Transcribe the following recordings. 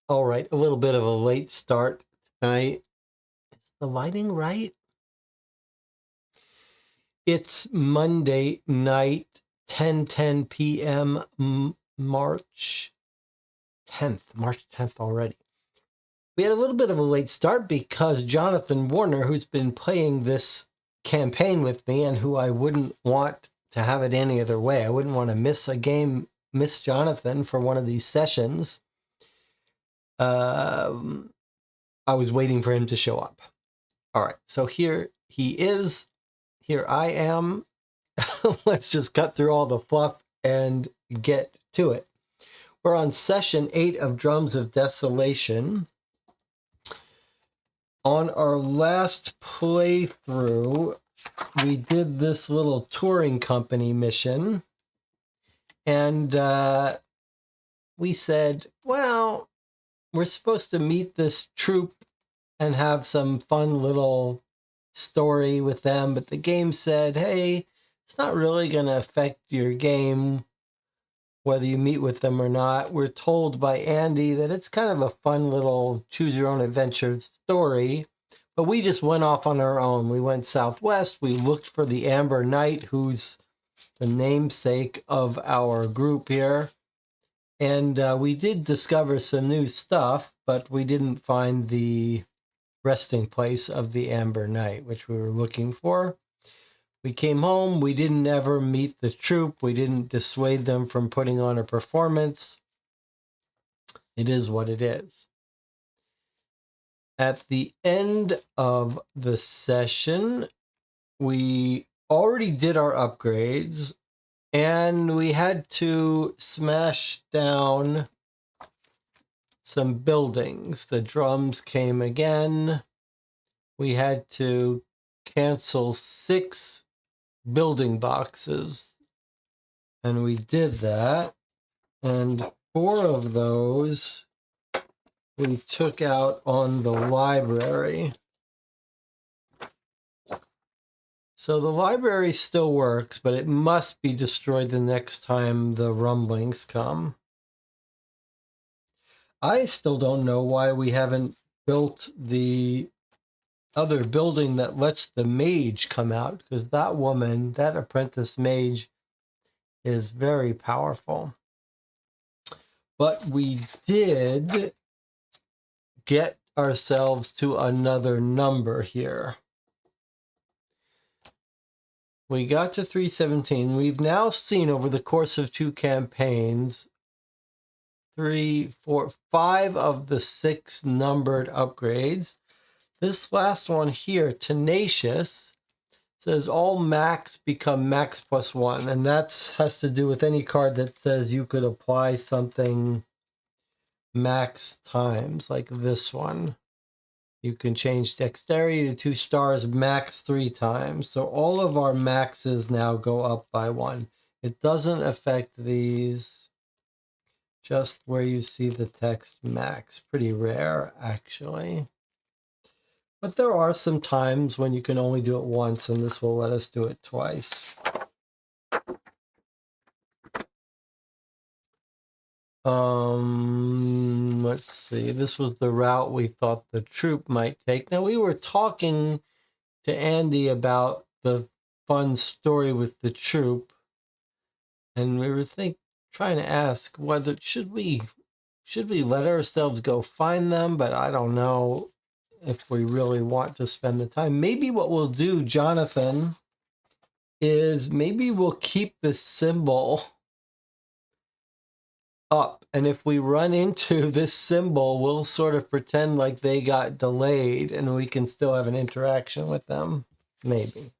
All right, a little bit of a late start tonight. Is the lighting right? It's Monday night, 10:10 p.m. March 10th already. We had a little bit of a late start because Jonathan Warner, who's been playing this campaign with me and who I wouldn't want to have it any other way. I wouldn't want to miss a game, miss Jonathan for one of these sessions. I was waiting for him to show up. All right, so here he is. Here I am. Let's just cut through all the fluff and get to it. We're on session 8 of Drums of Desolation. On our last playthrough, we did this little touring company mission. And we said, well, we're supposed to meet this troupe and have some fun little story with them, but the game said, hey, it's not really going to affect your game whether you meet with them or not. We're told by Andy that it's kind of a fun little choose your own adventure story, but we just went off on our own. We went southwest. We looked for the Amber Knight, who's the namesake of our group here. And we did discover some new stuff, but we didn't find the resting place of the Amber Knight, which we were looking for. We came home. We didn't ever meet the troupe. We didn't dissuade them from putting on a performance. It is what it is. At the end of the session, we already did our upgrades, and we had to smash down some buildings. The drums came again. We had to cancel 6 building boxes, and we did that. And 4 of those we took out on the library. So the library still works, but it must be destroyed the next time the rumblings come. I still don't know why we haven't built the other building that lets the mage come out, because that woman, that apprentice mage, is very powerful. But we did get ourselves to another number here. We got to 317. We've now seen over the course of 2 campaigns 3, 4, 5 of the 6 numbered upgrades. This last one here, Tenacious, says all max become max +1, and that has to do with any card that says you could apply something max times, like this one. You can change dexterity to 2 stars max 3 times. So all of our maxes now go up by 1. It doesn't affect these, just where you see the text max. Pretty rare, actually. But there are some times when you can only do it once, and this will let us do it twice. Let's see. This was the route we thought the troupe might take. Now, we were talking to Andy about the fun story with the troupe, and we were trying to ask whether should we let ourselves go find them, but I don't know if we really want to spend the time. Maybe what we'll do, Jonathan, is maybe we'll keep the symbol up, and if we run into this symbol, we'll sort of pretend like they got delayed and we can still have an interaction with them. Maybe.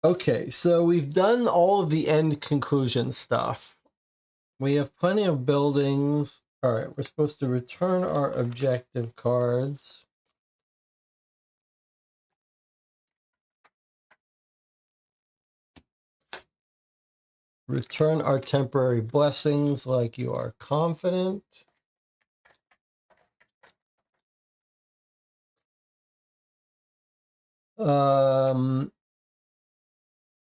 Okay, so we've done all of the end conclusion stuff. We have plenty of buildings. All right, we're supposed to return our objective cards. Return our temporary blessings like you are confident.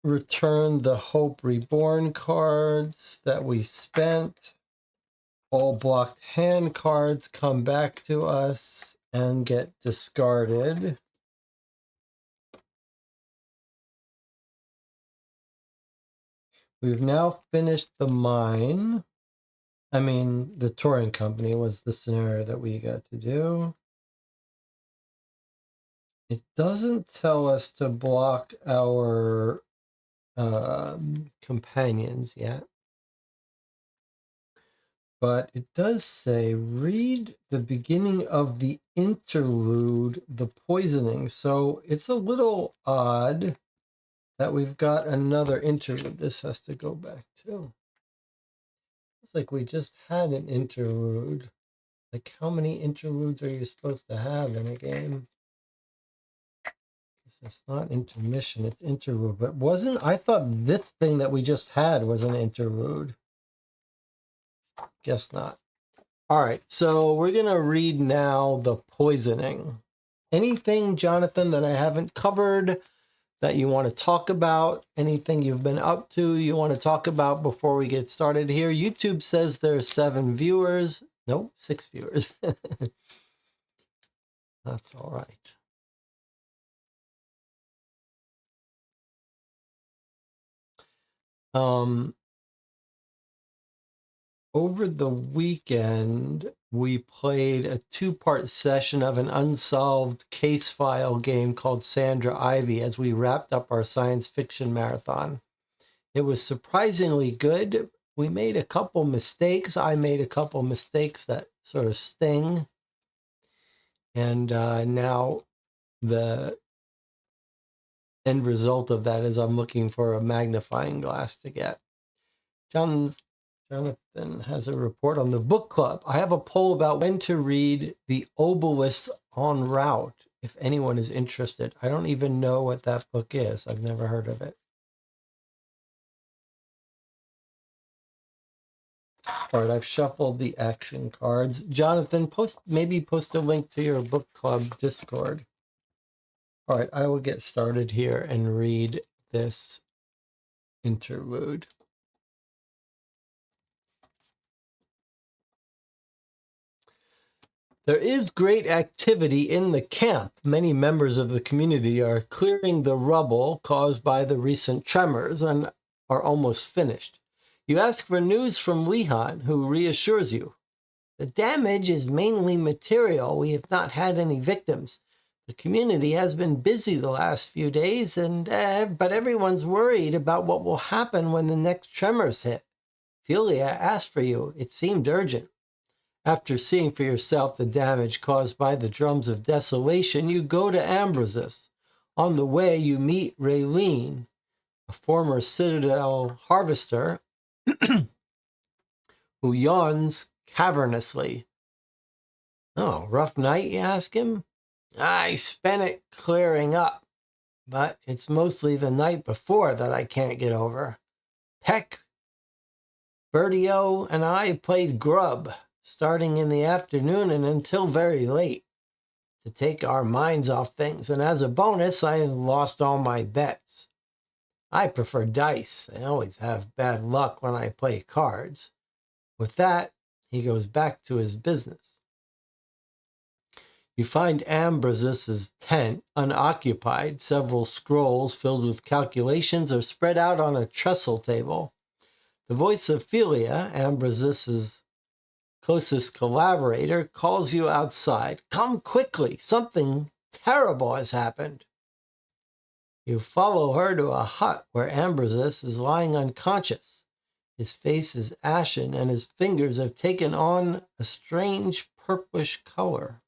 Return the Hope Reborn cards that we spent. All blocked hand cards come back to us and get discarded. We've now finished the mine. I mean, the touring company was the scenario that we got to do. It doesn't tell us to block our companions yet. But it does say, read the beginning of the interlude, the poisoning. So it's a little odd that we've got another interlude. This has to go back to. It's like we just had an interlude. Like, how many interludes are you supposed to have in a game? It's not intermission, it's interlude. But wasn't, I thought this thing that we just had was an interlude. Guess not. All right, so we're going to read now the poisoning. Anything, Jonathan, that I haven't covered that you want to talk about? Anything you've been up to you want to talk about before we get started here? YouTube says there's 7 viewers. Nope, 6 viewers. That's all right. Over the weekend, we played a 2-part session of an unsolved case file game called Sandra Ivy as we wrapped up our science fiction marathon. It was surprisingly good. We made a couple mistakes. I made a couple mistakes that sort of sting. And now the end result of that is I'm looking for a magnifying glass to get. Jonathan has a report on the book club. I have a poll about when to read The Obelisk en Route, if anyone is interested. I don't even know what that book is. I've never heard of it. All right, I've shuffled the action cards. Jonathan, maybe post a link to your book club Discord. All right, I will get started here and read this interlude. There is great activity in the camp. Many members of the community are clearing the rubble caused by the recent tremors and are almost finished. You ask for news from Lehan, who reassures you. The damage is mainly material. We have not had any victims. The community has been busy the last few days, but everyone's worried about what will happen when the next tremors hit. Philia asked for you. It seemed urgent. After seeing for yourself the damage caused by the drums of desolation, you go to Ambrasus. On the way, you meet Raylene, a former Citadel harvester who yawns cavernously. Oh, rough night, you ask him? I spent it clearing up, but it's mostly the night before that I can't get over. Peck, Bertio, and I played grub, starting in the afternoon and until very late, to take our minds off things, and as a bonus, I lost all my bets. I prefer dice. I always have bad luck when I play cards. With that, he goes back to his business. You find Ambrasus's tent unoccupied. Several scrolls filled with calculations are spread out on a trestle table. The voice of Philia, Ambrasus's closest collaborator, calls you outside. Come quickly. Something terrible has happened. You follow her to a hut where Ambrasus is lying unconscious. His face is ashen and his fingers have taken on a strange purplish color.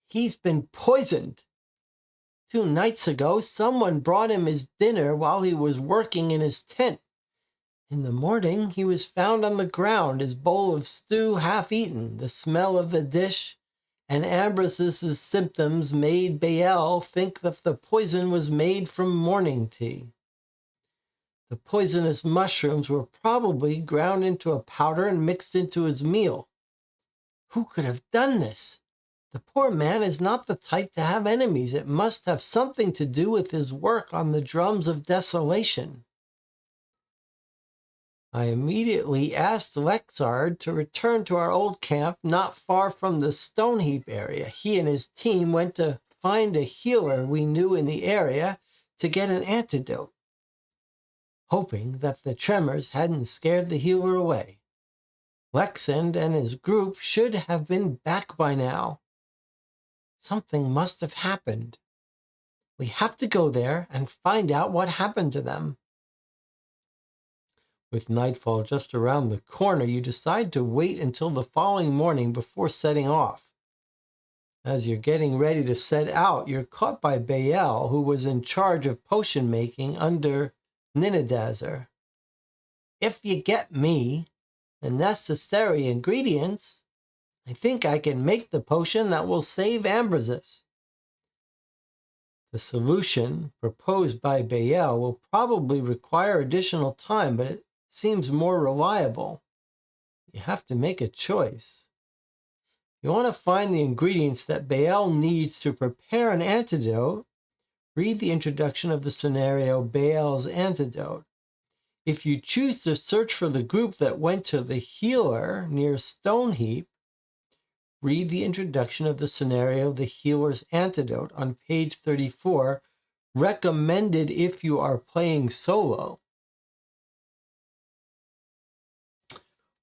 He's been poisoned. 2 nights ago, someone brought him his dinner while he was working in his tent. In the morning, he was found on the ground, his bowl of stew half eaten. The smell of the dish and Ambrasus's symptoms made Baal think that the poison was made from morning tea. The poisonous mushrooms were probably ground into a powder and mixed into his meal. Who could have done this? The poor man is not the type to have enemies. It must have something to do with his work on the drums of desolation. I immediately asked Lexard to return to our old camp not far from the Stone Heap area. He and his team went to find a healer we knew in the area to get an antidote, hoping that the tremors hadn't scared the healer away. Lexand and his group should have been back by now. Something must have happened. We have to go there and find out what happened to them. With nightfall just around the corner, you decide to wait until the following morning before setting off. As you're getting ready to set out, you're caught by Baal, who was in charge of potion making under Ninadazar. If you get me the necessary ingredients, I think I can make the potion that will save Ambrasus. The solution proposed by Baal will probably require additional time, but it seems more reliable. You have to make a choice. You want to find the ingredients that Baal needs to prepare an antidote. Read the introduction of the scenario Baal's Antidote. If you choose to search for the group that went to the healer near Stone Heap, read the introduction of the scenario The Healer's Antidote on page 34, recommended if you are playing solo.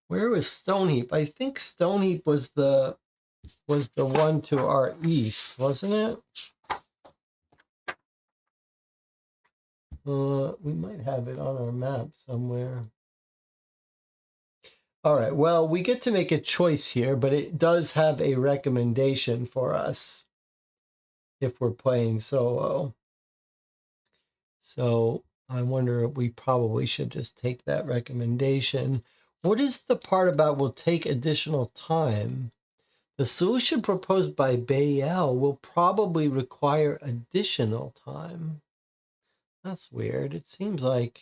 Where was Stone Heap? I think Stone Heap was the one to our east, wasn't it? We might have it on our map somewhere. All right, well, we get to make a choice here, but it does have a recommendation for us if we're playing solo. So I wonder if we probably should just take that recommendation. What is the part about will take additional time? The solution proposed by Baal will probably require additional time. That's weird. It seems like...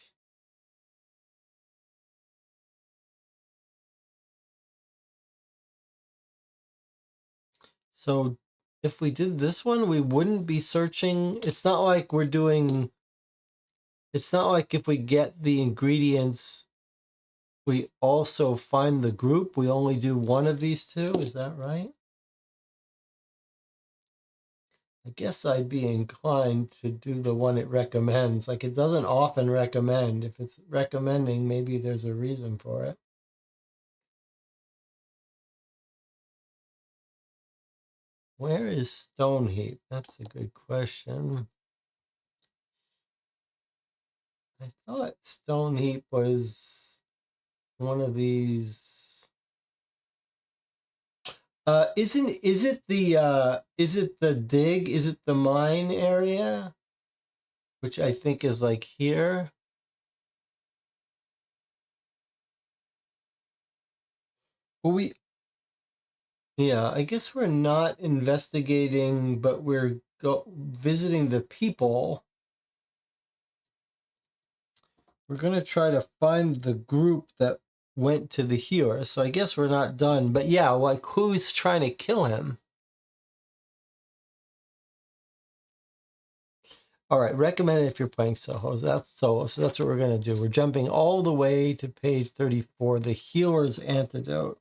So if we did this one, we wouldn't be searching. It's not like we're doing... It's not like if we get the ingredients, we also find the group. We only do one of these two. Is that right? I guess I'd be inclined to do the one it recommends. Like, it doesn't often recommend. If it's recommending, maybe there's a reason for it. Where is Stone Heap? That's a good question. I thought Stone Heap was one of these. Is it the dig? Is it the mine area? Which I think is like here. Well, yeah, I guess we're not investigating, but we're visiting the people. We're going to try to find the group that went to the healer. So I guess we're not done. But yeah, like, who's trying to kill him? All right, recommend it if you're playing solo. That's solo. So that's what we're going to do. We're jumping all the way to page 34, The Healer's Antidote.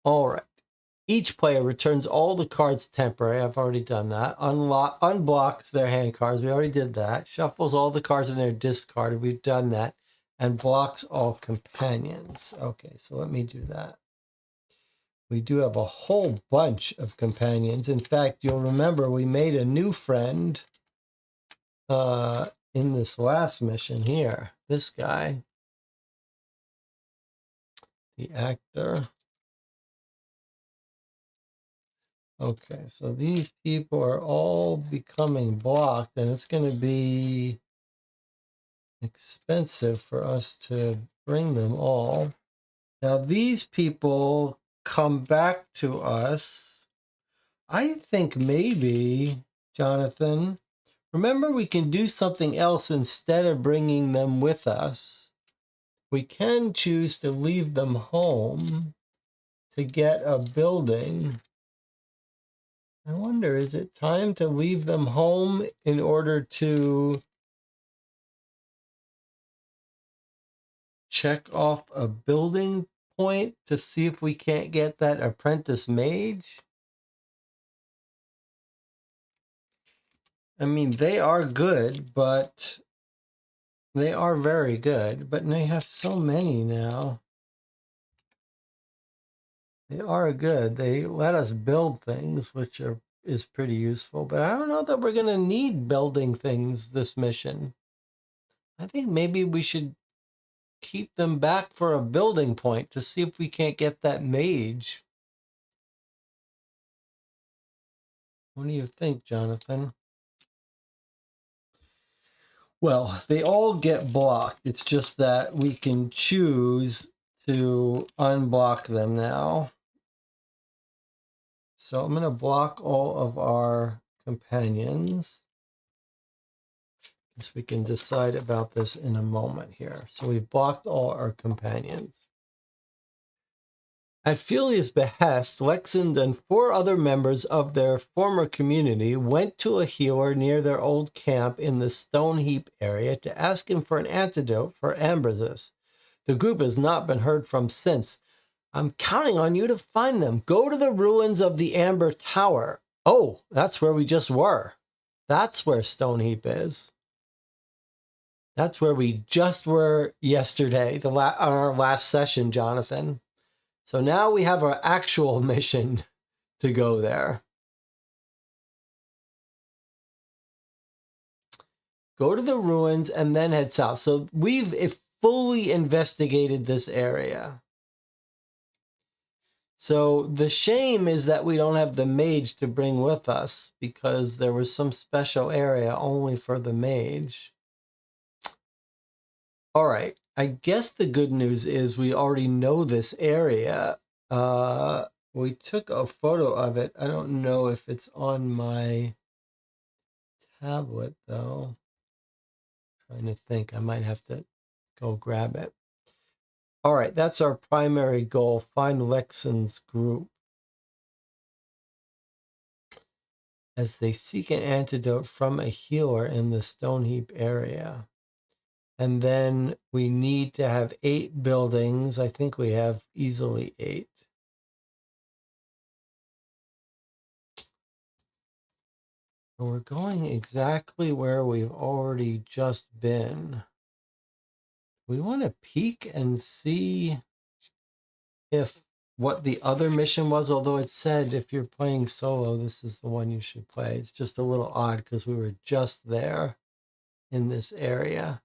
All right. Each player returns all the cards temporary. I've already done that. Unblocks their hand cards. We already did that. Shuffles all the cards in their discarded. We've done that. And blocks all companions. Okay, so let me do that. We do have a whole bunch of companions. In fact, you'll remember we made a new friend in this last mission here. This guy. The actor. Okay, so these people are all becoming blocked, and it's going to be expensive for us to bring them all. Now, these people come back to us. I think maybe, Jonathan, remember we can do something else instead of bringing them with us. We can choose to leave them home to get a building. I wonder, is it time to leave them home in order to check off a building point to see if we can't get that apprentice mage? I mean, they are good, but they are very good, but they have so many now. They are good. They let us build things, which is pretty useful, but I don't know that we're going to need building things this mission. I think maybe we should keep them back for a building point to see if we can't get that mage. What do you think, Jonathan? Well, they all get blocked. It's just that we can choose to unblock them now. So I'm going to block all of our companions. So we can decide about this in a moment here. So we've blocked all our companions. At Felia's behest, Lexand and 4 other members of their former community went to a healer near their old camp in the Stone Heap area to ask him for an antidote for ambrasis. The group has not been heard from since. I'm counting on you to find them. Go to the ruins of the Amber Tower. Oh, that's where we just were. That's where Stone Heap is. That's where we just were yesterday, on our last session, Jonathan. So now we have our actual mission to go there. Go to the ruins and then head south. So we've fully investigated this area. So the shame is that we don't have the mage to bring with us because there was some special area only for the mage. All right. I guess the good news is we already know this area. We took a photo of it. I don't know if it's on my tablet, though. Trying to think. I might have to go grab it. All right. That's our primary goal. Find Lexan's group. As they seek an antidote from a healer in the Stone Heap area. And then we need to have 8 buildings. I think we have easily 8. And we're going exactly where we've already just been. We want to peek and see if what the other mission was, although it said if you're playing solo, this is the one you should play. It's just a little odd because we were just there in this area.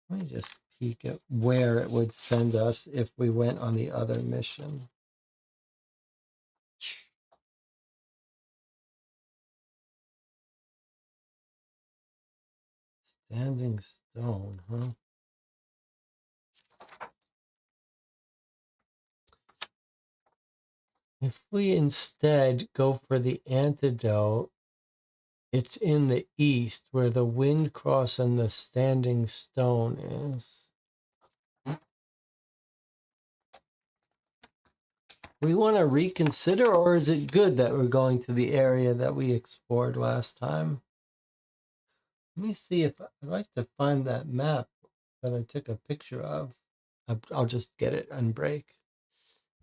Let me just peek at where it would send us if we went on the other mission. Standing stone, huh? If we instead go for the antidote, it's in the east where the wind cross and the standing stone is. We want to reconsider, or is it good that we're going to the area that we explored last time? Let me see if I'd like to find that map that I took a picture of. I'll just get it and break.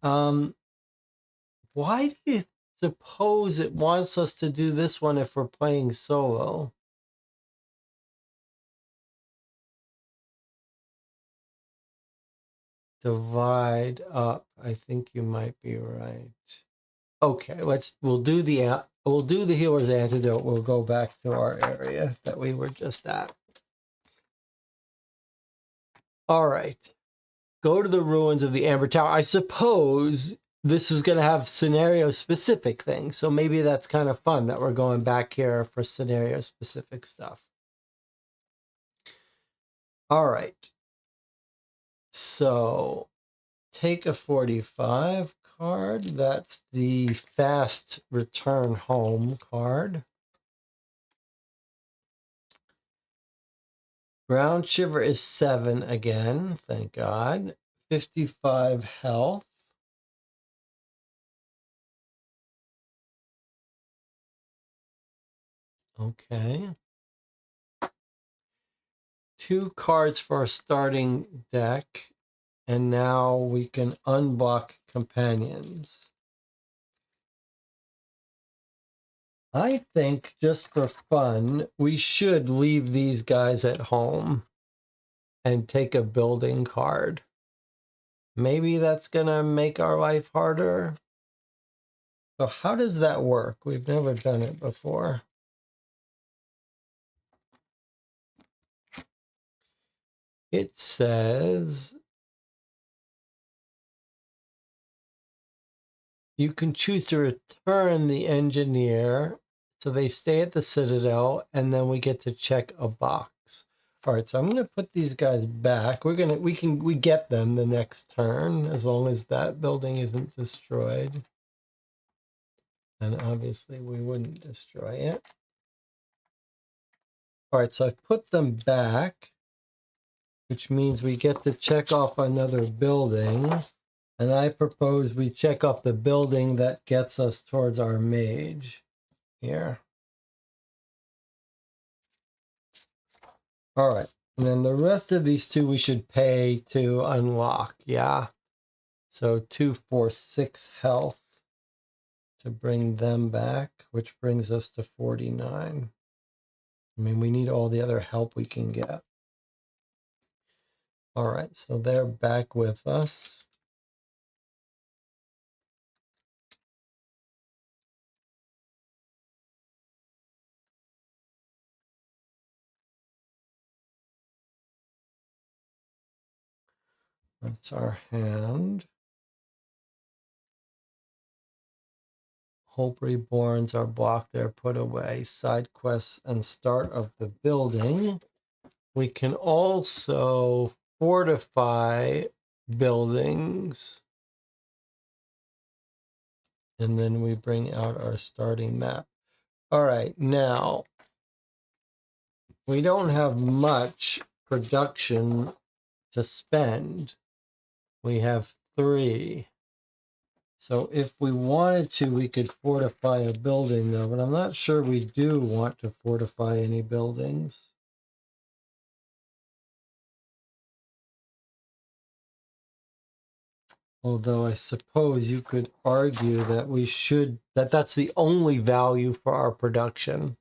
Why do you suppose it wants us to do this one if we're playing solo? Divide up. I think you might be right. Okay, we'll do the healer's antidote. We'll go back to our area that we were just at. All right. Go to the ruins of the Amber Tower. I suppose this is going to have scenario specific things. So maybe that's kind of fun that we're going back here for scenario specific stuff. All right. So take a 45 card. That's the fast return home card. Ground Shiver is 7 again, thank God. 55 health. Okay. 2 cards for a starting deck. And now we can unblock companions. I think just for fun, we should leave these guys at home and take a building card. Maybe that's going to make our life harder. So how does that work? We've never done it before. It says you can choose to return the engineer, so they stay at the Citadel, and then we get to check a box. All right, so I'm going to put these guys back. We get them the next turn as long as that building isn't destroyed. And obviously we wouldn't destroy it. All right, so I've put them back, which means we get to check off another building. And I propose we check off the building that gets us towards our mage here. All right. And then the rest of these two we should pay to unlock. Yeah. So 2, 4, 6 health to bring them back, which brings us to 49. I mean, we need all the other help we can get. All right. So they're back with us. That's our hand. Hope Reborns are blocked, they're put away. Side quests and start of the building. We can also fortify buildings. And then we bring out our starting map. All right, now we don't have much production to spend. We have 3. So if we wanted to, we could fortify a building though, but I'm not sure we do want to fortify any buildings. Although I suppose you could argue that we should, that's the only value for our production.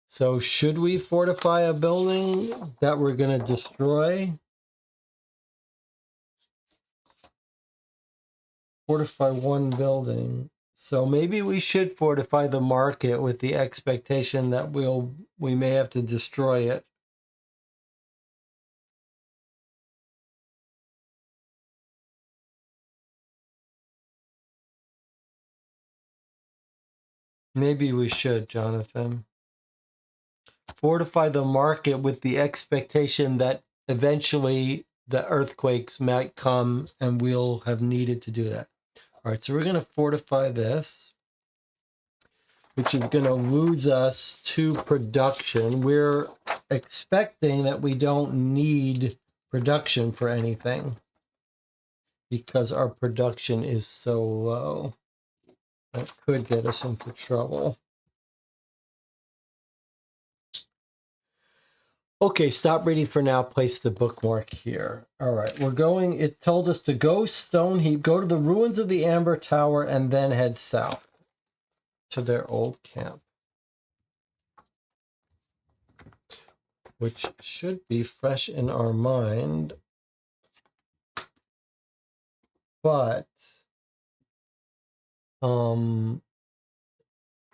So should we fortify a building that we're going to destroy? Fortify one building. So maybe we should fortify the market with the expectation that we may have to destroy it. Maybe we should, Jonathan. Fortify the market with the expectation that eventually the earthquakes might come and we'll have needed to do that. All right, so we're going to fortify this, which is going to lose us to production. We're expecting that we don't need production for anything because our production is so low. That could get us into trouble. Okay, stop reading for now. Place the bookmark here. All right, we're going. It told us to go Stone Heap, go to the ruins of the Amber Tower, and then head south to their old camp, which should be fresh in our mind. But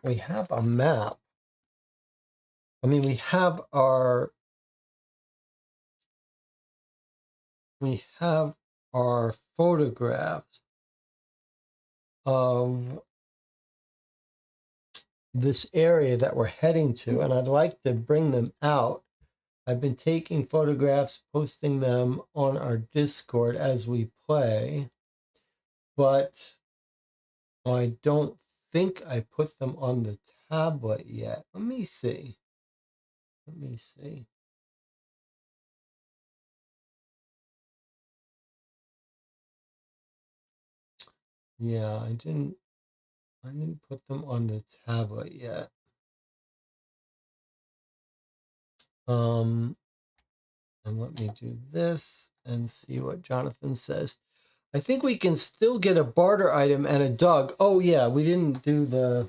we have a map. I mean, we have our photographs of this area that we're heading to, and I'd like to bring them out. I've been taking photographs, posting them on our Discord as we play, but I don't think I put them on the tablet yet. Let me see. Let me see. Yeah, I didn't put them on the tablet yet. And let me do this and see what Jonathan says. I think we can still get a barter item and a dog. Oh yeah, we didn't do the...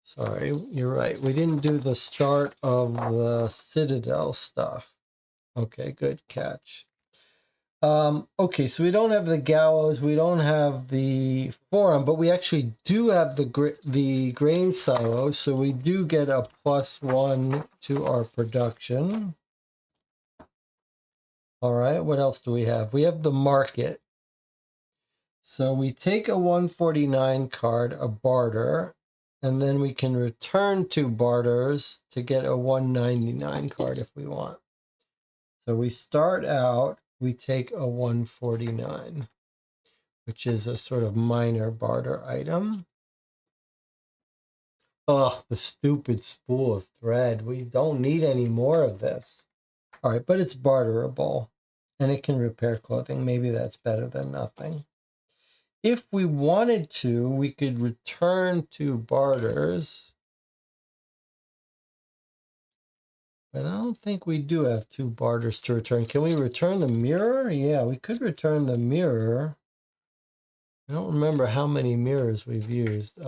Sorry, you're right. We didn't do the start of the Citadel stuff. Okay, good catch. Okay, so we don't have the gallows, we don't have the forum, but we actually do have the grain silo, so we do get a +1 to our production. All right, what else do we have? We have the market. So we take a 149 card, a barter, and then we can return 2 barters to get a 199 card if we want. So we start out, we take a 149, which is a sort of minor barter item. Oh, the stupid spool of thread. We don't need any more of this. All right, but it's barterable, and it can repair clothing. Maybe that's better than nothing. If we wanted to, we could return 2 barters. But I don't think we do have 2 barters to return. Can we return the mirror? Yeah, we could return the mirror. I don't remember how many mirrors we've used.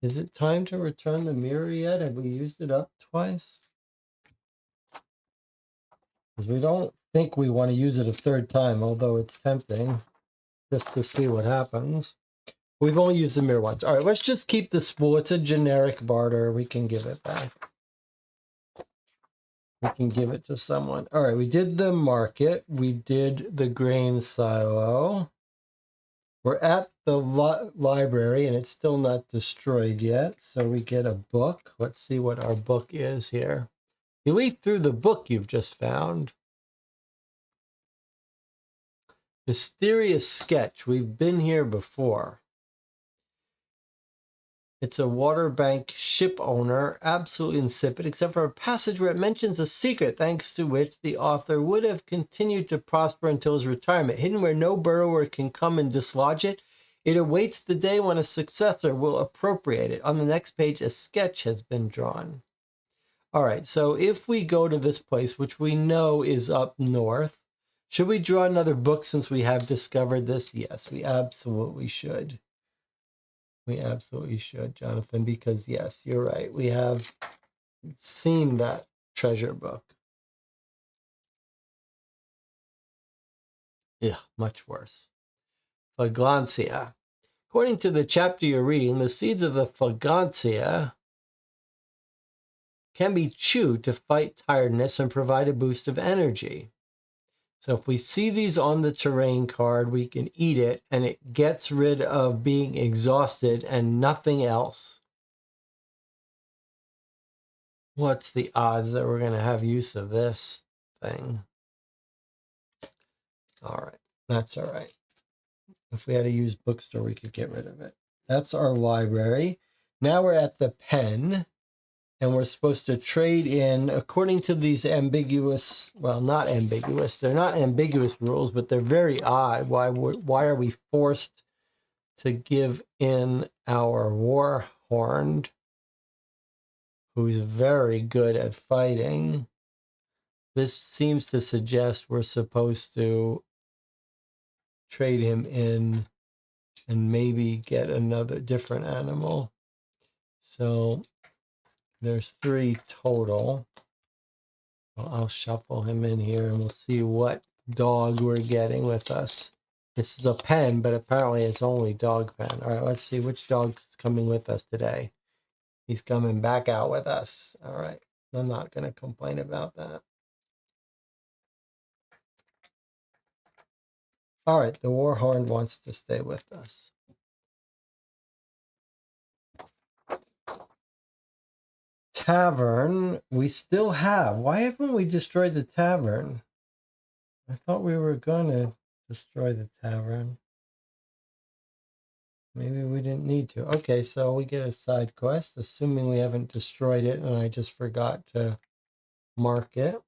Is it time to return the mirror yet? Have we used it up twice? Because we don't think we want to use it a 3rd time, although it's tempting just to see what happens. We've only used the mirror once. All right, let's just keep the spool. It's a generic barter. We can give it back. We can give it to someone. All right, we did the market. We did the grain silo. We're at the library, and it's still not destroyed yet. So we get a book. Let's see what our book is here. You leaf through the book you've just found. Mysterious sketch. We've been here before. It's a waterbank ship owner, absolutely insipid, except for a passage where it mentions a secret, thanks to which the author would have continued to prosper until his retirement. Hidden where no burrower can come and dislodge it, it awaits the day when a successor will appropriate it. On the next page, a sketch has been drawn. All right, so if we go to this place, which we know is up north, should we draw another book since we have discovered this? Yes, we absolutely should. We absolutely should, Jonathan, because yes, you're right. We have seen that treasure book. Yeah, much worse. Flaglantia. According to the chapter you're reading, the seeds of the Flaglantia can be chewed to fight tiredness and provide a boost of energy. So if we see these on the terrain card, we can eat it, and it gets rid of being exhausted and nothing else. What's the odds that we're going to have use of this thing? All right, that's all right. If we had a used bookstore, we could get rid of it. That's our library. Now we're at the pen, and we're supposed to trade in according to these ambiguous, well, not ambiguous. They're not ambiguous rules, but they're very odd. Why are we forced to give in our Warhorned, who's very good at fighting? This seems to suggest we're supposed to trade him in and maybe get another different animal. So there's 3 total. Well, I'll shuffle him in here and we'll see what dog we're getting with us. This is a pen, but apparently it's only dog pen. All right, let's see which dog is coming with us today. He's coming back out with us. All right, I'm not going to complain about that. All right, the Warhorn wants to stay with us. Tavern, we still have. Why haven't we destroyed the tavern? I thought we were going to destroy the tavern. Maybe we didn't need to. Okay, so we get a side quest, assuming we haven't destroyed it and I just forgot to mark it.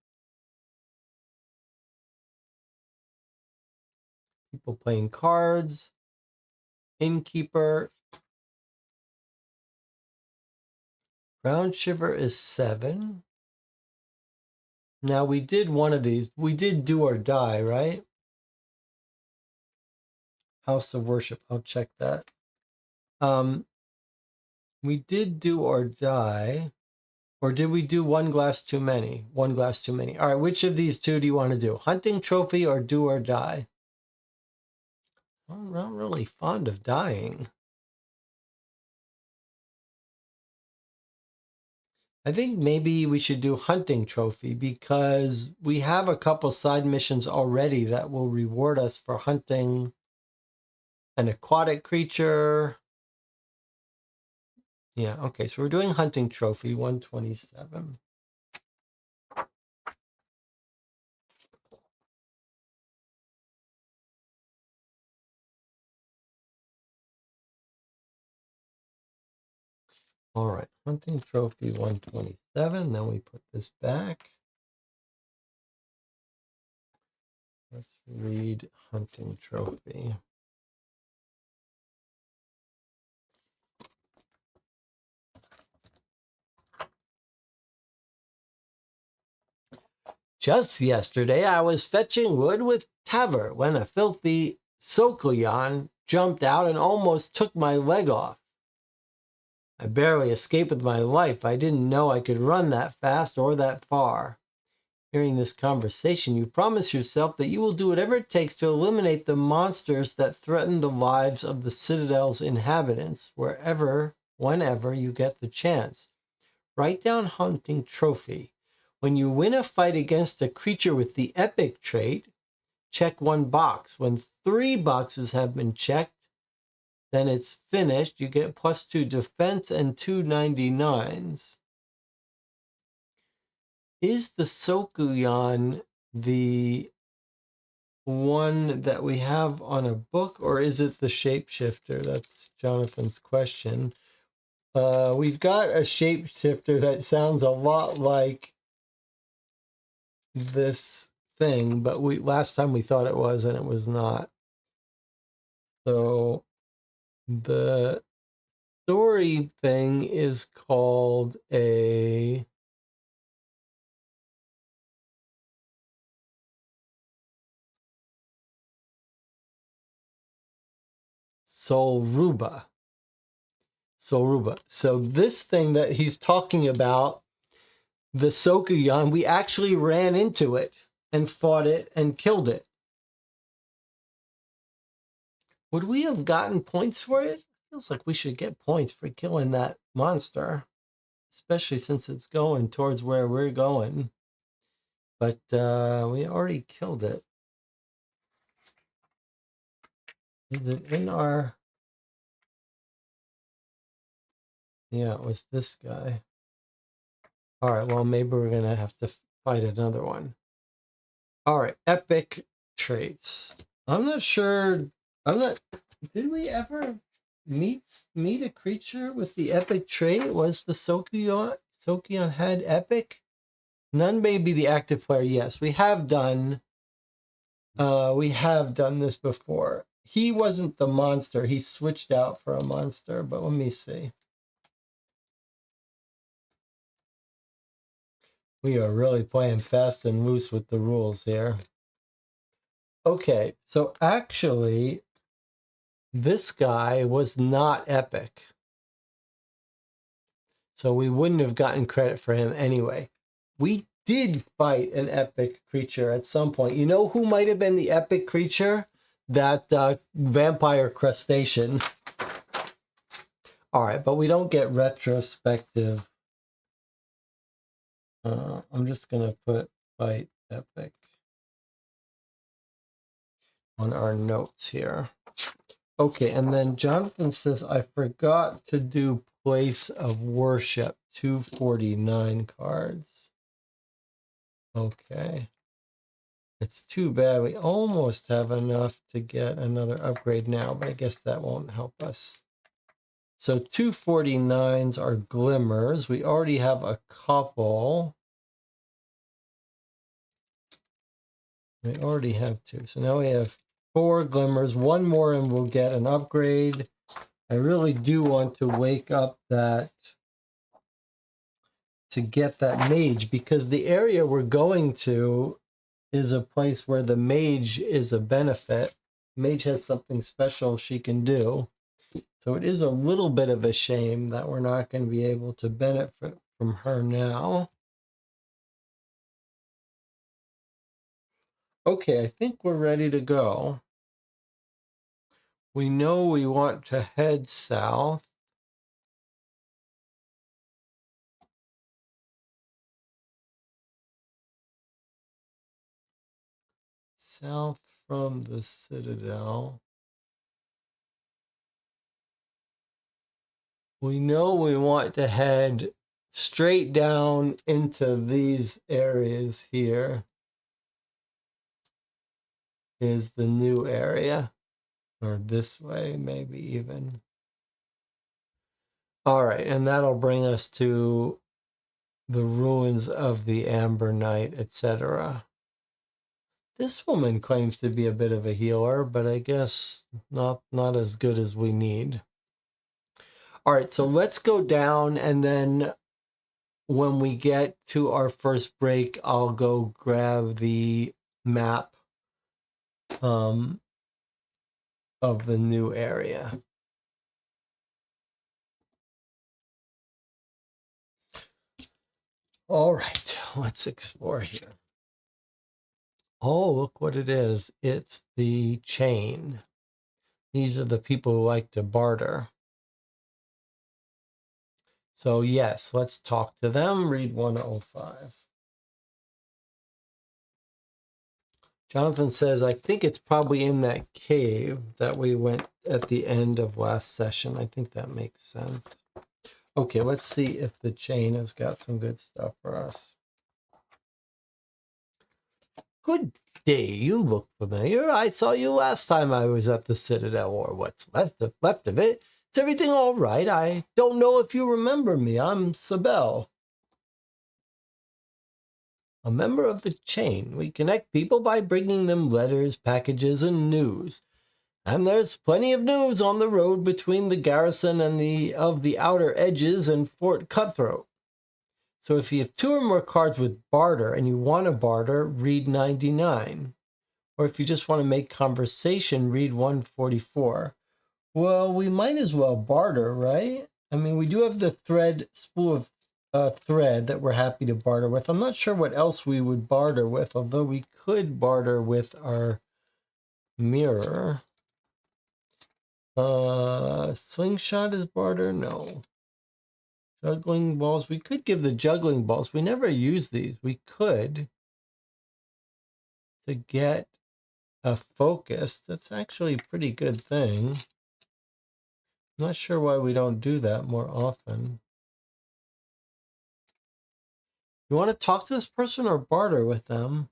People playing cards. Innkeeper. Ground Shiver is 7. Now we did one of these. We did do or die, right? House of worship. I'll check that. We did do or die. Or did we do one glass too many? One glass too many. All right, which of these two do you want to do? Hunting trophy or do or die? I'm not really fond of dying. I think maybe we should do hunting trophy because we have a couple side missions already that will reward us for hunting an aquatic creature. Yeah, okay, so we're doing hunting trophy 127. All right, hunting trophy 127. Then we put this back. Let's read hunting trophy. Just yesterday I was fetching wood with Taver when a filthy Sokoyan jumped out and almost took my leg off. I barely escaped with my life. I didn't know I could run that fast or that far. Hearing this conversation, you promise yourself that you will do whatever it takes to eliminate the monsters that threaten the lives of the Citadel's inhabitants, whenever you get the chance. Write down hunting trophy. When you win a fight against a creature with the epic trait, check one box. When 3 boxes have been checked, then it's finished. You get +2 defense and 2 99s. Is the Sokuyan the one that we have on a book, or is it the shapeshifter? That's Jonathan's question. We've got a shapeshifter that sounds a lot like this thing, but last time we thought it was, and it was not. So the story thing is called a Solruba. Solruba. So this thing that he's talking about, the Sokuyan, we actually ran into it and fought it and killed it. Would we have gotten points for it? Feels like we should get points for killing that monster, especially since it's going towards where we're going. But we already killed it. Is it in our... Yeah, it was this guy. All right, well, maybe we're going to have to fight another one. All right, epic traits. I'm not sure. Did we ever meet a creature with the epic trait? Was the Sokion had epic? None may be the active player. Yes, we have done this before. He wasn't the monster. He switched out for a monster, but let me see. We are really playing fast and loose with the rules here. Okay, so actually, this guy was not epic. So we wouldn't have gotten credit for him anyway. We did fight an epic creature at some point. You know who might have been the epic creature? That vampire crustacean. All right, but we don't get retrospective. I'm just going to put fight epic on our notes here. Okay, and then Jonathan says, I forgot to do place of worship, 249 cards. Okay. It's too bad. We almost have enough to get another upgrade now, but I guess that won't help us. So 249s are glimmers. We already have a couple. We already have 2. So now we have 4 glimmers. 1 more and we'll get an upgrade. I really do want to wake up that to get that mage, because the area we're going to is a place where the mage is a benefit. Mage has something special she can do. So it is a little bit of a shame that we're not going to be able to benefit from her now. Okay, I think we're ready to go. We know we want to head south. South from the Citadel. We know we want to head straight down into these areas here. Is the new area, or this way, maybe even. All right, and that'll bring us to the ruins of the Amber Knight, etc. This woman claims to be a bit of a healer, but I guess not as good as we need. All right, so let's go down, and then when we get to our first break, I'll go grab the map of the new area. All right, let's explore here. Oh, look what it is. It's the chain. These are the people who like to barter. So yes, let's talk to them. Read 105. Jonathan says, I think it's probably in that cave that we went at the end of last session. I think that makes sense. Okay, let's see if the chain has got some good stuff for us. Good day, you look familiar. I saw you last time I was at the Citadel, or what's left of it. Is everything all right? I don't know if you remember me. I'm Citadel, a member of the chain. We connect people by bringing them letters, packages, and news. And there's plenty of news on the road between the garrison and the outer edges and Fort Cutthroat. So if you have 2 or more cards with barter and you want to barter, read 99. Or if you just want to make conversation, read 144. Well, we might as well barter, right? I mean, we do have the spool of thread that we're happy to barter with. I'm not sure what else we would barter with, although we could barter with our mirror. Slingshot is barter? No. Juggling balls. We could give the juggling balls. We never use these. We could to get a focus. That's actually a pretty good thing. I'm not sure why we don't do that more often. You want to talk to this person or barter with them?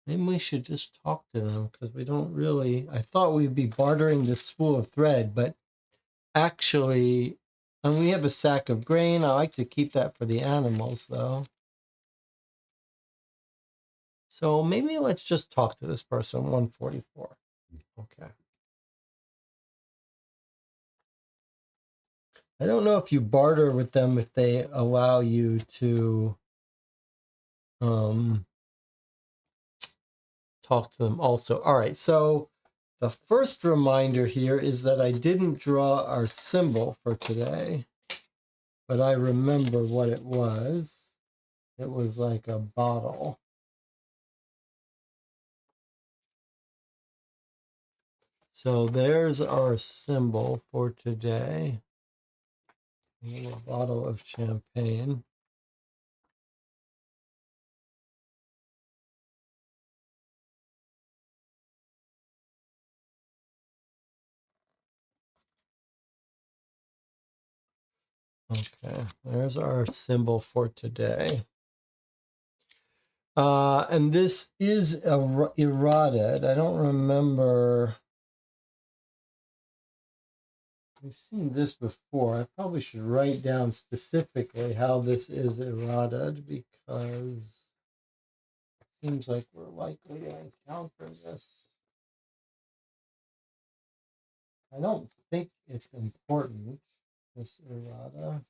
Maybe we should just talk to them because we don't really... I thought we'd be bartering this spool of thread, but actually, and we have a sack of grain. I like to keep that for the animals, though. So maybe let's just talk to this person, 144. Okay. I don't know if you barter with them if they allow you to talk to them also. All right, so the first reminder here is that I didn't draw our symbol for today, but I remember what it was. It was like a bottle. So there's our symbol for today. A little bottle of champagne. Okay, there's our symbol for today. And this is eroded. I don't remember. We've seen this before. I probably should write down specifically how this is eroded because it seems like we're likely to encounter this. I don't think it's important, this errata.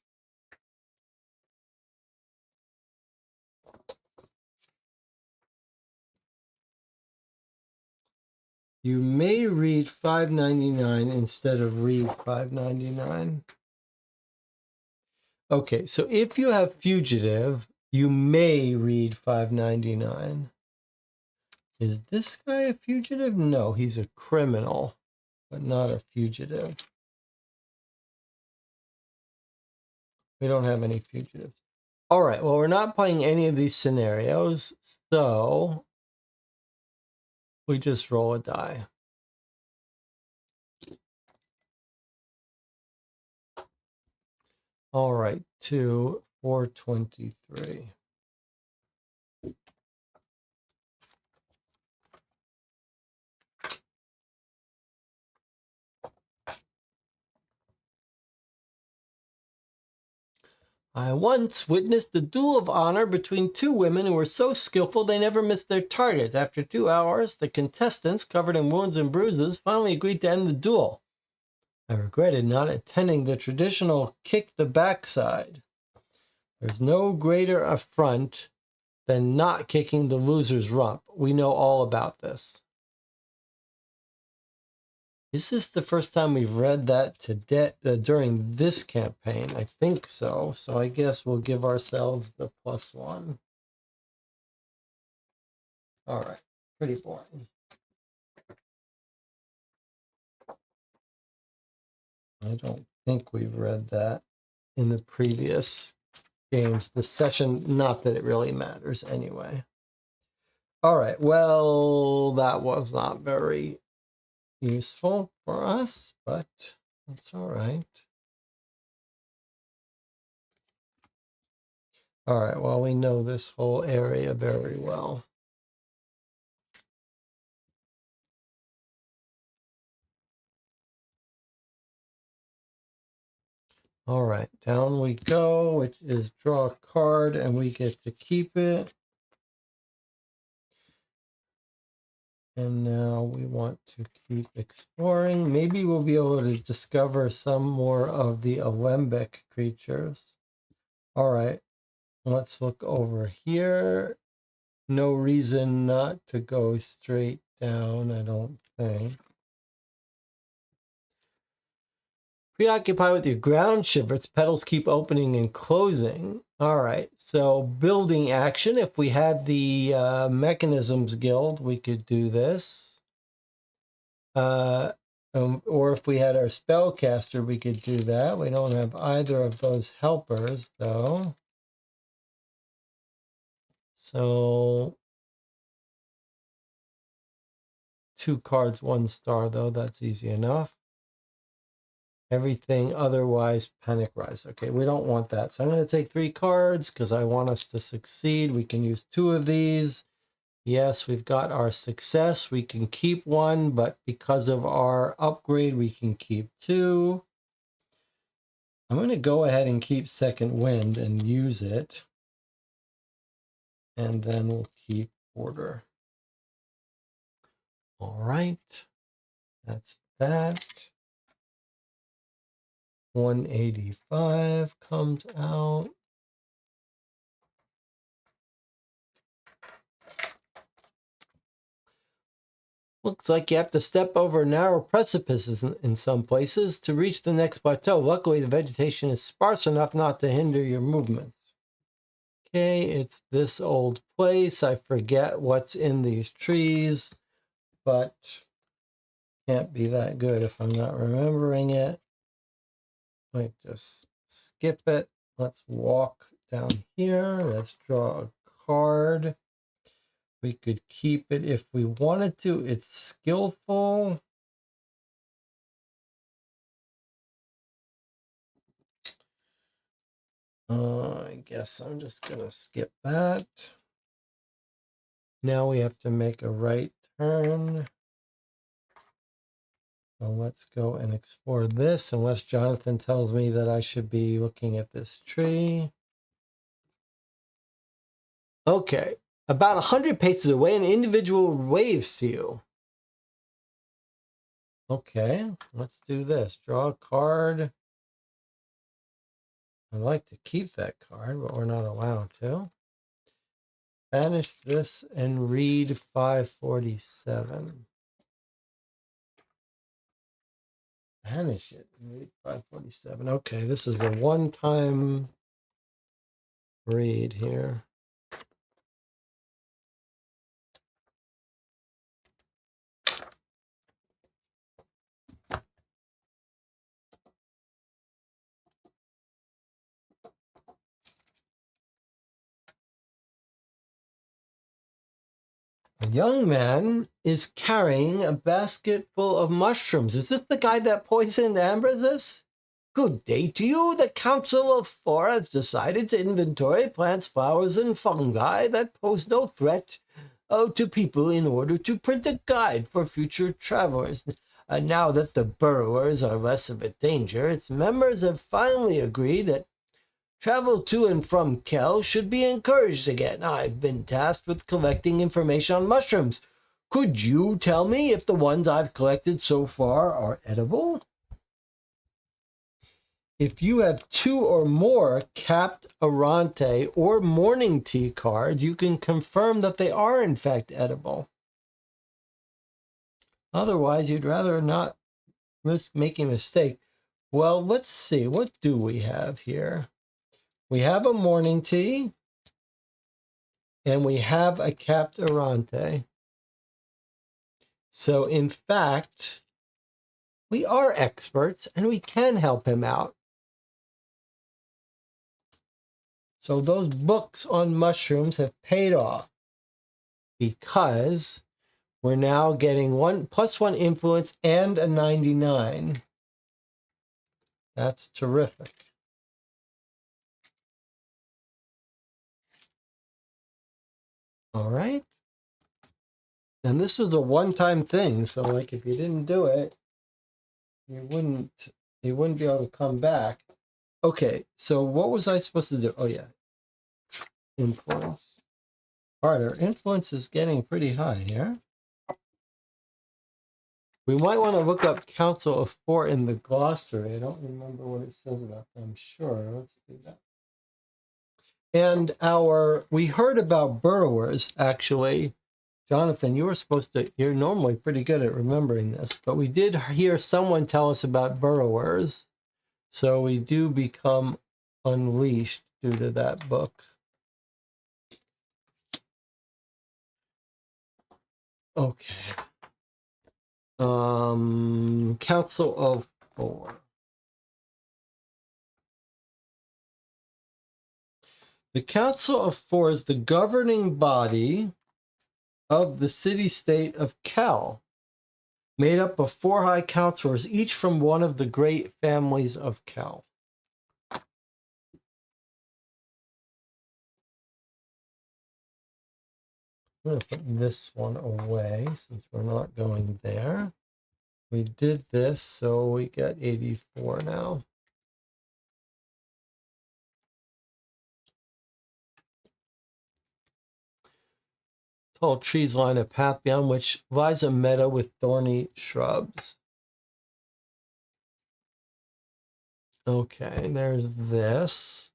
You may read 599 instead of read 599. Okay, so if you have fugitive, you may read 599. Is this guy a fugitive? No, he's a criminal, but not a fugitive. We don't have any fugitives. All right, well, we're not playing any of these scenarios, so we just roll a die. All right, 2, 423. I once witnessed a duel of honor between two women who were so skillful they never missed their targets. After 2 hours, the contestants, covered in wounds and bruises, finally agreed to end the duel. I regretted not attending the traditional kick the backside. There's no greater affront than not kicking the loser's rump. We know all about this. Is this the first time we've read that during this campaign? I think so. So I guess we'll give ourselves the +1. All right. Pretty boring. I don't think we've read that in the previous games. The session, not that it really matters anyway. All right. Well, that was not very useful for us, but it's all right. All right, well, we know this whole area very well. All right, down we go, which is draw a card, and we get to keep it. And now we want to keep exploring. Maybe we'll be able to discover some more of the alembic creatures. All right, let's look over here. No reason not to go straight down, I don't think. Preoccupied with your ground shiver, its petals keep opening and closing. All right, so building action. If we had the Mechanisms Guild, we could do this. Or if we had our Spellcaster, we could do that. We don't have either of those helpers, though. So 2 cards, 1 star, though. That's easy enough. Everything otherwise, Panic Rise. Okay, we don't want that. So I'm going to take 3 cards because I want us to succeed. We can use 2 of these. Yes, we've got our success. We can keep 1, but because of our upgrade, we can keep 2. I'm going to go ahead and keep Second Wind and use it. And then we'll keep Order. All right. That's that. 185 comes out. Looks like you have to step over narrow precipices in some places to reach the next plateau. Luckily, the vegetation is sparse enough not to hinder your movements. Okay, it's this old place. I forget what's in these trees, but can't be that good if I'm not remembering it. I just skip it. Let's walk down here. Let's draw a card. We could keep it if we wanted to. It's skillful. I guess I'm just going to skip that. Now we have to make a right turn. So let's go and explore this, unless Jonathan tells me that I should be looking at this tree. Okay, about 100 paces away, an individual waves to you. Okay, let's do this. Draw a card. I'd like to keep that card, but we're not allowed to. Banish this and read 547. Banish it. 547. Okay, this is a one-time read here. A young man is carrying a basket full of mushrooms. Is this the guy that poisoned Ambrosius? Good day to you. The Council of Four has decided to inventory plants, flowers, and fungi that pose no threat to people in order to print a guide for future travelers. Now that the burrowers are less of a danger, its members have finally agreed that travel to and from Kel should be encouraged again. I've been tasked with collecting information on mushrooms. Could you tell me if the ones I've collected so far are edible? If you have 2 or more capped Arante or morning tea cards, you can confirm that they are in fact edible. Otherwise, you'd rather not risk making a mistake. Well, let's see. What do we have here? We have a morning tea, and we have a capped Arante. So, in fact, we are experts, and we can help him out. So those books on mushrooms have paid off because we're now getting +1 influence and a 99. That's terrific. All right. And this was a one-time thing, so like if you didn't do it, you wouldn't be able to come back. Okay, so what was I supposed to do? Oh yeah. Influence. All right, our influence is getting pretty high here. We might want to look up Council of Four in the glossary. I don't remember what it says about them. Sure, let's do that. And we heard about burrowers, actually. Jonathan, you're normally pretty good at remembering this, but we did hear someone tell us about burrowers. So we do become unleashed due to that book. Okay. Council of Four. The Council of Four is the governing body of the city-state of Kel, made up of 4 high counselors, each from one of the great families of Kel. I'm going to put this one away since we're not going there. We did this, so we get 84 now. Tall trees line a path beyond which lies a meadow with thorny shrubs. Okay, there's this.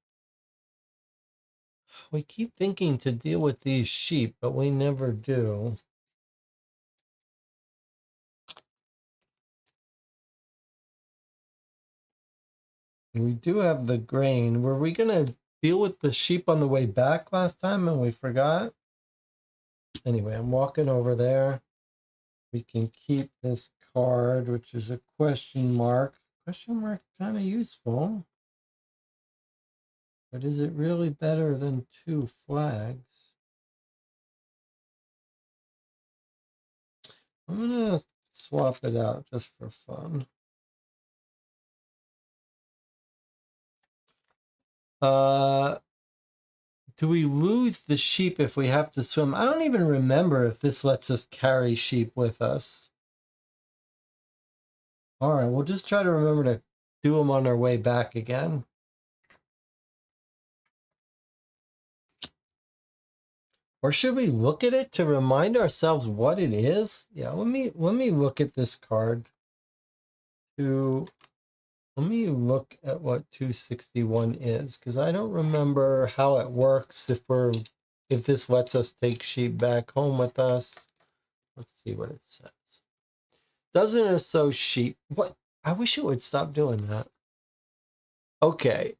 We keep thinking to deal with these sheep, but we never do. We do have the grain. Were we going to deal with the sheep on the way back last time and we forgot? Anyway, I'm walking over there. We can keep this card, which is a question mark. Question mark kind of useful. But is it really better than 2 flags? I'm going to swap it out just for fun. Do we lose the sheep if we have to swim? I don't even remember if this lets us carry sheep with us. All right, we'll just try to remember to do them on our way back again. Or should we look at it to remind ourselves what it is? Yeah, let me look at this card. Let me look at what 261 is, because I don't remember how it works if this lets us take sheep back home with us. Let's see what it says. Doesn't it show sheep? What? I wish it would stop doing that. Okay,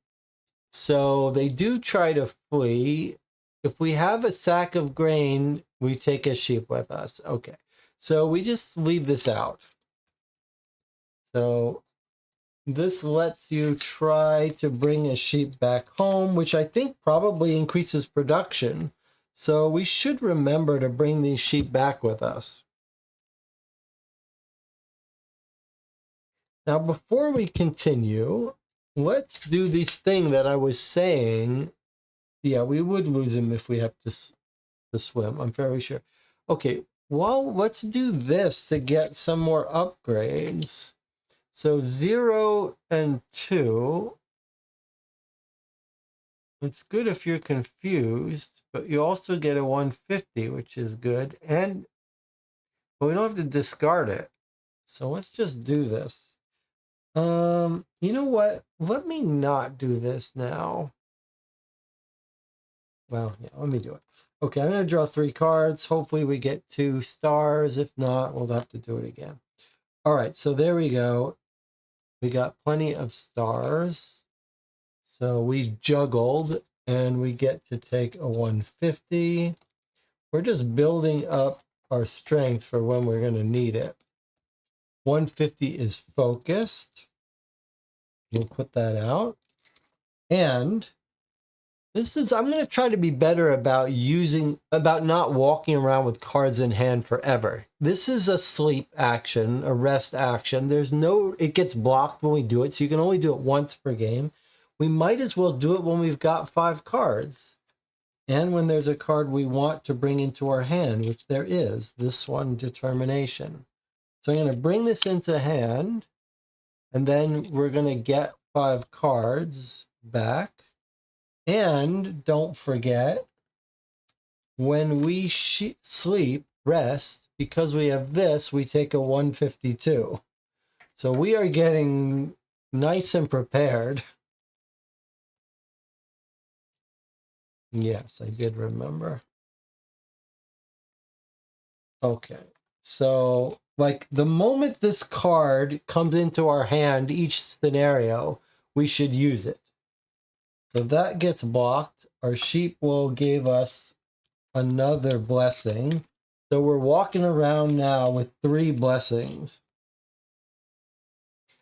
so they do try to flee. If we have a sack of grain, we take a sheep with us. Okay, so we just leave this out. So this lets you try to bring a sheep back home, which I think probably increases production. So we should remember to bring these sheep back with us. Now, before we continue, let's do this thing that I was saying. Yeah, we would lose him if we have to swim, I'm fairly sure. Okay, well, let's do this to get some more upgrades. So 0 and 2. It's good if you're confused, but you also get a 150, which is good. And but we don't have to discard it. So let's just do this. You know what? Let me not do this now. Well, yeah, let me do it. Okay, I'm going to draw 3 cards. Hopefully we get 2 stars. If not, we'll have to do it again. All right, so there we go. We got plenty of stars. So we juggled, and we get to take a 150. We're just building up our strength for when we're going to need it. 150 is focused. We'll put that out. And I'm going to try to be better about not walking around with cards in hand forever. This is a sleep action, a rest action. It gets blocked when we do it, so you can only do it once per game. We might as well do it when we've got 5 cards. And when there's a card we want to bring into our hand, which there is, this one, Determination. So I'm going to bring this into hand, and then we're going to get 5 cards back. And don't forget, when we sleep, rest, because we have this, we take a 152. So we are getting nice and prepared. Yes, I did remember. Okay, so like the moment this card comes into our hand, each scenario, we should use it. So that gets blocked. Our sheep will give us another blessing. So we're walking around now with 3 blessings.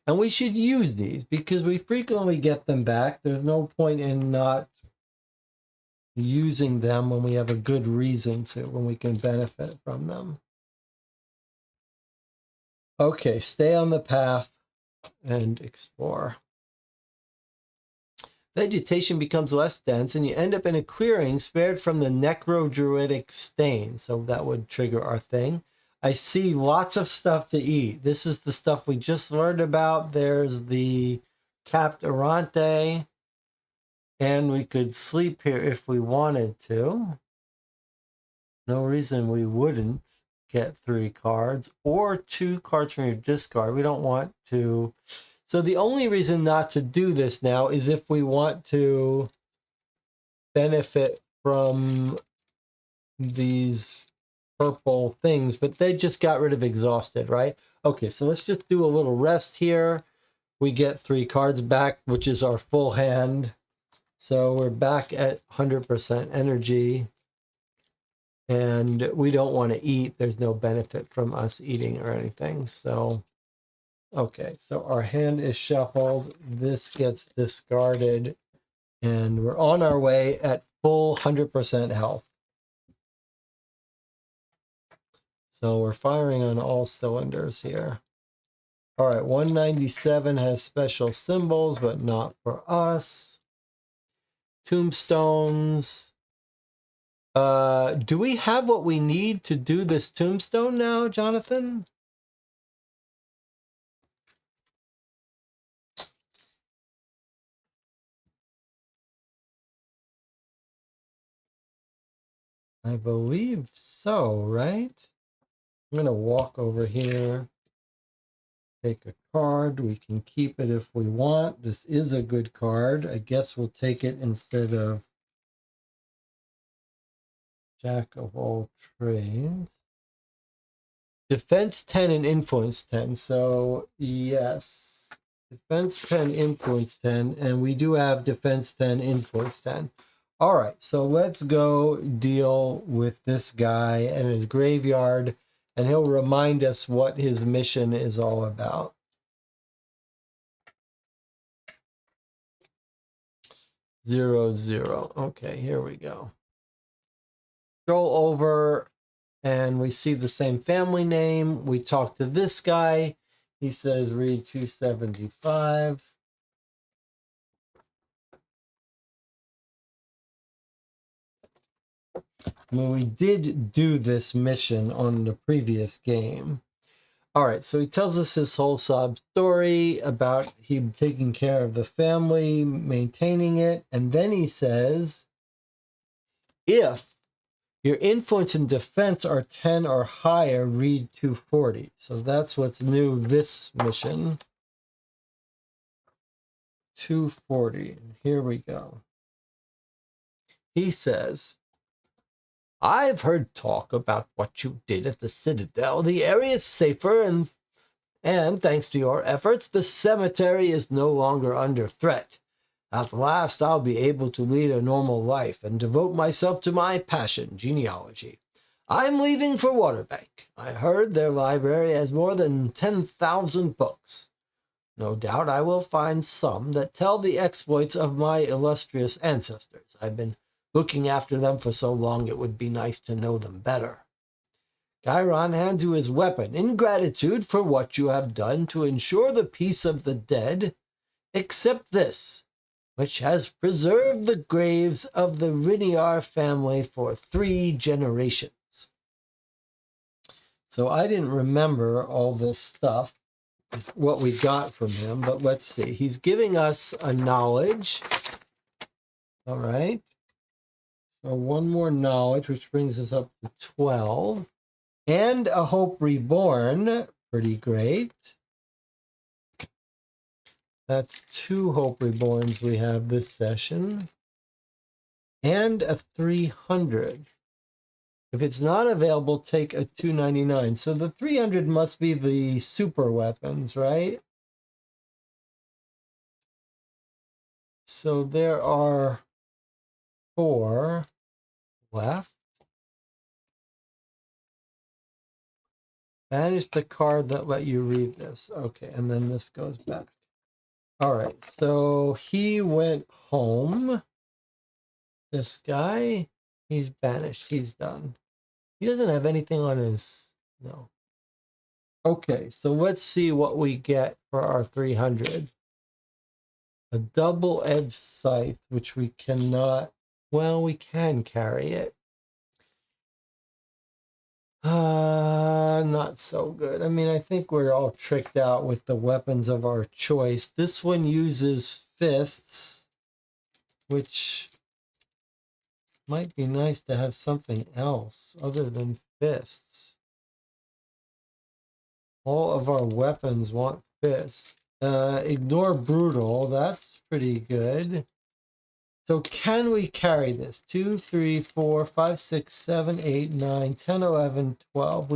And we should use these because we frequently get them back. There's no point in not using them when we have a good reason to, when we can benefit from them. Okay, stay on the path and explore. Vegetation becomes less dense and you end up in a clearing spared from the necro-druidic stain. So that would trigger our thing. I see lots of stuff to eat. This is the stuff we just learned about. There's the capped Arante. And we could sleep here if we wanted to. No reason we wouldn't get 3 cards or 2 cards from your discard. We don't want to. So the only reason not to do this now is if we want to benefit from these purple things, but they just got rid of exhausted, right? Okay, so let's just do a little rest here. We get 3 cards back, which is our full hand. So we're back at 100% energy. And we don't want to eat. There's no benefit from us eating or anything. So, okay. So our hand is shuffled. This gets discarded. And we're on our way at full 100% health. So we're firing on all cylinders here. All right. 197 has special symbols, but not for us. Tombstones. Do we have what we need to do this tombstone now, Jonathan? I believe so, right? I'm going to walk over here, take a card. We can keep it if we want. This is a good card. I guess we'll take it instead of Jack of all trades. Defense 10 and influence 10. So, yes. Defense 10, influence 10, and we do have defense 10, influence 10. All right, so let's go deal with this guy and his graveyard, and he'll remind us what his mission is all about. 0, 0. Okay, here we go. Scroll over, and we see the same family name. We talk to this guy. He says, read 275. Well, we did do this mission on the previous game. All right, so he tells us his whole sob story about him taking care of the family, maintaining it, and then he says, if your influence and defense are 10 or higher, read 240. So that's what's new this mission. 240. Here we go. He says, I've heard talk about what you did at the Citadel. The area is safer, and thanks to your efforts, the cemetery is no longer under threat. At last, I'll be able to lead a normal life and devote myself to my passion, genealogy. I'm leaving for Waterbank. I heard their library has more than 10,000 books. No doubt I will find some that tell the exploits of my illustrious ancestors. I've been looking after them for so long, it would be nice to know them better. Chiron hands you his weapon in gratitude for what you have done to ensure the peace of the dead. Accept this, which has preserved the graves of the Riniar family for 3 generations. So I didn't remember all this stuff, what we got from him, but let's see. He's giving us a knowledge. All right. So one more knowledge, which brings us up to 12. And a Hope Reborn. Pretty great. That's 2 Hope Reborns we have this session. And a 300. If it's not available, take a 299. So the 300 must be the super weapons, right? So there are 4 left. Banish the card that let you read this. Okay, and then this goes back. All right, so he went home. This guy, he's banished. He's done. He doesn't have anything on his... No. Okay, so let's see what we get for our 300. A double-edged scythe, which we cannot... Well, we can carry it. Not so good. I mean, I think we're all tricked out with the weapons of our choice. This one uses fists, which might be nice to have something else other than fists. All of our weapons want fists. Ignore brutal. That's pretty good. So can we carry this? 2, 3, 4, 5, 6, 7, 8, 9, 10, 11, 12.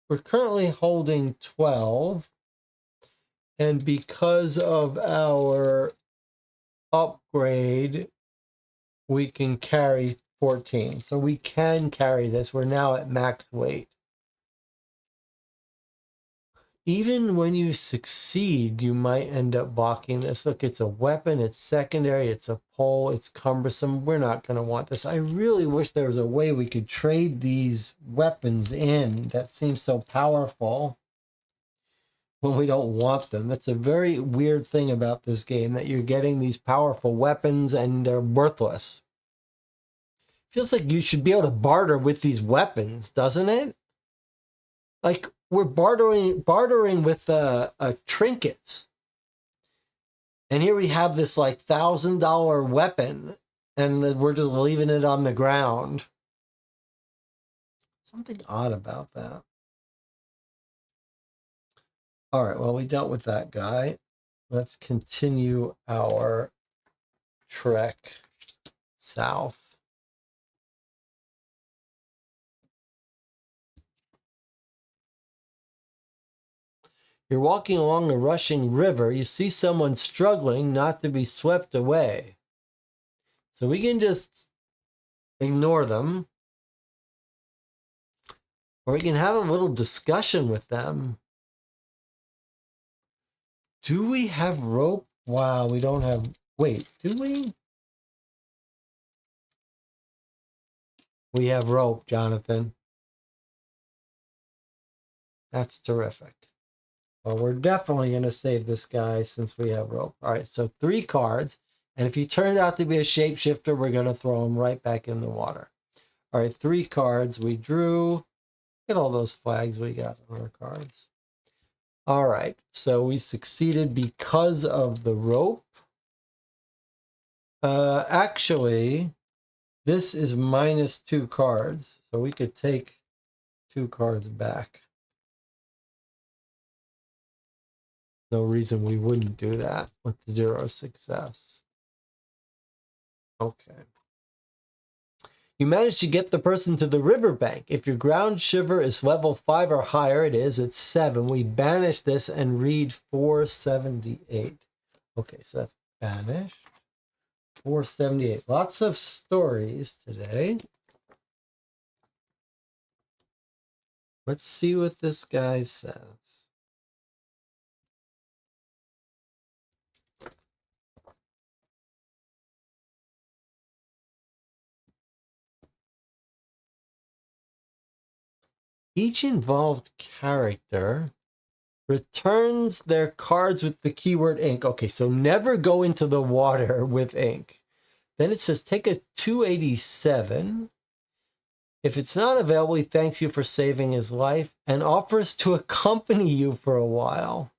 We're currently holding 12. And because of our upgrade, we can carry 14. So we can carry this. We're now at max weight. Even when you succeed, you might end up blocking this. Look, it's a weapon, it's secondary, it's a pole, it's cumbersome. We're not going to want this. I really wish there was a way we could trade these weapons in. That seems so powerful when we don't want them. That's a very weird thing about this game, that you're getting these powerful weapons and they're worthless. Feels like you should be able to barter with these weapons, doesn't it? Like, we're bartering with trinkets. And here we have this like $1,000 weapon, and we're just leaving it on the ground. Something odd about that. All right, well, we dealt with that guy. Let's continue our trek south. You're walking along a rushing river. You see someone struggling not to be swept away. So we can just ignore them. Or we can have a little discussion with them. Do we have rope? Wow, we don't have... Wait, do we? We have rope, Jonathan. That's terrific. Well, we're definitely going to save this guy since we have rope. All right, so 3 cards. And if he turns out to be a shapeshifter, we're going to throw him right back in the water. All right, 3 cards we drew. Look at all those flags we got on our cards. All right, so we succeeded because of the rope. Actually, this is -2 cards, so we could take 2 cards back. No reason we wouldn't do that with 0 success. Okay. You managed to get the person to the riverbank. If your ground shiver is level 5 or higher, it is. It's 7. We banish this and read 478. Okay, so that's banished. 478. Lots of stories today. Let's see what this guy says. Each involved character returns their cards with the keyword ink. Okay, so never go into the water with ink. Then it says take a 287. If it's not available, he thanks you for saving his life and offers to accompany you for a while.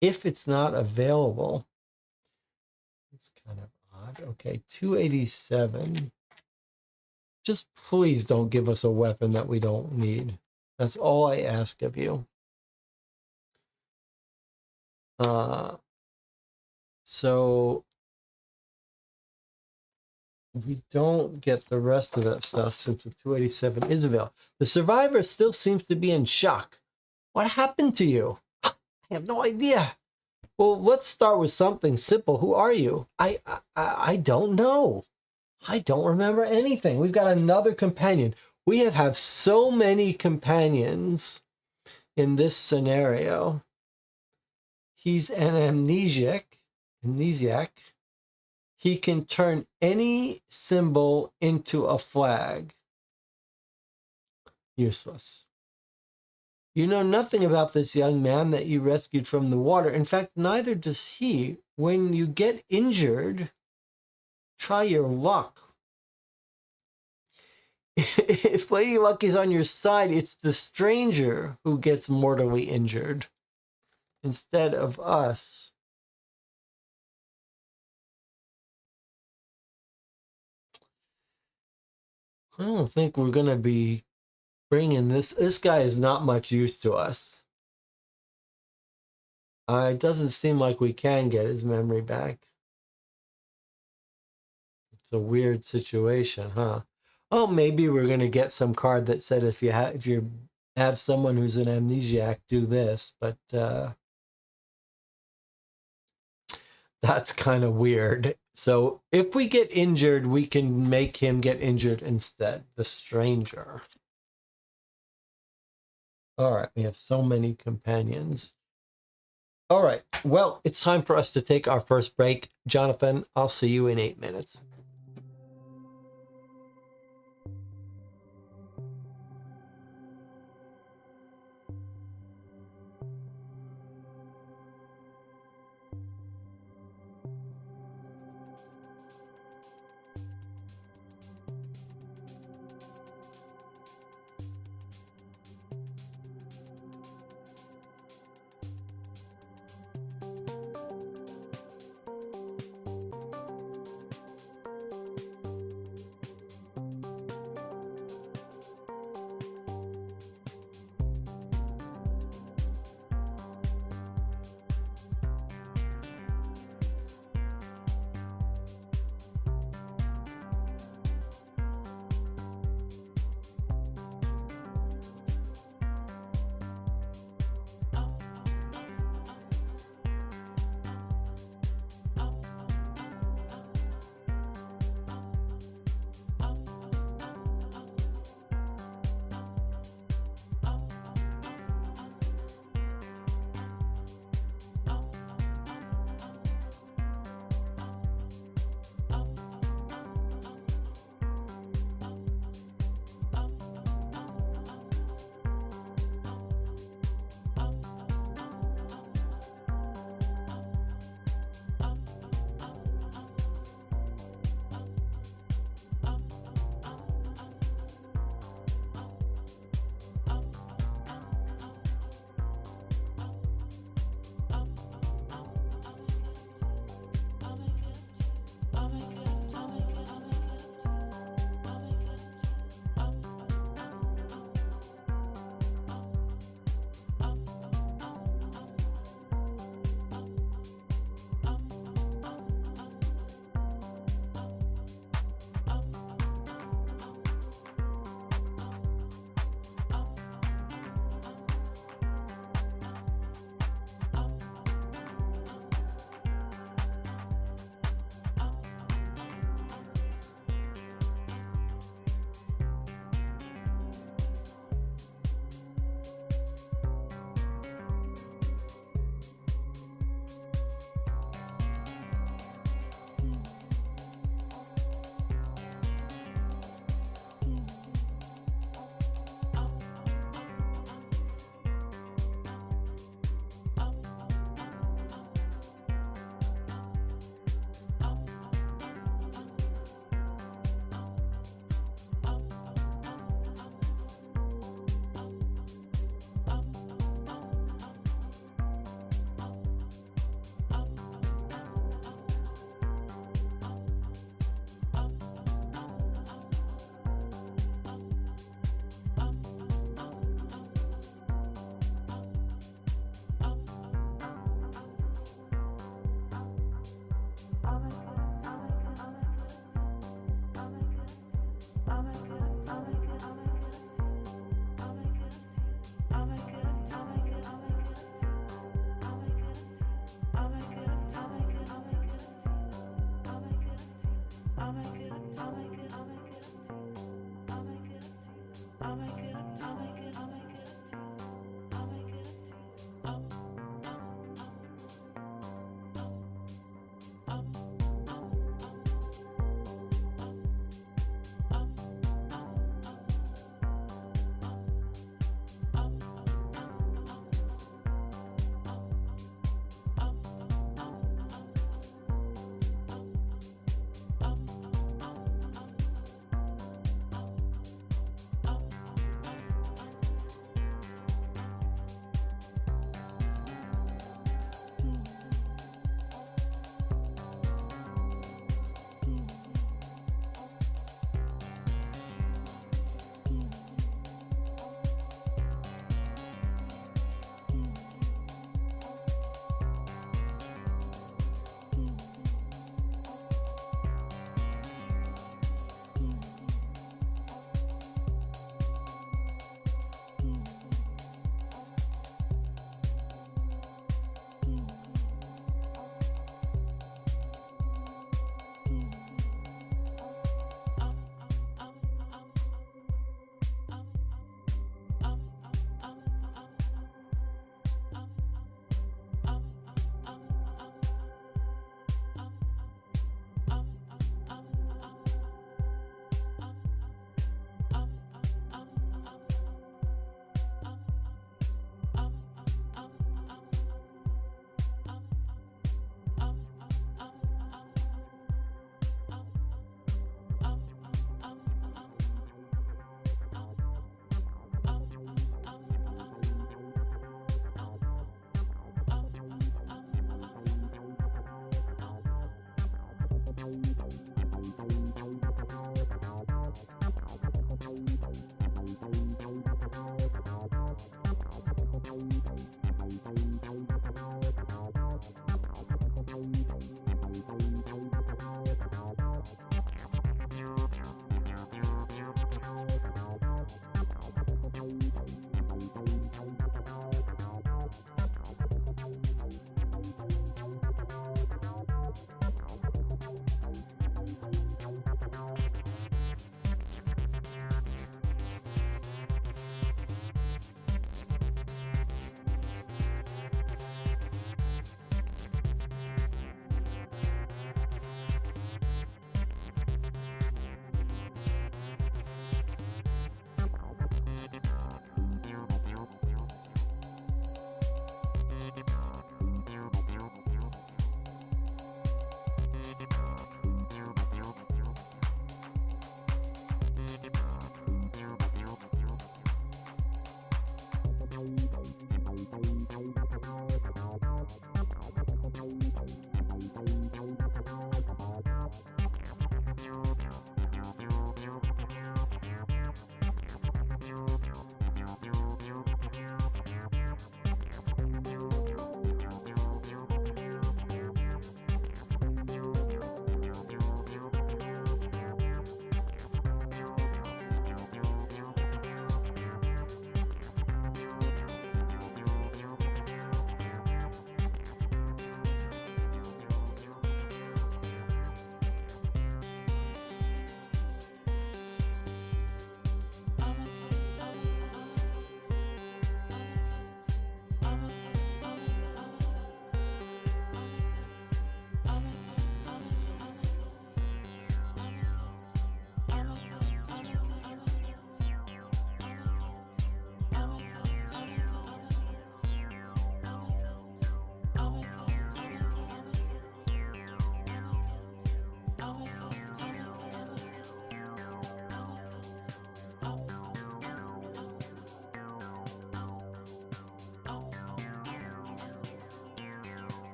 If it's not available, it's kind of odd. Okay, 287. Just please don't give us a weapon that we don't need. That's all I ask of you. So we don't get the rest of that stuff since the 287 is available. The survivor still seems to be in shock. What happened to you? I have no idea. Well, let's start with something simple. Who are you? I don't know. I don't remember anything. We've got another companion. We have so many companions in this scenario. He's an amnesiac. He can turn any symbol into a flag. Useless. You know nothing about this young man that you rescued from the water. In fact, neither does he. When you get injured, try your luck. If Lady Luck is on your side, it's the stranger who gets mortally injured instead of us. I don't think we're going to be bringing this. This guy is not much use to us. It doesn't seem like we can get his memory back. It's a weird situation, huh? Oh, maybe we're going to get some card that said if you have someone who's an amnesiac, do this, but that's kind of weird. So if we get injured, we can make him get injured instead, the stranger. All right, we have so many companions. All right, well, it's time for us to take our first break. Jonathan, I'll see you in 8 minutes.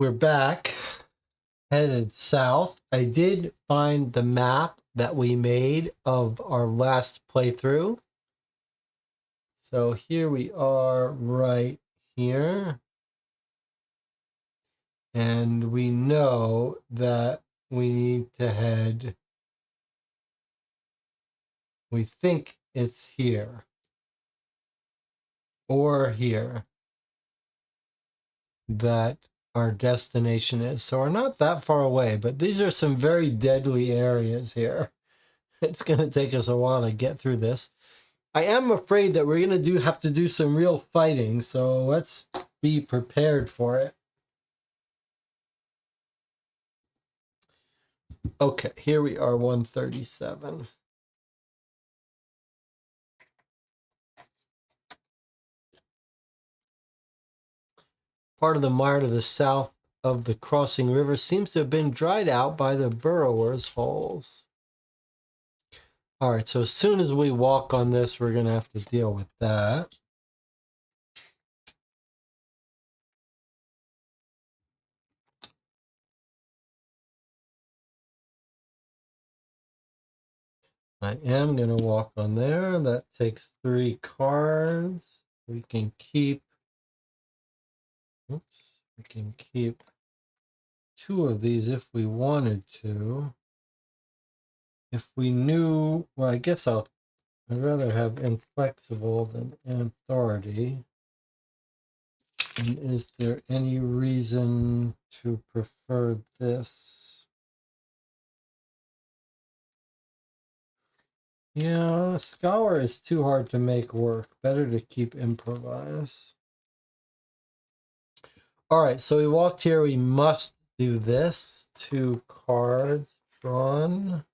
We're back, headed south. I did find the map that we made of our last playthrough. So here we are right here. And we know that we need to head, we think it's here or here that our destination is. So we're not that far away, but these are some very deadly areas here. It's going to take us a while to get through this. I am afraid that we're going to have to do some real fighting, so let's be prepared for it. Okay, here we are, 137. Part of the mire to the south of the crossing river seems to have been dried out by the burrowers' holes. All right, so as soon as we walk on this, we're going to have to deal with that. I am going to walk on there. That takes 3 cards. We can keep... Oops. We can keep 2 of these if we wanted to. If we knew... Well, I guess I'd rather have inflexible than authority. And is there any reason to prefer this? Yeah, Scholar is too hard to make work. Better to keep improvise. All right, so we walked here. We must do this. 2 cards drawn.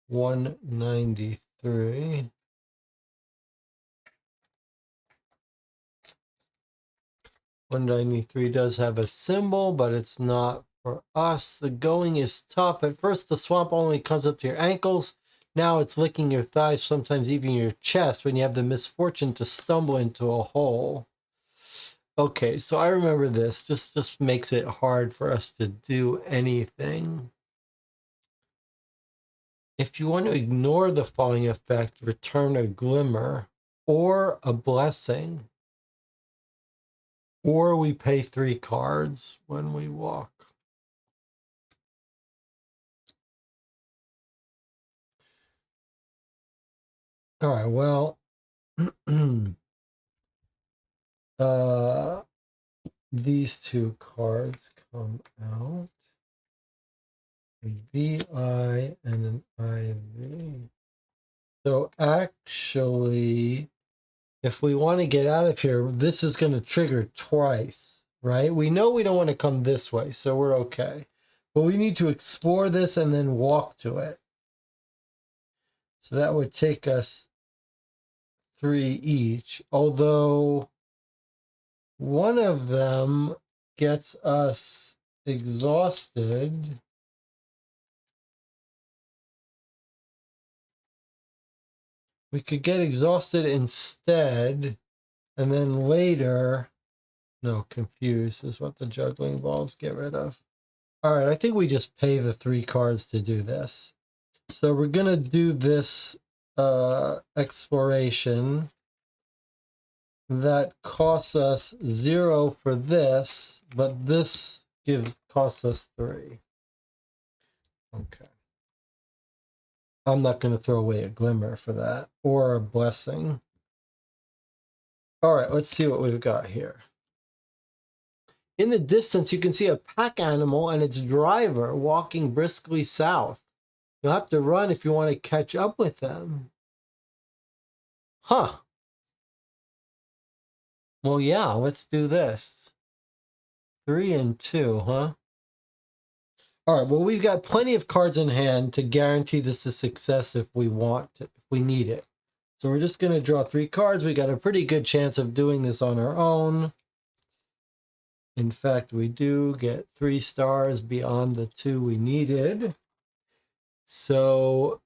193. 193 does have a symbol, but it's not for us. The going is tough. At first, the swamp only comes up to your ankles. Now it's licking your thighs, sometimes even your chest, when you have the misfortune to stumble into a hole. Okay, so I remember this. Just makes it hard for us to do anything. If you want to ignore the falling effect, return a glimmer or a blessing. Or we pay 3 cards when we walk. All right, well, these 2 cards come out. A VI and an IV. So actually, if we want to get out of here, this is going to trigger twice, right? We know we don't want to come this way, so we're okay. But we need to explore this and then walk to it. So that would take us 3 each, although one of them gets us exhausted. We could get exhausted instead, and then later... No, confused is what the juggling balls get rid of. All right, I think we just pay the 3 cards to do this. So we're going to do this exploration. That costs us 0 for this, but this costs us 3. Okay. I'm not going to throw away a glimmer for that, or a blessing. All right, let's see what we've got here. In the distance, you can see a pack animal and its driver walking briskly south. You'll have to run if you want to catch up with them. Huh. Well, yeah, let's do this. 3 and 2, huh? All right, well, we've got plenty of cards in hand to guarantee this is success if we want it, if we need it. So we're just going to draw 3 cards. We got a pretty good chance of doing this on our own. In fact, we do get 3 stars beyond the 2 we needed. So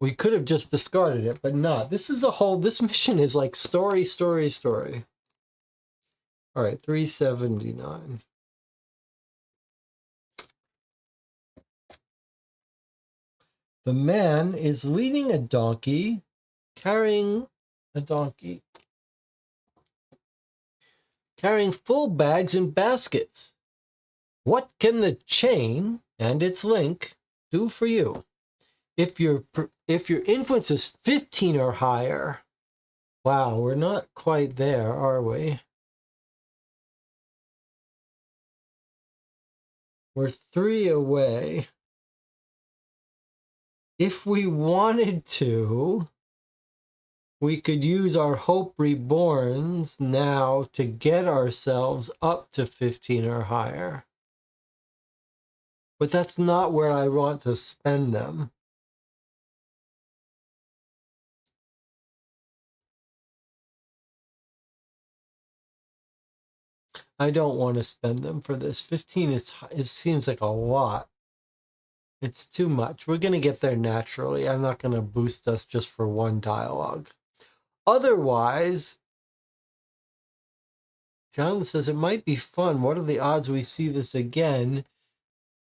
we could have just discarded it, but not. This mission is like story. All right, 379. The man is leading a donkey, carrying full bags and baskets. What can the chain and its link do for you? If your influence is 15 or higher, wow, we're not quite there, are we? We're 3 away. if we wanted to, we could use our Hope Reborns now to get ourselves up to 15 or higher. But that's not where I want to spend them. I don't want to spend them for this. 15 it seems like a lot. It's too much. We're going to get there naturally. I'm not going to boost us just for one dialogue. Otherwise, Jonathan says it might be fun. What are the odds we see this again?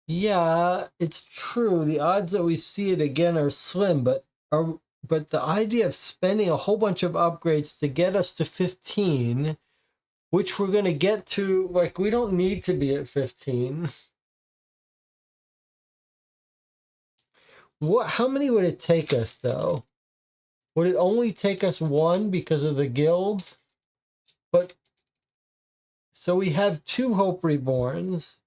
Yeah, it's true. The odds that we see it again are slim, but the idea of spending a whole bunch of upgrades to get us to 15, which we're going to get to, like, we don't need to be at 15. How many would it take us, though? Would it only take us one because of the guild? But so we have 2 Hope Reborns.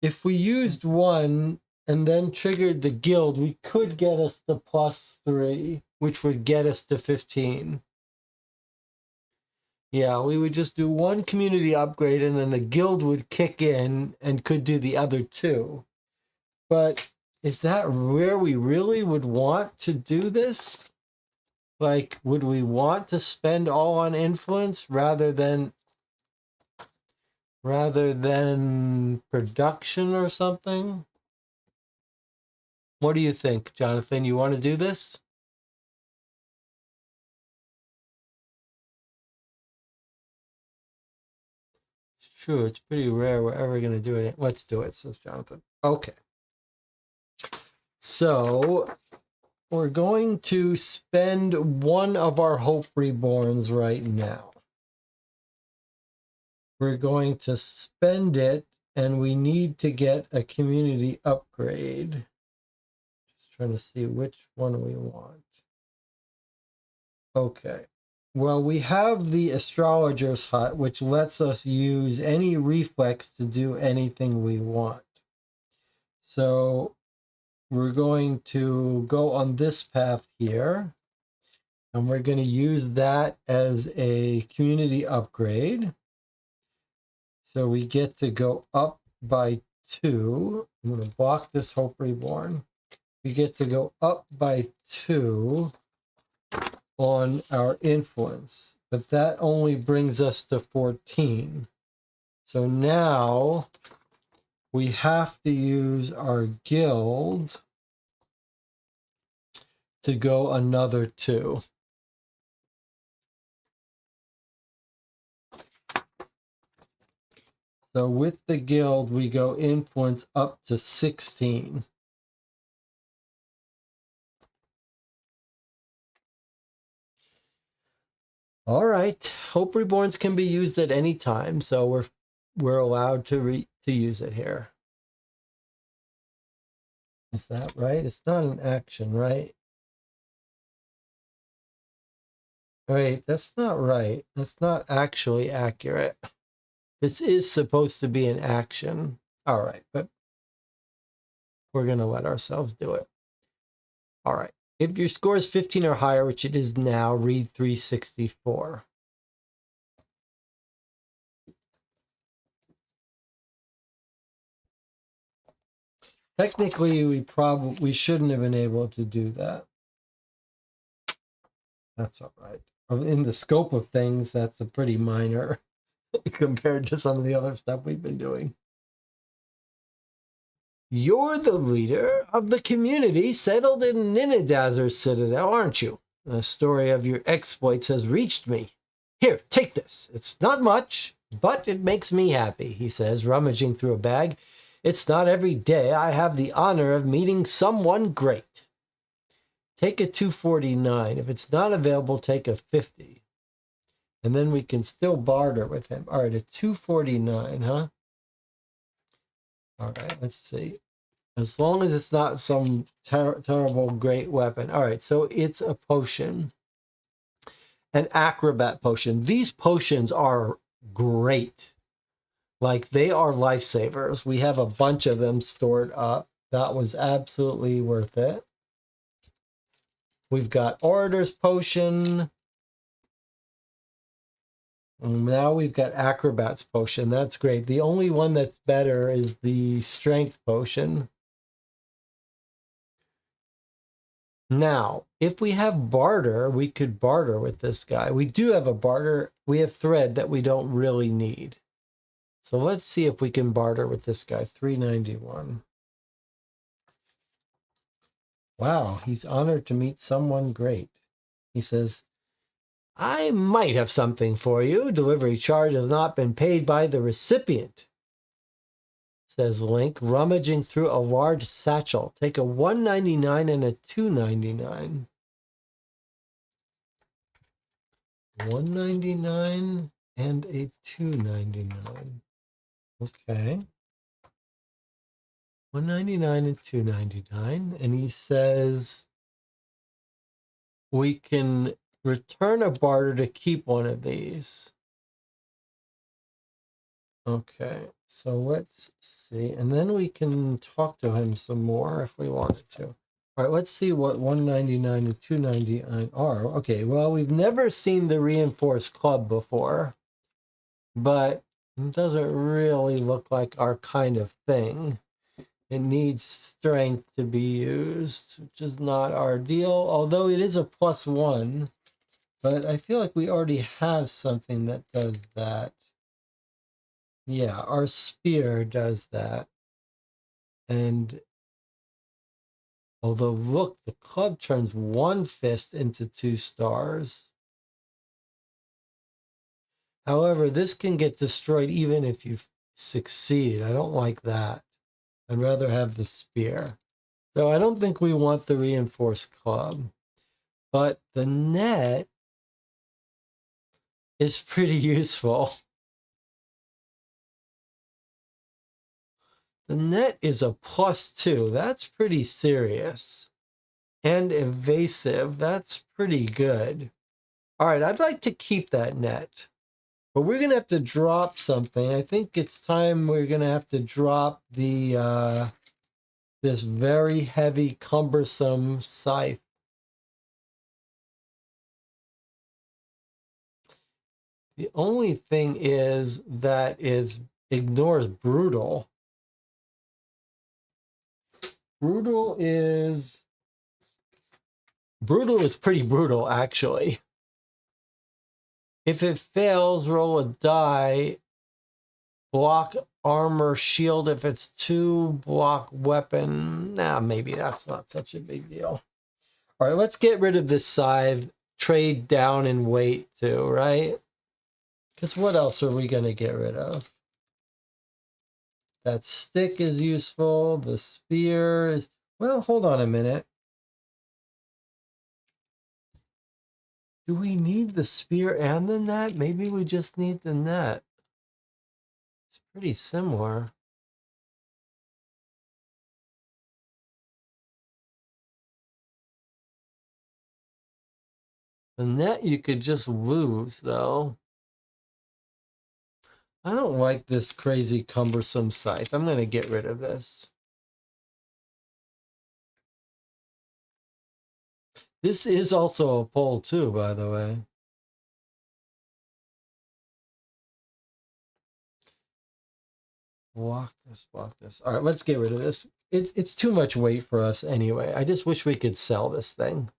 If we used one and then triggered the guild, we could get us the +3, which would get us to 15. Yeah, we would just do one community upgrade and then the guild would kick in and could do the other 2. But is that where we really would want to do this? Like, would we want to spend all on influence rather than production or something? What do you think, Jonathan? You want to do this? It's true. It's pretty rare we're ever going to do it. Let's do it, says Jonathan. Okay. So we're going to spend one of our Hope Reborns right now. We're going to spend it, and we need to get a community upgrade. Just trying to see which one we want. Okay. Well, we have the Astrologer's Hut, which lets us use any reflex to do anything we want. So we're going to go on this path here, and we're going to use that as a community upgrade. So we get to go up by 2. I'm going to block this Hope Reborn. We get to go up by 2 on our influence, but that only brings us to 14. So now we have to use our guild to go another 2. So with the guild, we go influence up to 16. All right, Hope Reborns can be used at any time, so we're allowed to use it here. Is that right? It's not an action, right? Wait, that's not right. That's not actually accurate. This is supposed to be an action. All right, but we're going to let ourselves do it. All right. If your score is 15 or higher, which it is now, read 364. Technically, we shouldn't have been able to do that. That's all right. In the scope of things, that's a pretty minor compared to some of the other stuff we've been doing. You're the leader of the community settled in Ninidazer's Citadel, aren't you? The story of your exploits has reached me. Here, take this. It's not much, but it makes me happy, he says, rummaging through a bag. It's not every day I have the honor of meeting someone great. Take a 249. If it's not available, take a 50. And then we can still barter with him. All right, a 249, huh? All right, let's see. As long as it's not some terrible great weapon. All right, so it's a potion. An acrobat potion. These potions are great. Like, they are lifesavers. We have a bunch of them stored up. That was absolutely worth it. We've got Orator's Potion. And now we've got Acrobat's Potion. That's great. The only one that's better is the Strength Potion. Now, if we have barter, we could barter with this guy. We do have a barter. We have thread that we don't really need. So let's see if we can barter with this guy. 391. Wow, he's honored to meet someone great. He says, I might have something for you. Delivery charge has not been paid by the recipient, says Link, rummaging through a large satchel. Take a 199 and a 299. 199 and a 299. Okay. 199 and 299. And he says we can return a barter to keep one of these. Okay, so let's see. And then we can talk to him some more if we wanted to. All right, let's see what 199 and 299 are. Okay, well, we've never seen the reinforced club before, but it doesn't really look like our kind of thing. It needs strength to be used, which is not our deal, although it is a +1. But I feel like we already have something that does that. Yeah, our spear does that. And although, look, the club turns one fist into 2 stars. However, this can get destroyed even if you succeed. I don't like that. I'd rather have the spear. So I don't think we want the reinforced club. But the net is pretty useful. The net is a +2. That's pretty serious. And evasive. That's pretty good. All right, I'd like to keep that net. But we're going to have to drop something. I think it's time we're going to have to drop the this very heavy, cumbersome scythe. The only thing is that it ignores brutal. Brutal is pretty brutal, actually. If it fails, roll a die. Block armor, shield if it's 2, block weapon. Nah, maybe that's not such a big deal. All right, let's get rid of this scythe. Trade down in weight too, right? Because what else are we going to get rid of? That stick is useful. The spear is... Well, hold on a minute. Do we need the spear and the net? Maybe we just need the net. It's pretty similar. The net you could just lose, though. I don't like this crazy cumbersome scythe. I'm going to get rid of this. This is also a pole too, by the way. Block this, block this. All right, let's get rid of this. It's too much weight for us anyway. I just wish we could sell this thing.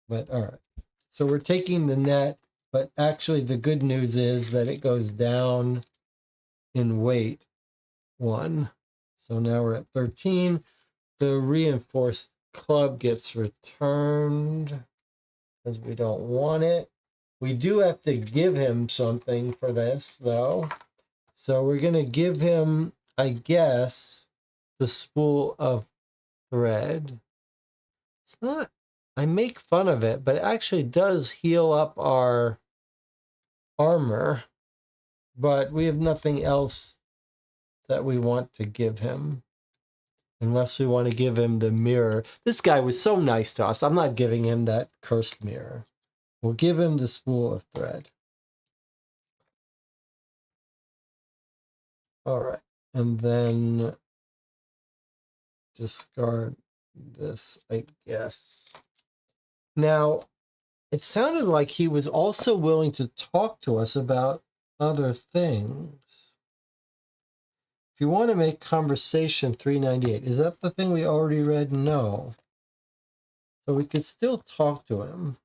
But all right. So we're taking the net, but actually the good news is that it goes down in weight 1. So now we're at 13. The reinforced club gets returned because we don't want it. We do have to give him something for this, though. So we're going to give him, I guess, the spool of thread. It's not, I make fun of it, but it actually does heal up our armor. But we have nothing else that we want to give him. Unless we want to give him the mirror. This guy was so nice to us. I'm not giving him that cursed mirror. We'll give him the spool of thread. All right. And then discard this, I guess. Now, it sounded like he was also willing to talk to us about other things. If you want to make conversation 398, is that the thing we already read? No. So we could still talk to him.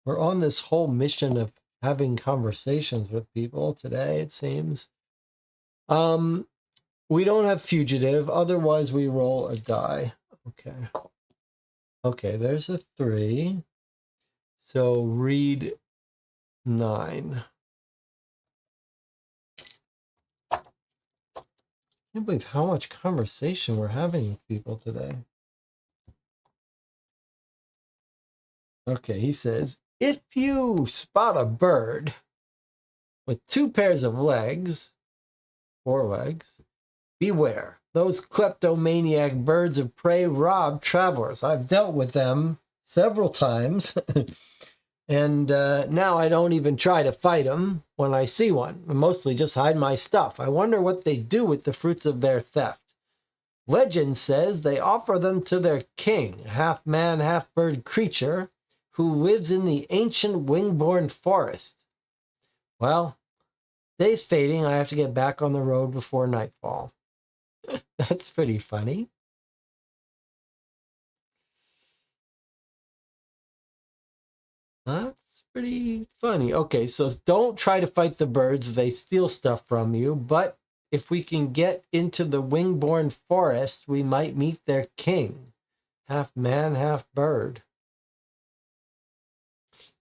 We're on this whole mission of having conversations with people today, it seems. We don't have fugitive, otherwise we roll a die. Okay. Okay, there's a 3. So read 9. I can't believe how much conversation we're having with people today. Okay, he says, if you spot a bird with 2 pairs of legs, 4 legs, beware. Those kleptomaniac birds of prey rob travelers. I've dealt with them several times, and now I don't even try to fight them when I see one. I mostly just hide my stuff. I wonder what they do with the fruits of their theft. Legend says they offer them to their king, half-man, half-bird creature, who lives in the ancient wing-born forest. Well, day's fading. I have to get back on the road before nightfall. That's pretty funny. That's pretty funny. Okay, so don't try to fight the birds. They steal stuff from you. But if we can get into the wing-born forest, we might meet their king. Half man, half bird.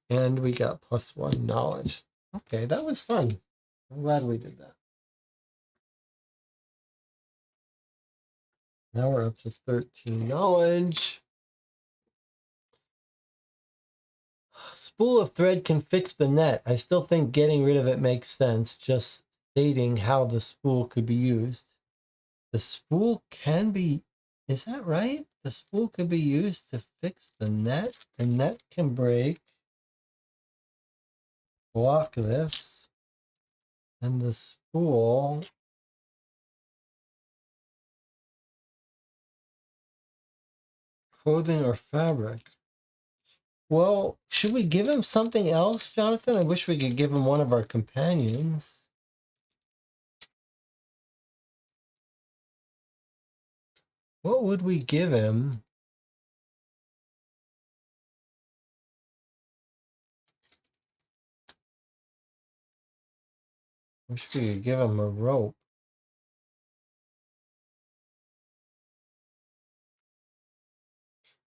And we got +1 knowledge. Okay, that was fun. I'm glad we did that. Now we're up to 13 knowledge. Spool of thread can fix the net. I still think getting rid of it makes sense, just stating how the spool could be used. The spool can be, is that right? The spool could be used to fix the net. The net can break. Block this. And the spool. Clothing or fabric. Well, should we give him something else, Jonathan? I wish we could give him one of our companions. What would we give him? Wish we could give him a rope.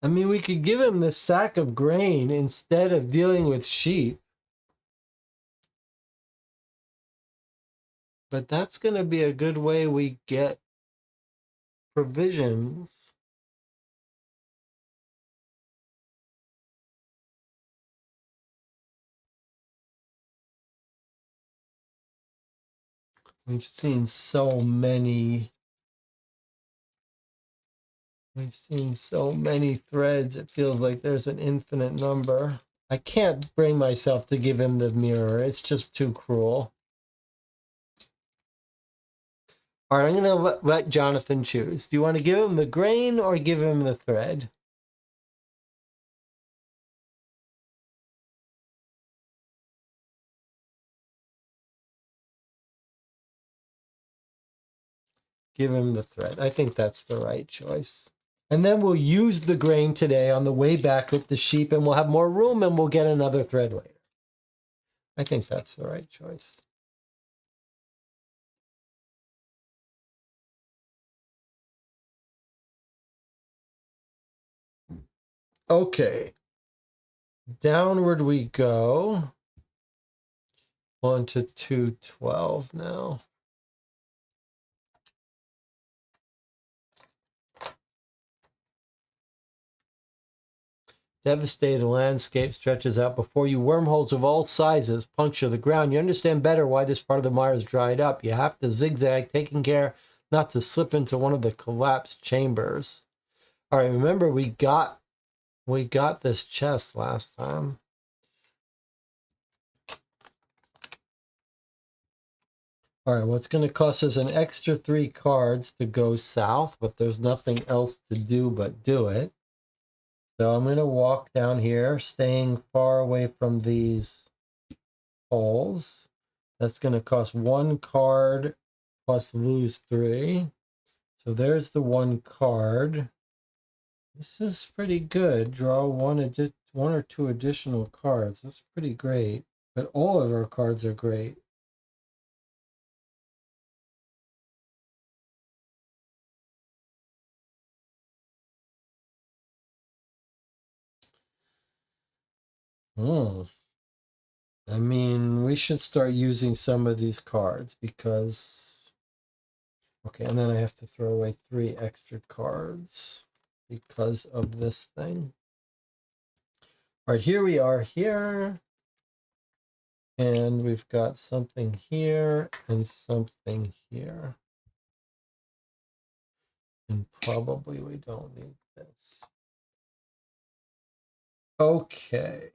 I mean, we could give him the sack of grain instead of dealing with sheep. But that's going to be a good way we get provisions. We've seen so many. We've seen so many threads. It feels like there's an infinite number. I can't bring myself to give him the mirror. It's just too cruel. All right, I'm going to let Jonathan choose. Do you want to give him the grain or give him the thread? Give him the thread. I think that's the right choice. And then we'll use the grain today on the way back with the sheep, and we'll have more room, and we'll get another thread later. I think that's the right choice. Okay. Downward we go. On to 212 now. Devastated landscape stretches out before you. Wormholes of all sizes puncture the ground. You understand better why this part of the mire is dried up. You have to zigzag, taking care not to slip into one of the collapsed chambers. All right, remember we got this chest last time. All right, well, it's going to cost us an extra 3 cards to go south, but there's nothing else to do but do it. So I'm going to walk down here, staying far away from these holes. That's going to cost 1 card plus lose 3. So there's the 1 card. This is pretty good. Draw one or two additional cards. That's pretty great. But all of our cards are great. Hmm. I mean, we should start using some of these cards because... Okay, and then I have to throw away 3 extra cards because of this thing. All right, here we are here. And we've got something here and something here. And probably we don't need this. Okay.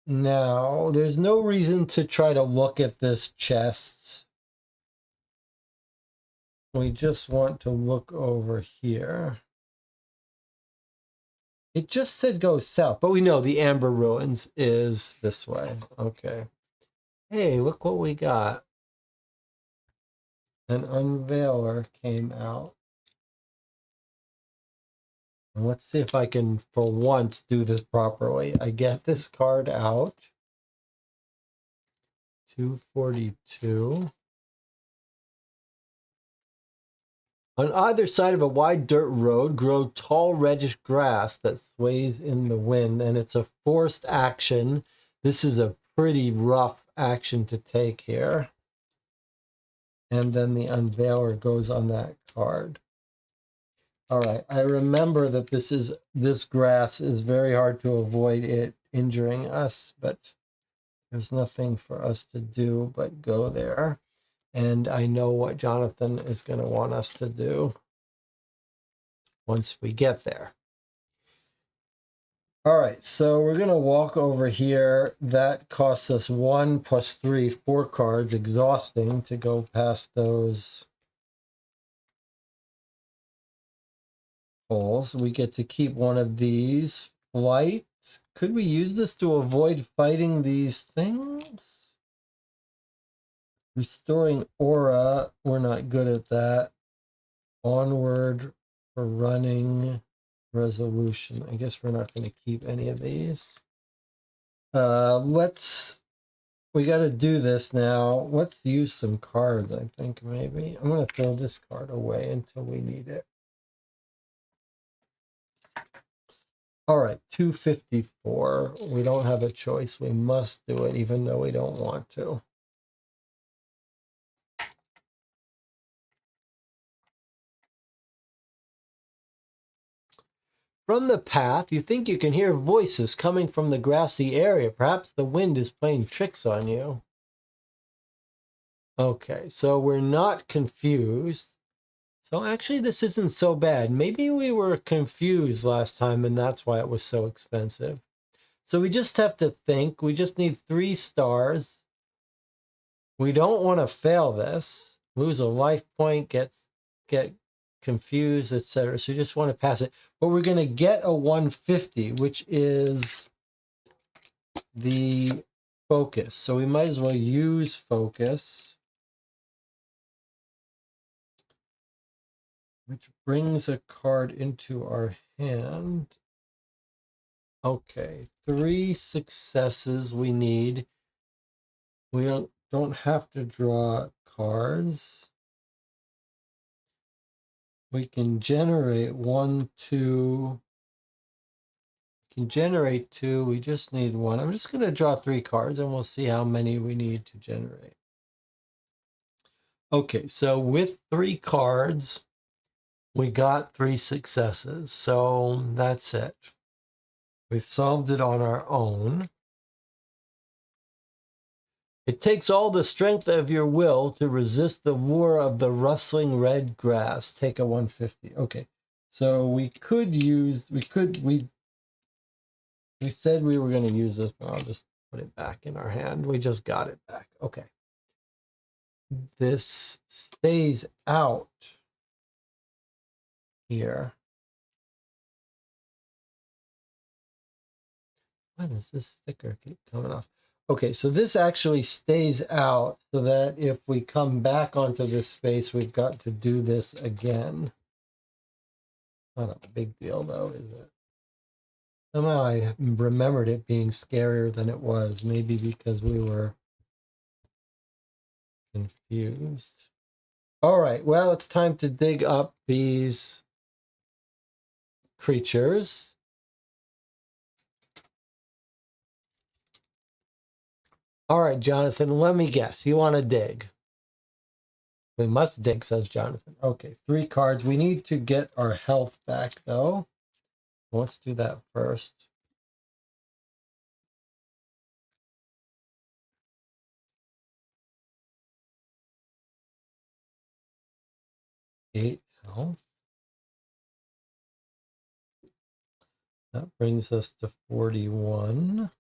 Now, there's no reason to try to look at this chest. We just want to look over here. It just said go south, but we know the Amber Ruins is this way. Okay. Hey, look what we got. An Unveiler came out. And let's see if I can, for once, do this properly. I get this card out. 242. On either side of a wide dirt road grow tall reddish grass that sways in the wind, and it's a forced action. This is a pretty rough action to take here. And then the Unveiler goes on that card. All right, I remember that this grass is very hard to avoid it injuring us, but there's nothing for us to do but go there. And I know what Jonathan is going to want us to do once we get there. All right, so we're going to walk over here. That costs us 1 plus 3, 4 cards. Exhausting to go past those holes. We get to keep one of these. Flight. Could we use this to avoid fighting these things? Restoring aura. We're not good at that. Onward for running. Resolution. I guess we're not going to keep any of these. We got to do this now. Let's use some cards, I think, maybe. I'm going to throw this card away until we need it. All right, 254. We don't have a choice. We must do it, even though we don't want to. From the path, you think you can hear voices coming from the grassy area. Perhaps the wind is playing tricks on you. Okay, so we're not confused. So actually, this isn't so bad. Maybe we were confused last time, and that's why it was so expensive. So we just have to think. We just need 3 stars. We don't want to fail this. Lose a life point, get confused, etc. So you just want to pass it. But we're going to get a 150, which is the focus. So we might as well use focus, which brings a card into our hand. Okay, 3 successes we need. We don't have to draw cards. We can generate 1, 2. We can generate 2. We just need 1. I'm just going to draw 3 cards and we'll see how many we need to generate. Okay, so with 3 cards, we got 3 successes. So that's it. We've solved it on our own. It takes all the strength of your will to resist the lure of the rustling red grass. Take a 150. Okay. So we said we were going to use this, but I'll just put it back in our hand. We just got it back. Okay. this stays out here. Why does this sticker keep coming off? Okay, so this actually stays out so that if we come back onto this space, we've got to do this again. Not a big deal though, is it? Somehow I remembered it being scarier than it was, maybe because we were confused. All right, well, it's time to dig up these creatures. All right, Jonathan, let me guess. You want to dig? We must dig, says Jonathan. Okay, 3 cards. We need to get our health back, though. Let's do that first. Eight health. That brings us to 41.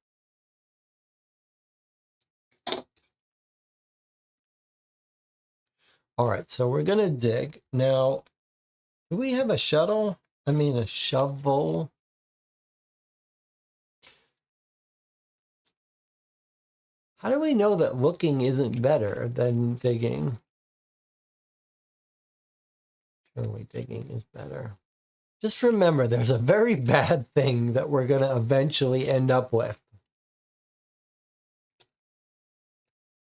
All right, so we're going to dig. Now, do we have a shuttle? I mean, a shovel? How do we know that looking isn't better than digging? Surely digging is better. Just remember, there's a very bad thing that we're going to eventually end up with.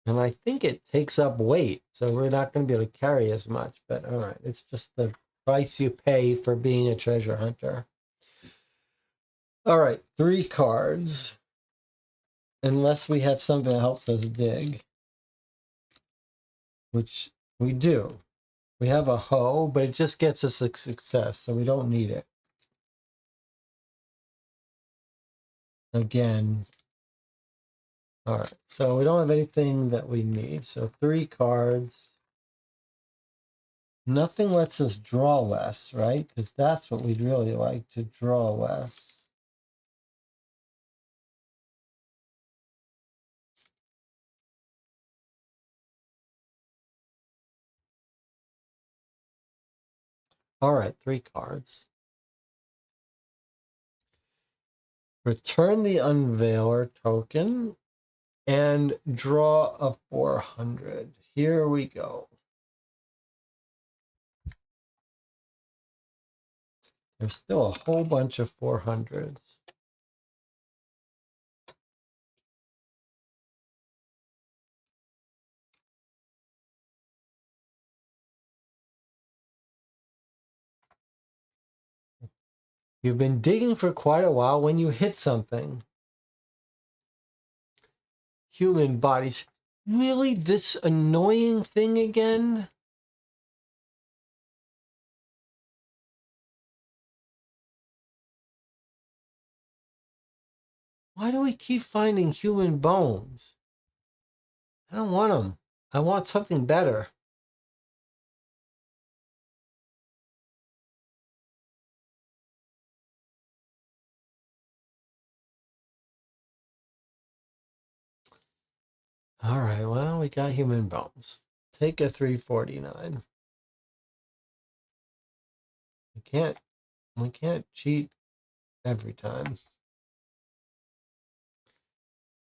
And I think it takes up weight, so we're not going to be able to carry as much. But all right, it's just the price you pay for being a treasure hunter. All right, 3 cards. Unless we have something that helps us dig. Which we do. We have a hoe, but it just gets us a success, so we don't need it. Again. All right, so we don't have anything that we need. So 3 cards. Nothing lets us draw less, right? Because that's what we'd really like, to draw less. All right, 3 cards. Return the Unveiler token and draw a 400. Here we go. There's still a whole bunch of 400s. You've been digging for quite a while when you hit something. Human bodies. Really, this annoying thing again? Why do we keep finding human bones? I don't want them. I want something better. All right, well, we got human bones. Take a 349. We can't cheat every time.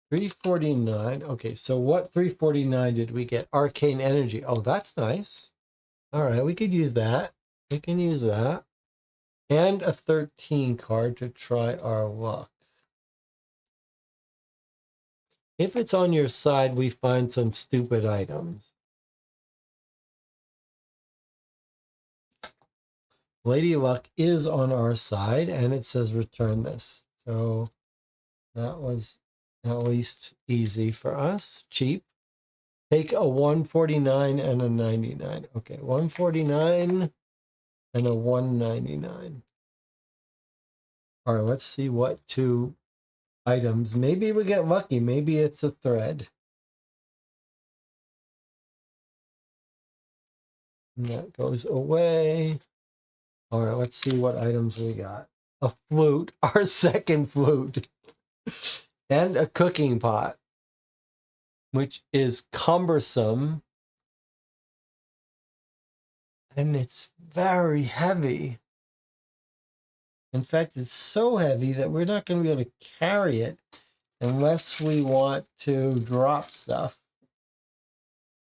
349. Okay, so what 349 did we get? Arcane energy. Oh, that's nice. All right, we could use that. We can use that. And a 13 card to try our luck. If it's on your side, we find some stupid items. Lady Luck is on our side, and it says return this. So that was at least easy for us. Cheap. Take a 149 and a 99. Okay, 149 and a 199. All right, let's see what 2 items. Maybe we get lucky. Maybe it's a thread. And that goes away. All right, let's see what items we got. A flute, our second flute, and a cooking pot, which is cumbersome And it's very heavy. In fact, it's so heavy that we're not going to be able to carry it unless we want to drop stuff.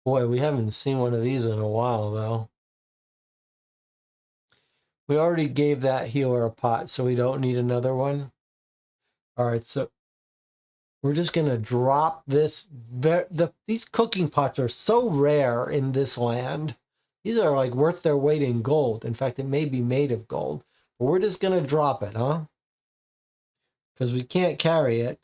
Boy, we haven't seen one of these in a while, though. We already gave that healer a pot, so we don't need another one. All right, so we're just going to drop this. These cooking pots are so rare in this land. These are like worth their weight in gold. In fact, it may be made of gold. But we're just going to drop it, huh? Because we can't carry it.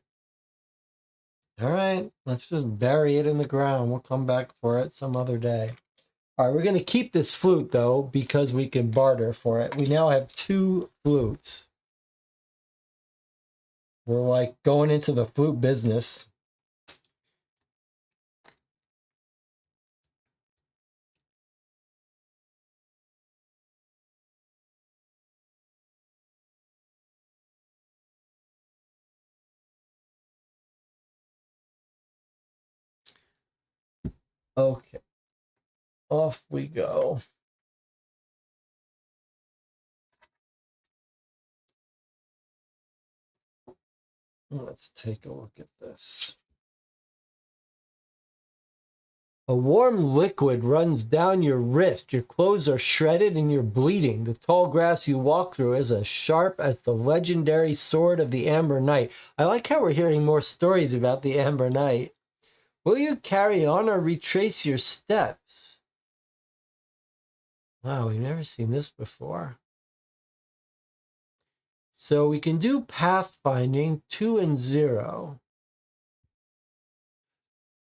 All right, let's just bury it in the ground. We'll come back for it some other day. All right, we're going to keep this flute, though, because we can barter for it. We now have 2 flutes. We're like going into the flute business. Okay, off we go. Let's take a look at this. A warm liquid runs down your wrist. Your clothes are shredded and you're bleeding. The tall grass you walk through is as sharp as the legendary sword of the Amber Knight. I like how we're hearing more stories about the Amber Knight. Will you carry on or retrace your steps? Wow, we've never seen this before. So we can do pathfinding 2 and 0.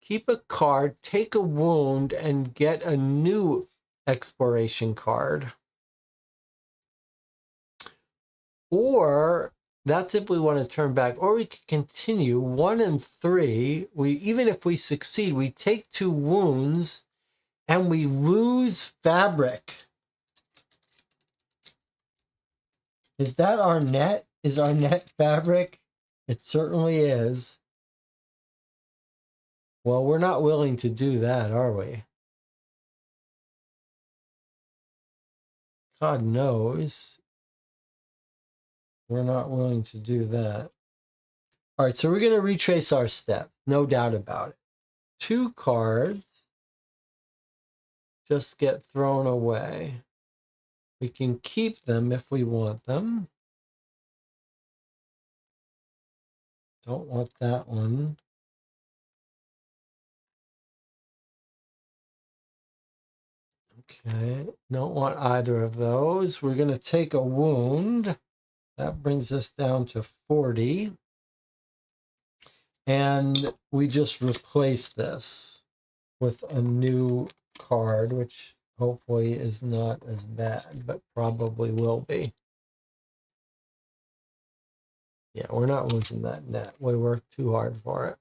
Keep a card, take a wound, and get a new exploration card. Or that's if we want to turn back. Or we can continue 1 and 3. Even if we succeed, we take 2 wounds and we lose fabric. Is that our net? Is our net fabric? It certainly is. Well, we're not willing to do that, are we? God knows we're not willing to do that. All right, so we're going to retrace our steps, no doubt about it. 2 cards just get thrown away. We can keep them if we want them. Don't want that one. Okay, don't want either of those. We're going to take a wound. That brings us down to 40. And we just replace this with a new card, which hopefully is not as bad, but probably will be. Yeah, we're not losing that net. We worked too hard for it.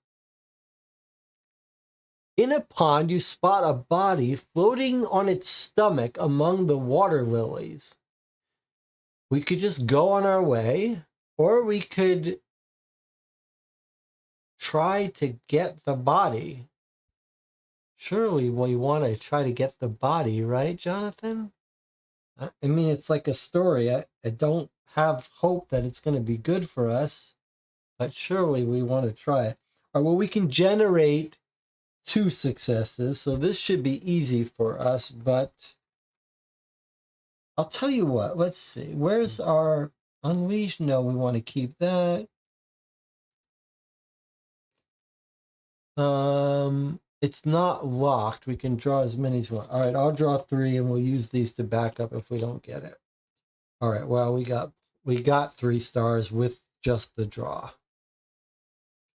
In a pond, you spot a body floating on its stomach among the water lilies. We could just go on our way, or we could try to get the body. Surely we want to try to get the body, right, Jonathan? I mean, it's like a story. I don't have hope that it's going to be good for us, but surely we want to try it. Or well, we can generate 2 successes, so this should be easy for us, but I'll tell you what, let's see. Where's our unleash? No, we want to keep that. It's not locked. We can draw as many as we want. All right, I'll draw 3 and we'll use these to back up if we don't get it. All right, well, we got 3 stars with just the draw.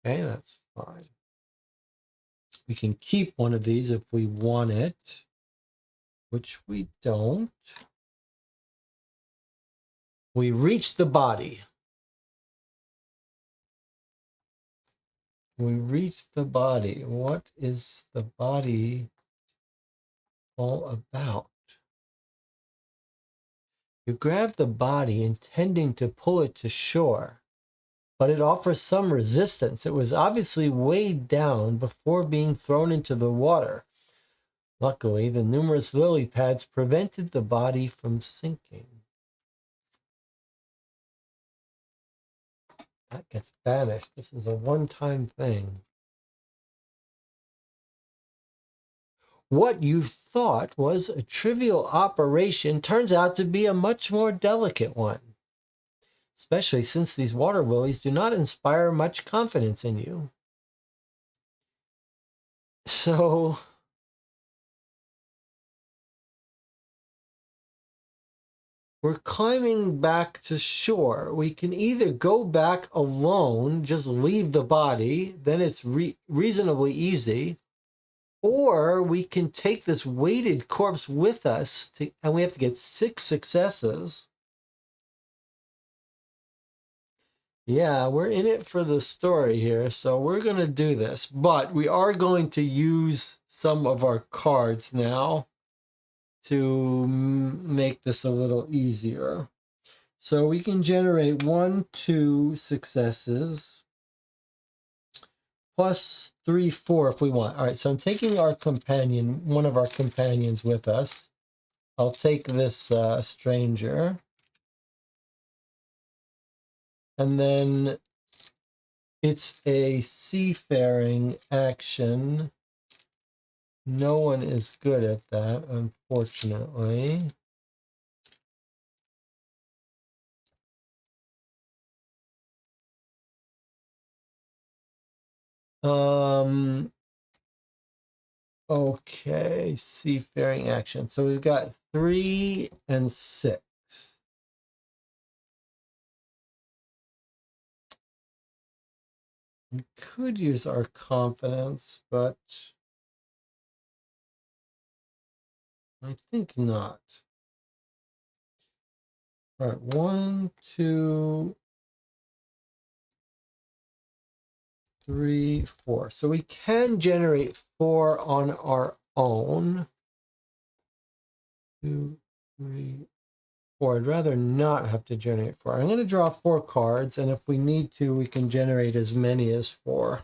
Okay, that's fine. We can keep one of these if we want it, which we don't. We reach the body. We reach the body. What is the body all about? You grab the body intending to pull it to shore, but it offers some resistance. It was obviously weighed down before being thrown into the water. Luckily, the numerous lily pads prevented the body from sinking. That gets banished. This is a one-time thing. What you thought was a trivial operation turns out to be a much more delicate one, especially since these water lilies do not inspire much confidence in you. So, we're climbing back to shore. We can either go back alone, just leave the body, then it's reasonably easy, or we can take this weighted corpse with us, and we have to get 6 successes. Yeah, we're in it for the story here, so we're going to do this. But we are going to use some of our cards now to make this a little easier. So we can generate 1, 2 successes, plus 3, 4 if we want. All right, so I'm taking our companion, one of our companions with us. I'll take this stranger. And then it's a seafaring action. No one is good at that, unfortunately. Okay, seafaring action. So we've got 3 and 6. We could use our confidence, but I think not. All right, 1, 2, 3, 4. So we can generate 4 on our own. 2, 3, 4. I'd rather not have to generate 4. I'm going to draw 4 cards, and if we need to, we can generate as many as 4.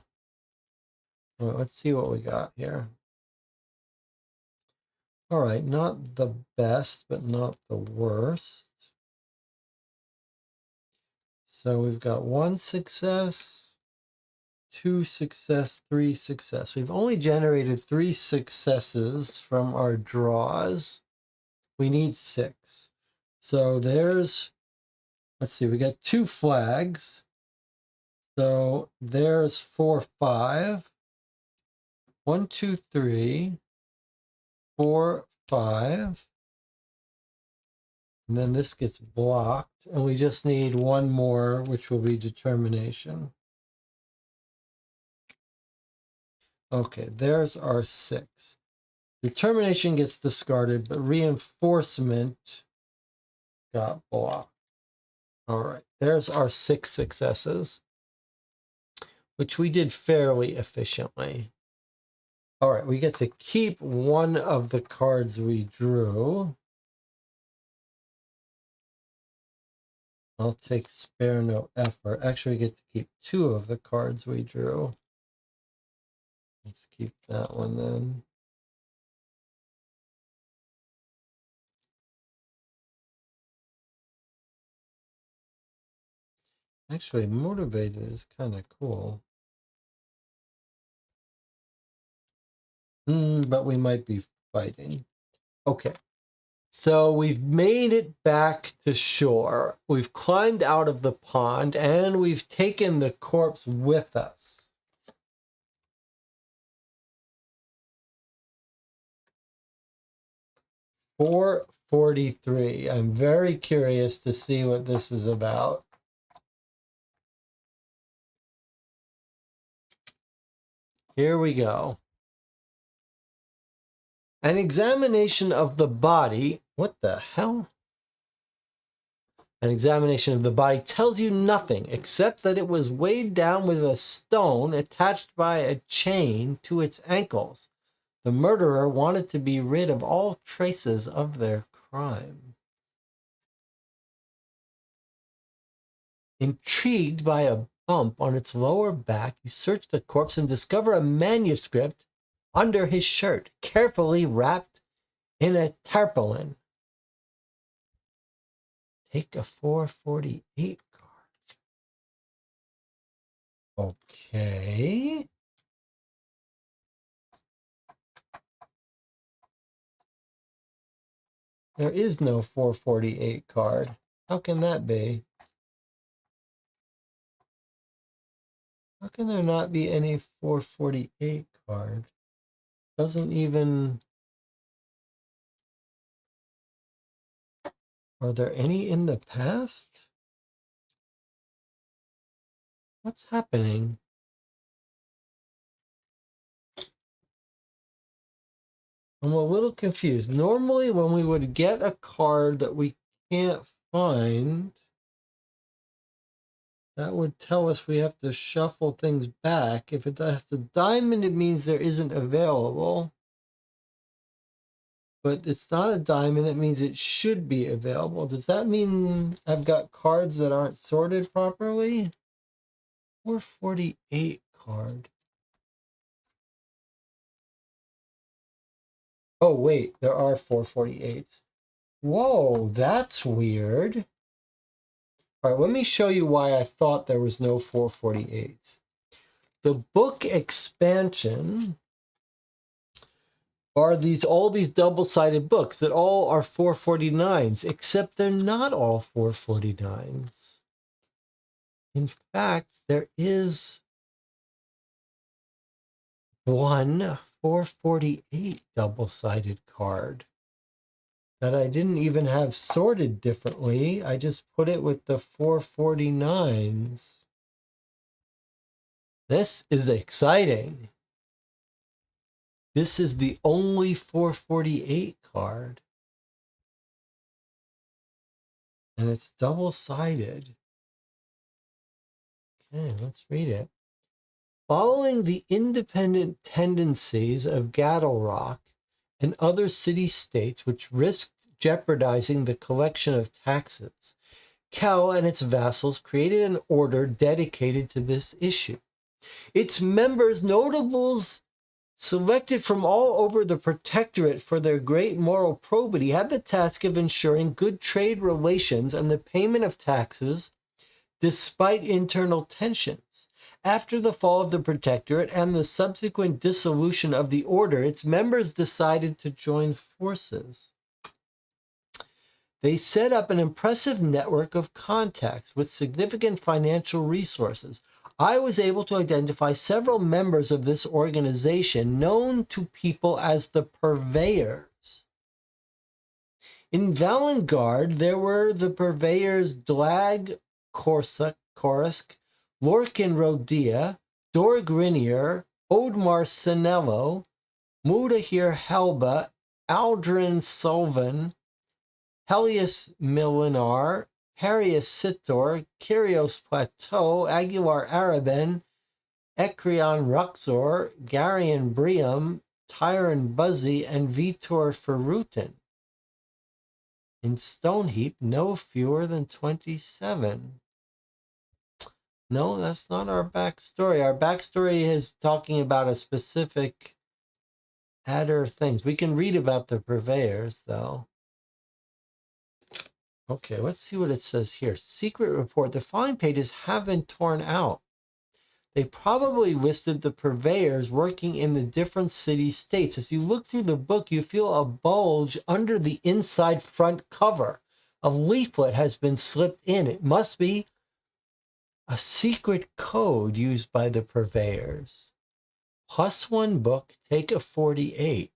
All right, let's see what we got here. All right, not the best, but not the worst. So we've got 1 success, 2 success, 3 success. We've only generated 3 successes from our draws. We need 6. So there's, let's see, we got 2 flags. So there's 4, 5. 1, 2, 3, 4, 5. And then this gets blocked, and we just need 1 more, which will be determination. Okay, there's our 6. Determination gets discarded, but reinforcement got blocked. All right, there's our 6 successes, which we did fairly efficiently. All right, we get to keep 1 of the cards we drew. I'll take spare no effort. Actually, we get to keep 2 of the cards we drew. Let's keep that one then. Actually, motivated is kind of cool. But we might be fighting. Okay. So we've made it back to shore. We've climbed out of the pond, and we've taken the corpse with us. $4.43. I'm very curious to see what this is about. Here we go. An examination of the body. What the hell? An examination of the body tells you nothing except that it was weighed down with a stone attached by a chain to its ankles. The murderer wanted to be rid of all traces of their crime. Intrigued by a bump on its lower back, you search the corpse and discover a manuscript under his shirt, carefully wrapped in a tarpaulin. Take a 448 card. Okay. There is no 448 card. How can that be? How can there not be any 448 card? Doesn't even... Are there any in the past? What's happening? I'm a little confused. Normally, when we would get a card that we can't find, that would tell us we have to shuffle things back. If it has a diamond, it means there isn't available. But it's not a diamond, that means it should be available. Does that mean I've got cards that aren't sorted properly? 448 card. Oh, wait, there are 448s. Whoa, that's weird. All right, let me show you why I thought there was no 448s. The book expansion are all these double-sided books that all are 449s, except they're not all 449s. In fact, there is one 448 double-sided card that I didn't even have sorted differently. I just put it with the 449s. This is exciting. This is the only 448 card. And it's double-sided. Okay, let's read it. Following the independent tendencies of Gattle Rock and other city-states which risked jeopardizing the collection of taxes, Cal and its vassals created an order dedicated to this issue. Its members, notables selected from all over the protectorate for their great moral probity, had the task of ensuring good trade relations and the payment of taxes despite internal tensions. After the fall of the protectorate and the subsequent dissolution of the order, its members decided to join forces. They set up an impressive network of contacts with significant financial resources. I was able to identify several members of this organization known to people as the Purveyors. In Valengard, there were the Purveyors Dlag Korsk, Lorcan Rodia, Dor Grinier, Odmar Sinello, Mudahir Helba, Aldrin Sullivan, Helius Milinar, Harius Sitor, Kyrios Plateau, Aguilar Araben, Ekrion Ruxor, Garion Briam, Tyron Buzzy, and Vitor Ferrutin. In Stoneheap, no fewer than 27. No, that's not our backstory. Our backstory is talking about a specific adder things. We can read about the purveyors, though. Okay, let's see what it says here. Secret report. The following pages have been torn out. They probably listed the purveyors working in the different city-states. As you look through the book, you feel a bulge under the inside front cover. A leaflet has been slipped in. It must be a secret code used by the purveyors. +1 book, take a 48.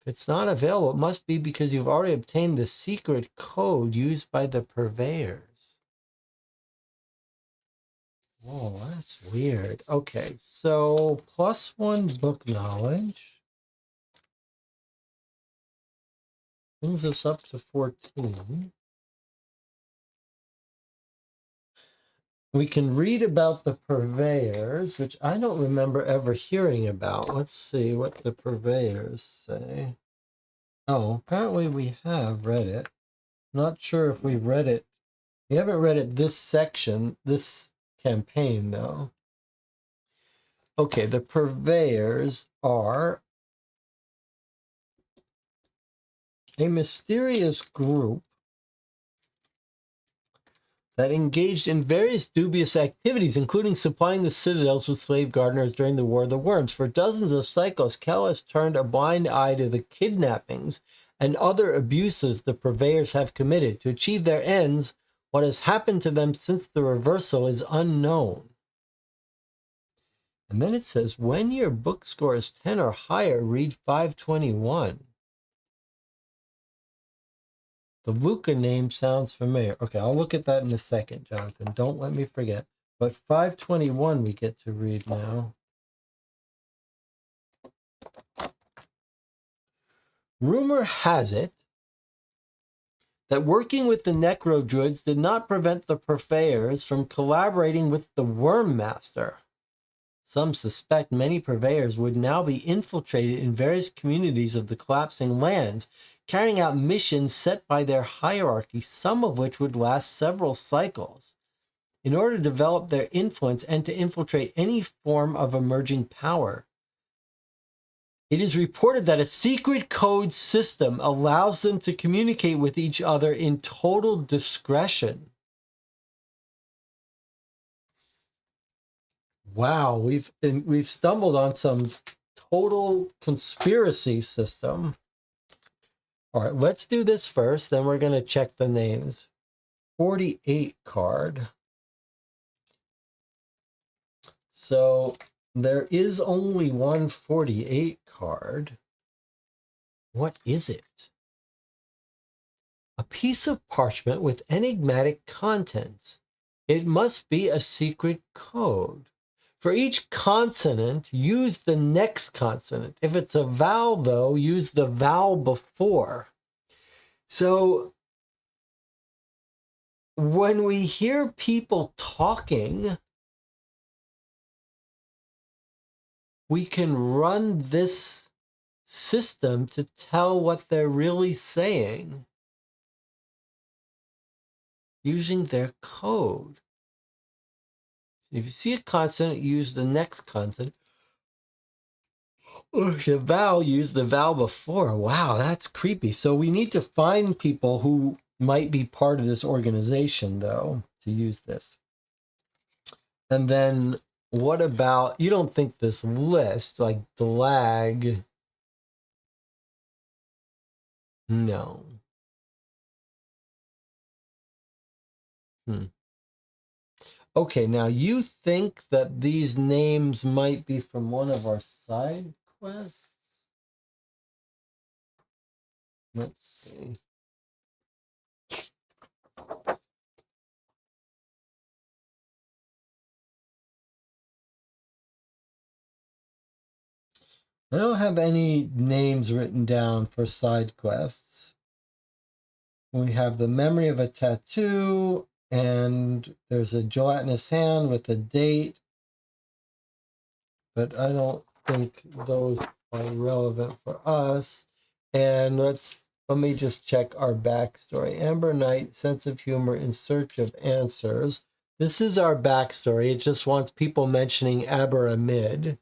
If it's not available, it must be because you've already obtained the secret code used by the purveyors. Oh, that's weird. Okay, so +1 book knowledge brings us up to 14. We can read about the purveyors, which I don't remember ever hearing about. Let's see what the purveyors say. Oh, apparently we have read it. Not sure if we've read it. We haven't read it this section, this campaign, though. Okay, the purveyors are a mysterious group that engaged in various dubious activities, including supplying the citadels with slave gardeners during the War of the Worms. For dozens of cycles, Kel has turned a blind eye to the kidnappings and other abuses the purveyors have committed. To achieve their ends, what has happened to them since the reversal is unknown. And then it says, when your book score is 10 or higher, read 521. The Luca name sounds familiar. Okay, I'll look at that in a second, Jonathan. Don't let me forget. But 521 we get to read now. Rumor has it that working with the Necro Druids did not prevent the purveyors from collaborating with the Worm Master. Some suspect many purveyors would now be infiltrated in various communities of the collapsing lands, carrying out missions set by their hierarchy, some of which would last several cycles, in order to develop their influence and to infiltrate any form of emerging power. It is reported that a secret code system allows them to communicate with each other in total discretion. Wow, we've stumbled on some total conspiracy system. All right, let's do this first, then we're going to check the names. 48 card. So there is only one 48 card. What is it? A piece of parchment with enigmatic contents. It must be a secret code. For each consonant, use the next consonant. If it's a vowel, though, use the vowel before. So when we hear people talking, we can run this system to tell what they're really saying using their code. If you see a consonant, use the next consonant. The vowel, use the vowel before. Wow, that's creepy. So we need to find people who might be part of this organization, though, to use this. And then what about, you don't think this list, like the lag? No. Okay, now you think that these names might be from one of our side quests? Let's see. I don't have any names written down for side quests. We have the memory of a tattoo, and there's a gelatinous hand with a date, but I don't think those are relevant for us. And let me just check our backstory. Amber Knight, sense of humor in search of answers. This is our backstory. It just wants people mentioning Aberamid.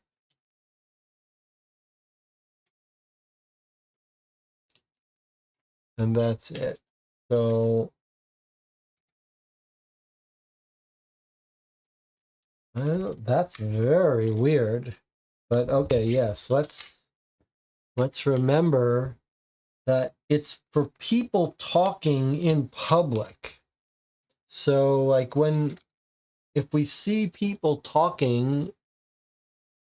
And that's it. So that's very weird. But okay, yes, let's remember that it's for people talking in public. So like if we see people talking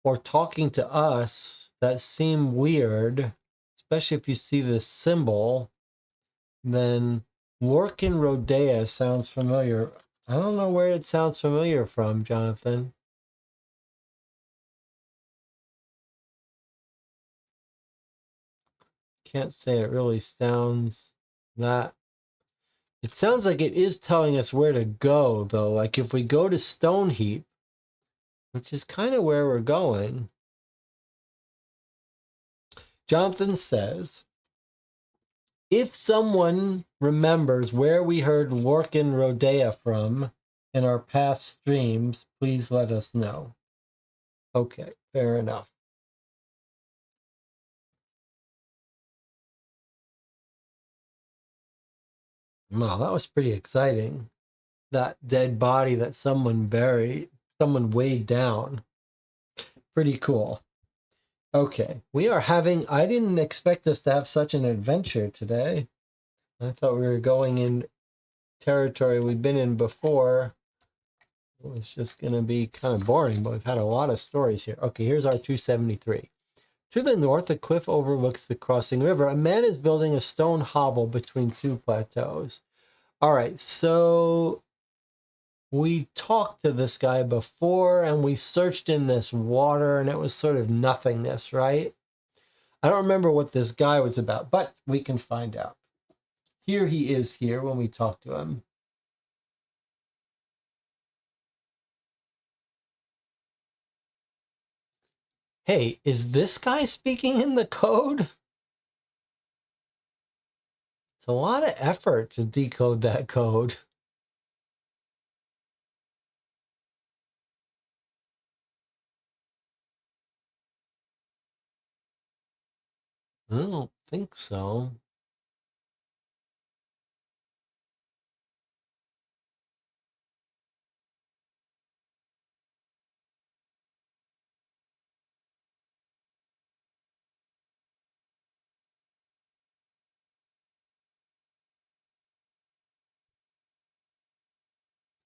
or talking to us that seem weird, especially if you see this symbol, then Lorcan Rodea sounds familiar. I don't know where it sounds familiar from, Jonathan. Can't say it really sounds that. It sounds like it is telling us where to go, though. Like if we go to Stoneheap, which is kind of where we're going, Jonathan says, if someone remembers where we heard Lorcan Rodea from in our past streams, please let us know. Okay, fair enough. Wow, that was pretty exciting. That dead body that someone buried, someone weighed down. Pretty cool. Okay, we are having, I didn't expect us to have such an adventure today. I thought we were going in territory we've been in before. It was just going to be kind of boring, but we've had a lot of stories here. Okay, here's our 273. To the north, a cliff overlooks the crossing river. A man is building a stone hovel between two plateaus. All right, so we talked to this guy before and we searched in this water and it was sort of nothingness, right? I don't remember what this guy was about, but we can find out. Here he is here when we talk to him. Hey, is this guy speaking in the code? It's a lot of effort to decode that code. I don't think so.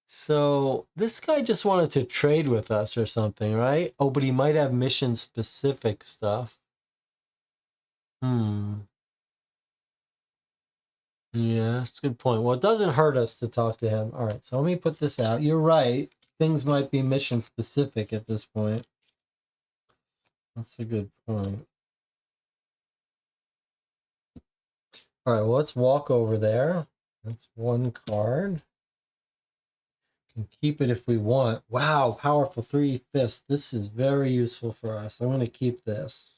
So this guy just wanted to trade with us or something, right? Oh, but he might have mission specific stuff. Hmm. Yeah, that's a good point. Well, it doesn't hurt us to talk to him. All right, so let me put this out. You're right. Things might be mission specific at this point. That's a good point. All right, well, let's walk over there. That's one card. Can keep it if we want. Wow, powerful 3 fists. This is very useful for us. I'm going to keep this.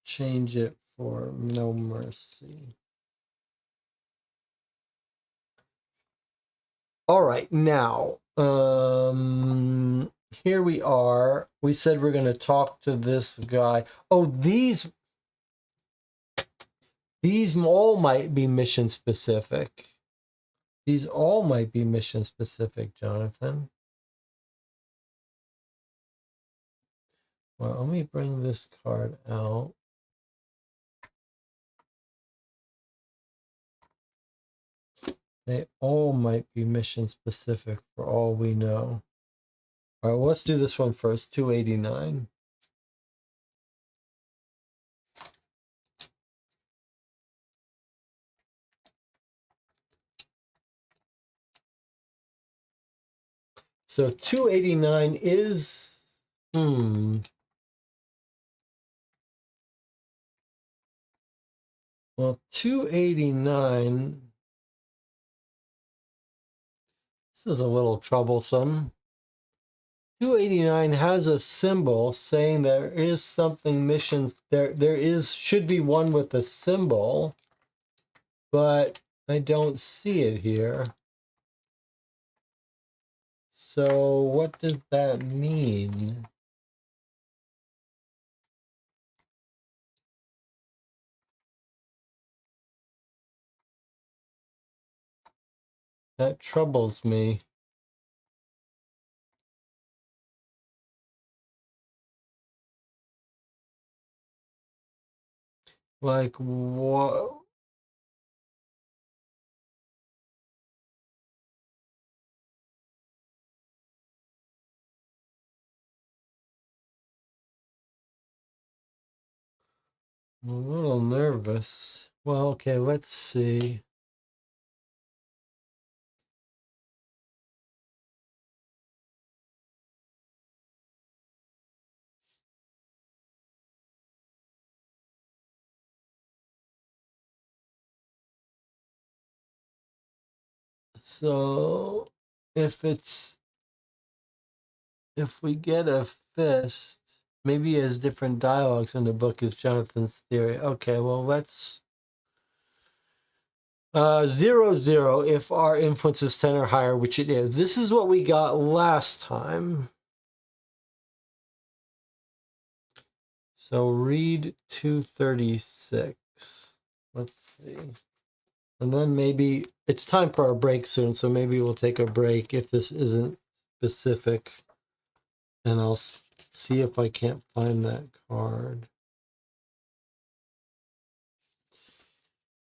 Change it for no mercy. All right, now, here we are. We said we're going to talk to this guy. Oh, these all might be mission specific. These all might be mission specific, Jonathan. Well, let me bring this card out. They all might be mission specific for all we know. All right, well, let's do this one first. 289. So 289 is well, 289. This is a little troublesome. 289 has a symbol saying there is something missions there should be one with a symbol, but I don't see it here. So what does that mean? That troubles me. Like what? I'm a little nervous. Well, okay, let's see. So if we get a fist, maybe he has different dialogues in the book is Jonathan's theory. Okay, well let's 0, 0 if our influence is 10 or higher, which it is. This is what we got last time. So read 236. Let's see. And then maybe it's time for our break soon, so maybe we'll take a break if this isn't specific. And I'll see if I can't find that card.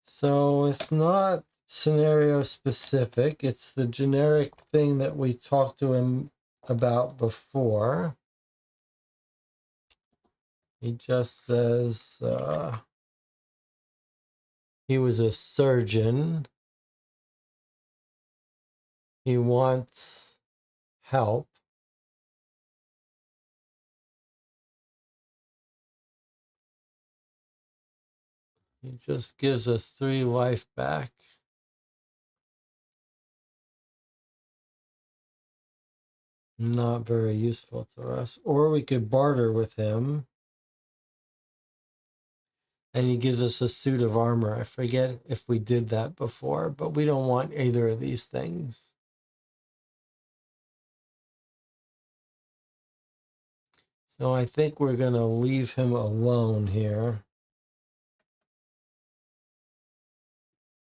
So it's not scenario specific. It's the generic thing that we talked to him about before. He just says he was a surgeon. He wants help. He just gives us 3 life back. Not very useful to us. Or we could barter with him. And he gives us a suit of armor. I forget if we did that before, but we don't want either of these things. So I think we're going to leave him alone here.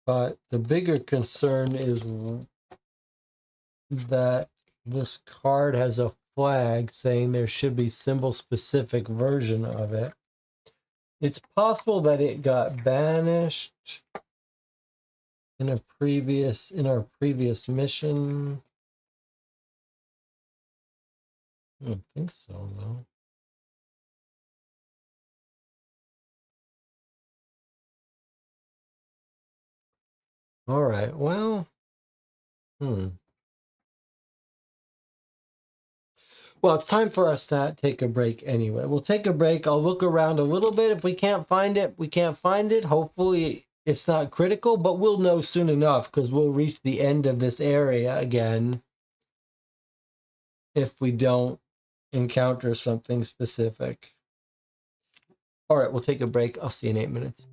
But the bigger concern is that this card has a flag saying there should be symbol-specific version of it. It's possible that it got banished in our previous mission. I don't think so, though. All right, well, Well, it's time for us to take a break anyway. We'll take a break. I'll look around a little bit. If we can't find it, we can't find it. Hopefully it's not critical, but we'll know soon enough because we'll reach the end of this area again if we don't encounter something specific. All right, we'll take a break. I'll see you in 8 minutes.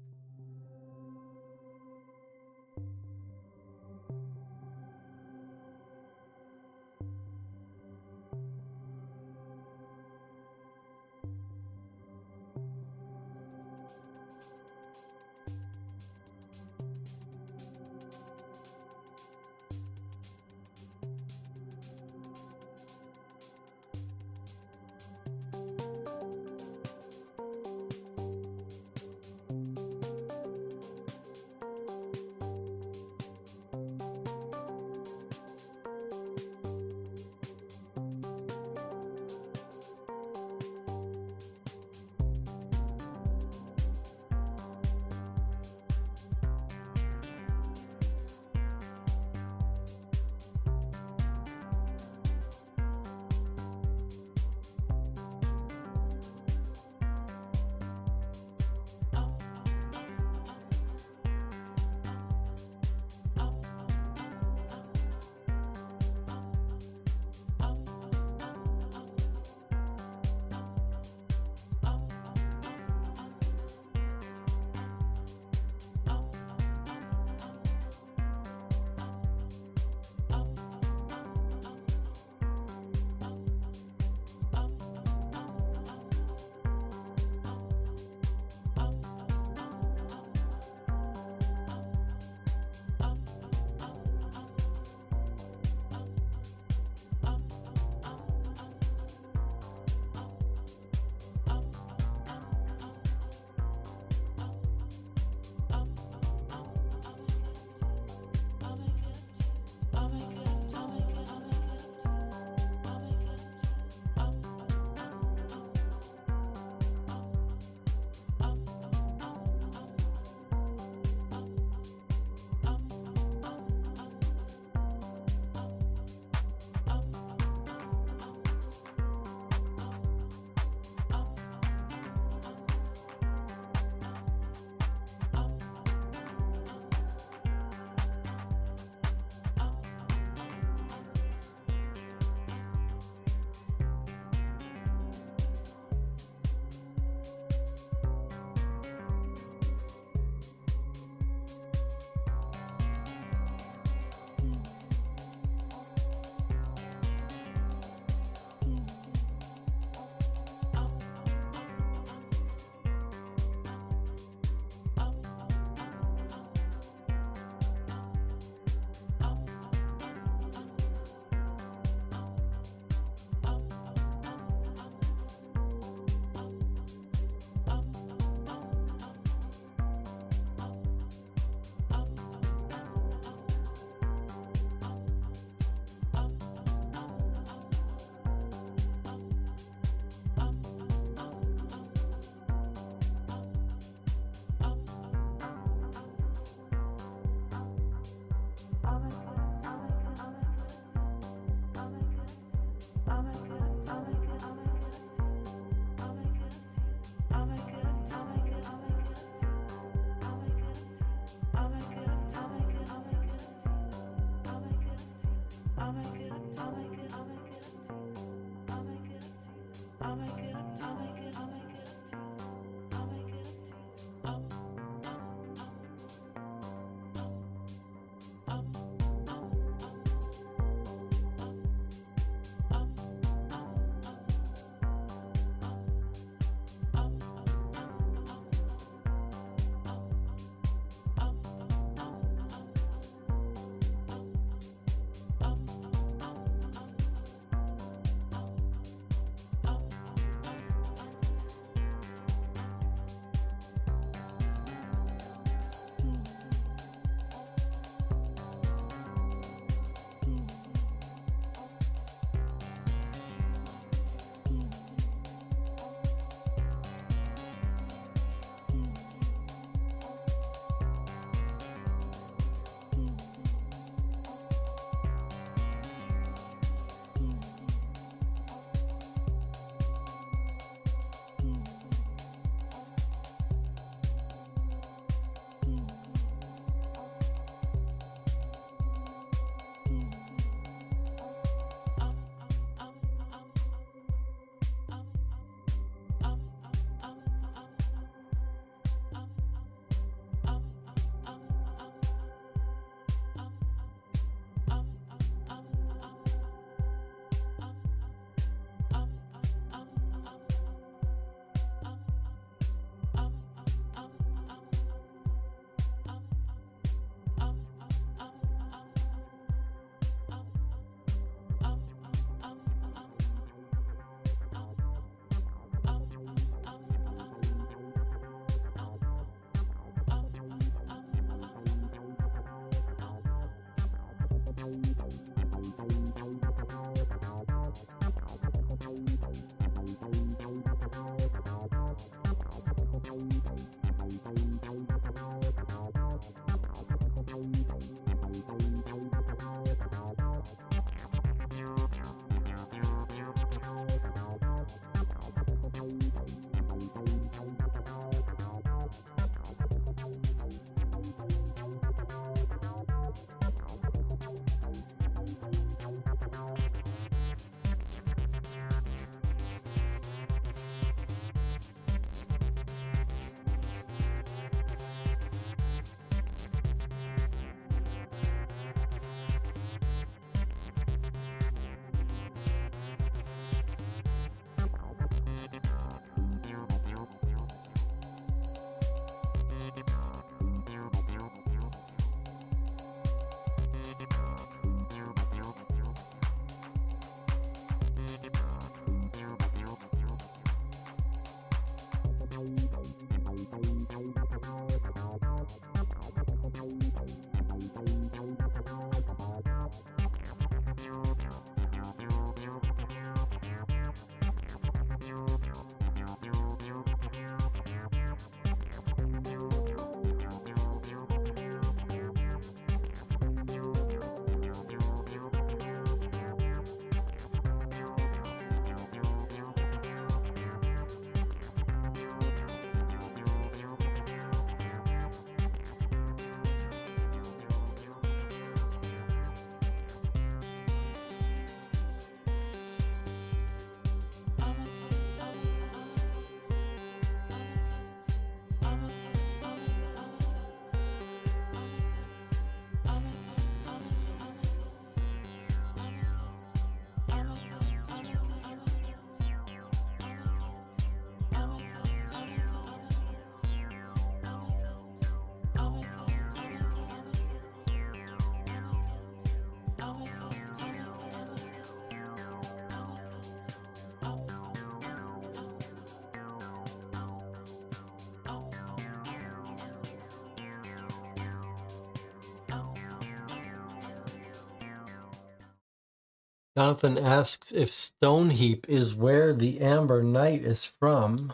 Jonathan asks if Stone Heap is where the Amber Knight is from.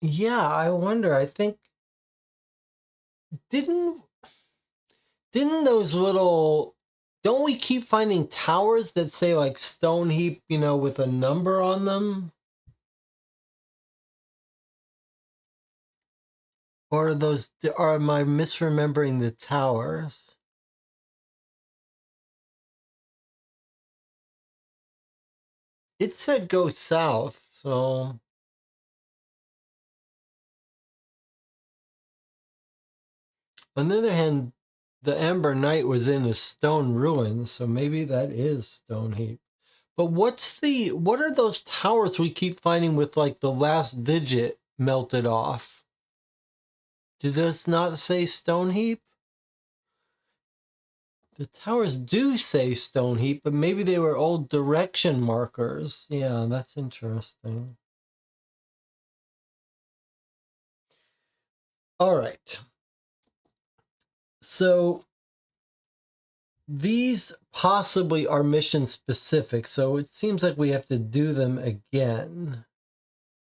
Yeah, I wonder. I think didn't those little, don't we keep finding towers that say like Stone Heap, you know, with a number on them? Or are those, or am I misremembering the towers? It said go south, so. On the other hand, the Amber Knight was in a stone ruin, so maybe that is Stone Heap. But what are those towers we keep finding with like the last digit melted off? Do those not say Stone Heap? The towers do say Stone Heap, but maybe they were old direction markers. Yeah, that's interesting. All right. So these possibly are mission specific, so it seems like we have to do them again,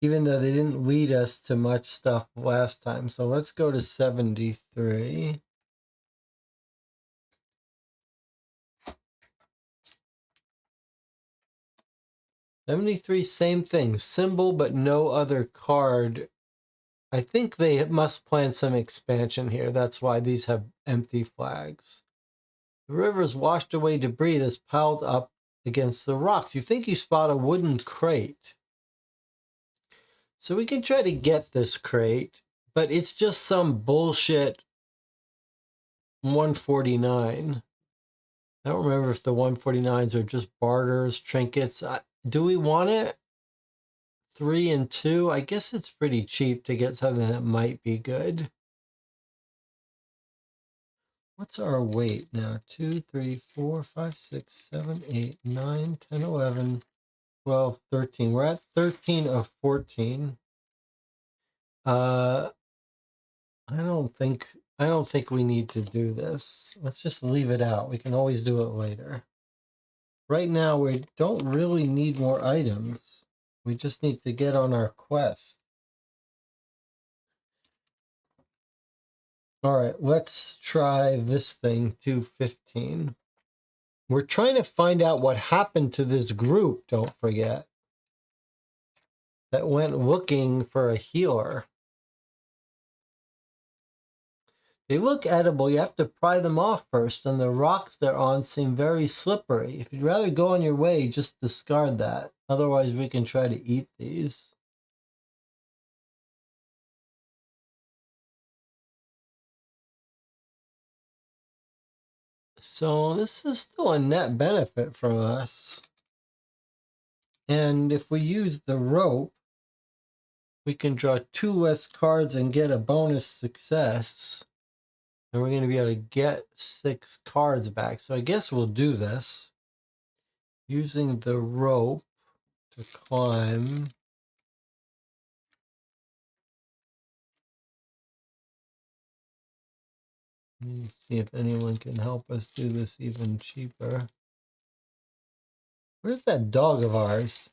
even though they didn't lead us to much stuff last time. So let's go to 73. 73, same thing. Symbol, but no other card. I think they must plan some expansion here. That's why these have empty flags. The river's washed away debris that's piled up against the rocks. You think you spot a wooden crate. So we can try to get this crate, but it's just some bullshit 149. I don't remember if the 149s are just barters, trinkets. Do we want it? 3 and 2? I guess it's pretty cheap to get something that might be good. What's our weight now? 2, 3, 4, 5, 6, 7, 8, 9, 10, 11, 12, 13. We're at 13 of 14. I don't think we need to do this. Let's just leave it out. We can always do it later. Right now we don't really need more items. We just need to get on our quest. All right, let's try this thing, 215. We're trying to find out what happened to this group, don't forget, that went looking for a healer. They look edible. You have to pry them off first, and the rocks they're on seem very slippery. If you'd rather go on your way, just discard that. Otherwise, we can try to eat these. So this is still a net benefit from us. And if we use the rope, we can draw 2 less cards and get a bonus success. And we're going to be able to get 6 cards back. So I guess we'll do this. Using the rope to climb. Let me see if anyone can help us do this even cheaper. Where's that dog of ours?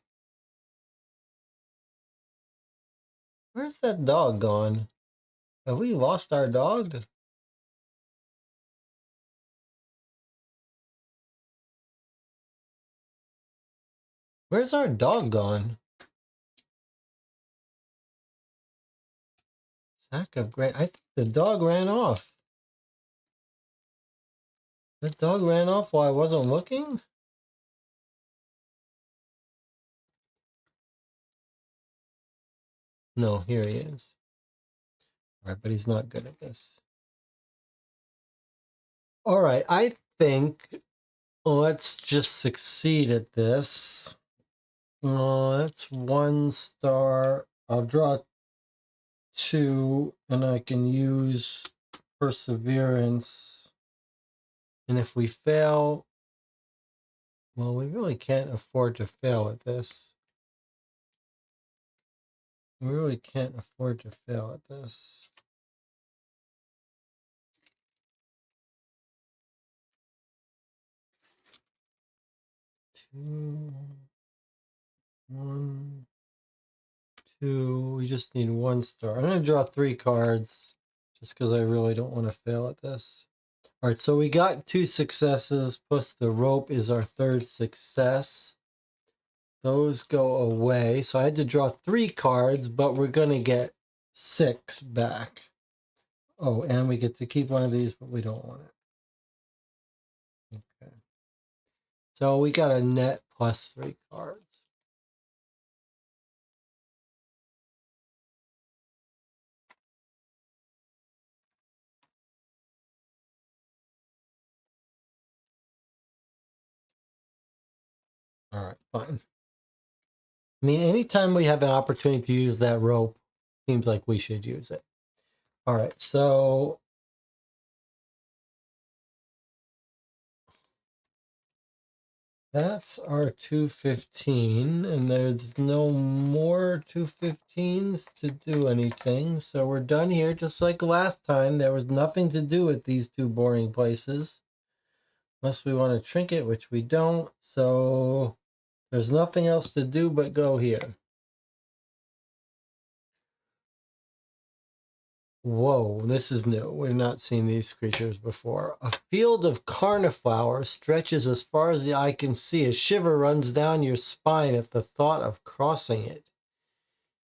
Where's that dog gone? Have we lost our dog? Where's our dog gone? Sack of grain. I think the dog ran off. The dog ran off while I wasn't looking? No, here he is. All right, but he's not good at this. All right, I think let's just succeed at this. That's 1 star. I'll draw 2, and I can use perseverance And if we fail, well, we really can't afford to fail at this. We really can't afford to fail at this. Two, one, two. We just need one star. I'm going to draw 3 cards just because I really don't want to fail at this. All right, so we got 2 successes, plus the rope is our 3rd success. Those go away. So I had to draw 3 cards, but we're going to get 6 back. Oh, and we get to keep one of these, but we don't want it. Okay. So we got a net plus 3 cards. All right, fine. I mean, anytime we have an opportunity to use that rope, seems like we should use it. All right, so that's our 215, and there's no more 215s to do anything. So we're done here, just like last time. There was nothing to do with these 2 boring places. Unless we want to trinket, which we don't. So there's nothing else to do but go here. Whoa, this is new. We've not seen these creatures before. A field of carniflower stretches as far as the eye can see. A shiver runs down your spine at the thought of crossing it.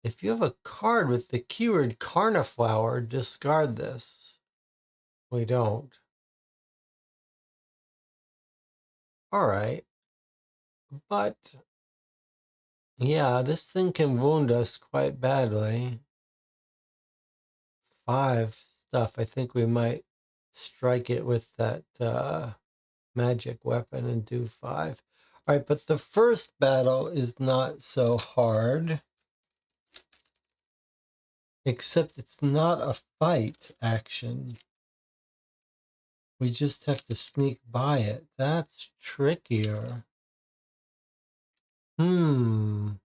If you have a card with the keyword carniflower, discard this. We don't. All right. But, yeah, this thing can wound us quite badly. 5 stuff. I think we might strike it with that magic weapon and do 5. All right, but the first battle is not so hard. Except it's not a fight action. We just have to sneak by it. That's trickier. Do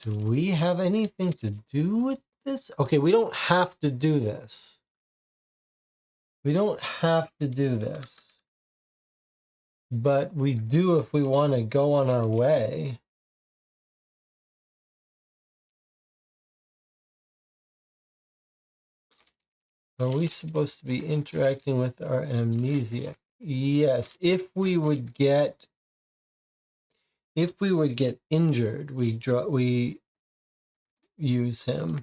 we have anything to do with this? Okay, we don't have to do this. We don't have to do this. But we do if we want to go on our way. Are we supposed to be interacting with our amnesia? Yes, if we would get injured, we use him.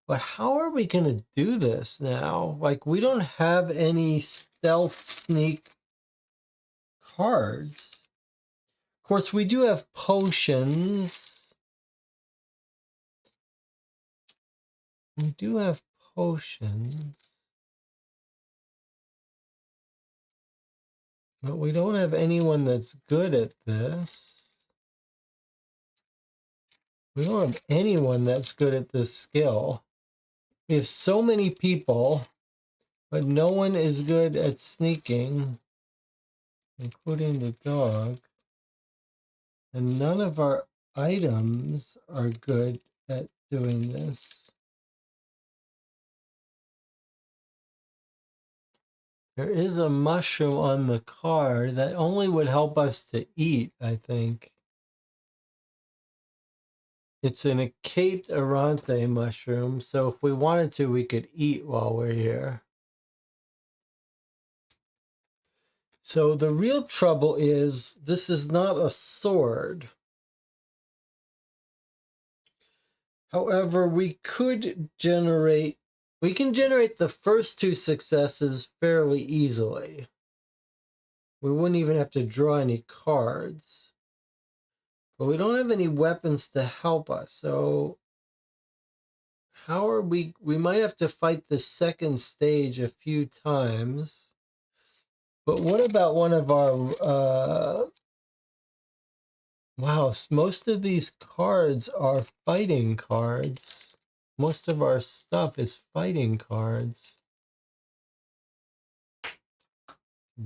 But how are we going to do this now? Like, we don't have any stealth sneak cards. Of course, we do have potions. We do have potions. But we don't have anyone that's good at this. We don't have anyone that's good at this skill. We have so many people, but no one is good at sneaking, including the dog. And none of our items are good at doing this. There is a mushroom on the card that only would help us to eat, I think. It's an Acate Arante mushroom, so if we wanted to, we could eat while we're here. So the real trouble is, this is not a sword. However, we can generate the first 2 successes fairly easily. We wouldn't even have to draw any cards. But we don't have any weapons to help us, so how are we might have to fight the second stage a few times. But what about one of our wow, most of these cards are fighting cards. Most of our stuff is fighting cards.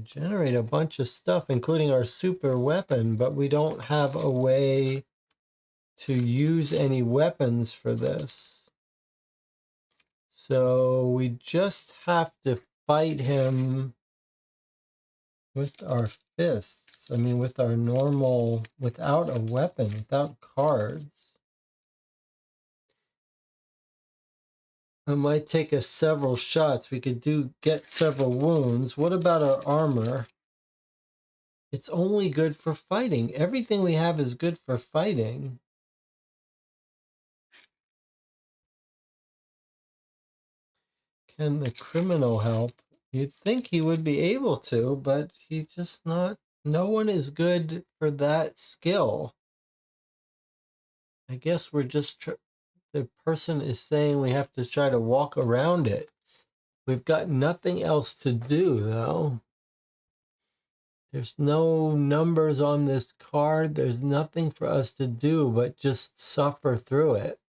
generate a bunch of stuff, including our super weapon, but we don't have a way to use any weapons for this. So we just have to fight him with our fists. I mean, with our normal, without a weapon, without cards. It might take us several shots. We could get several wounds. What about our armor? It's only good for fighting. Everything we have is good for fighting. Can the criminal help? You'd think he would be able to, but he's just not. No one is good for that skill. I guess we're just, the person is saying we have to try to walk around it. We've got nothing else to do, though. There's no numbers on this card. There's nothing for us to do but just suffer through it.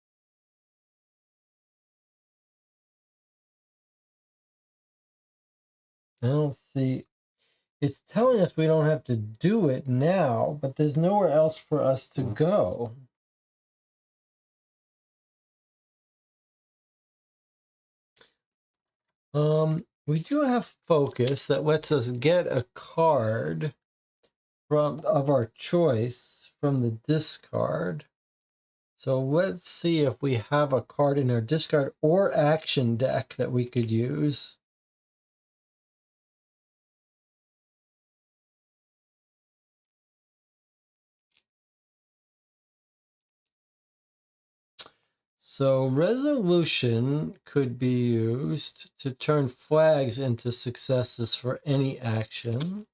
I don't see. It's telling us we don't have to do it now, but there's nowhere else for us to go. We do have focus that lets us get a card of our choice from the discard. So let's see if we have a card in our discard or action deck that we could use. So resolution could be used to turn flags into successes for any action.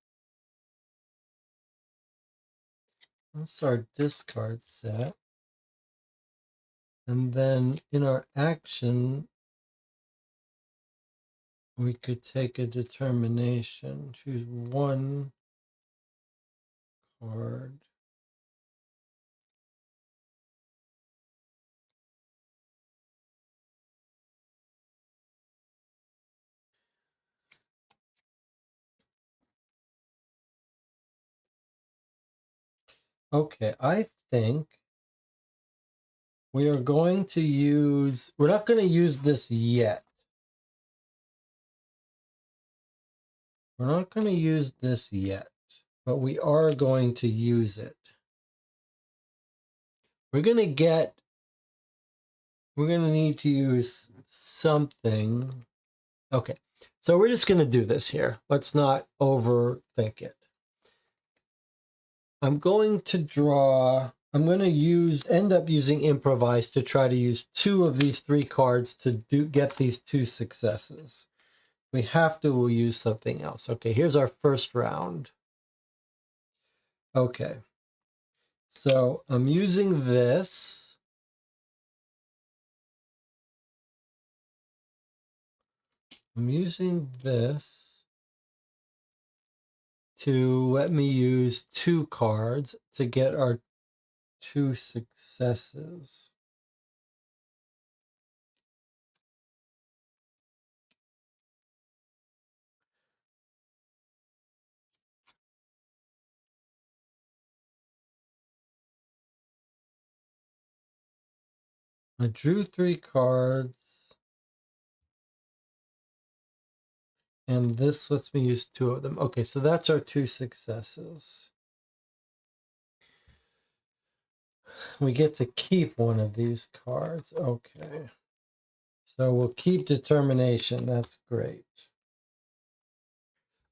That's our discard set. And then in our action, we could take a determination, choose one card. Okay, I think we are going to use, we're not going to use this yet. We're not going to use this yet, but we are going to use it. We're going to need to use something. Okay, so we're just going to do this here. Let's not overthink it. I'm going to end up using improvise to try to use 2 of these 3 cards to get these 2 successes. We have to, we'll use something else. Okay, here's our first round. Okay, so I'm using this. I'm using this to let me use 2 cards to get our 2 successes. I drew 3 cards. And this lets me use 2 of them. Okay, so that's our 2 successes. We get to keep one of these cards. Okay. So we'll keep determination. That's great.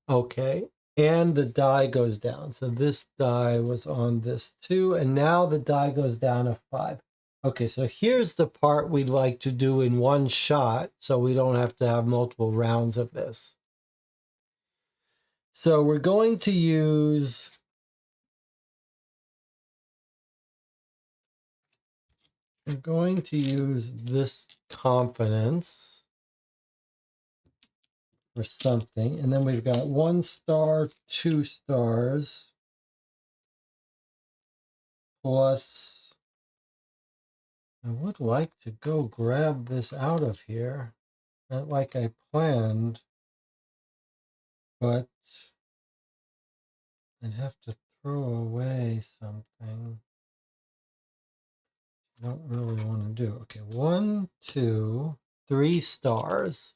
Okay. And the die goes down. So this die was on this 2. And now the die goes down a 5. Okay, so here's the part we'd like to do in one shot, so we don't have to have multiple rounds of this. So we're going to use this confidence or something. And then we've got 1 star, 2 stars, plus I would like to go grab this out of here. Not like I planned, but I'd have to throw away something I don't really want to do. Okay, 1, 2, 3 stars.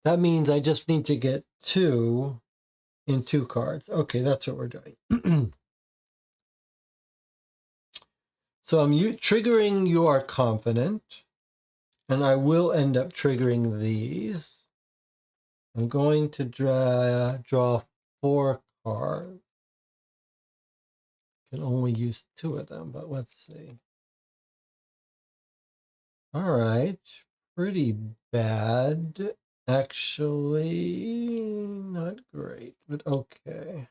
That means I just need to get 2 in 2 cards. Okay, that's what we're doing. So I'm triggering You Are Confident, and I will end up triggering these. I'm going to draw 4 cards. Can only use 2 of them, but let's see. All right, pretty bad. Actually, not great, but okay.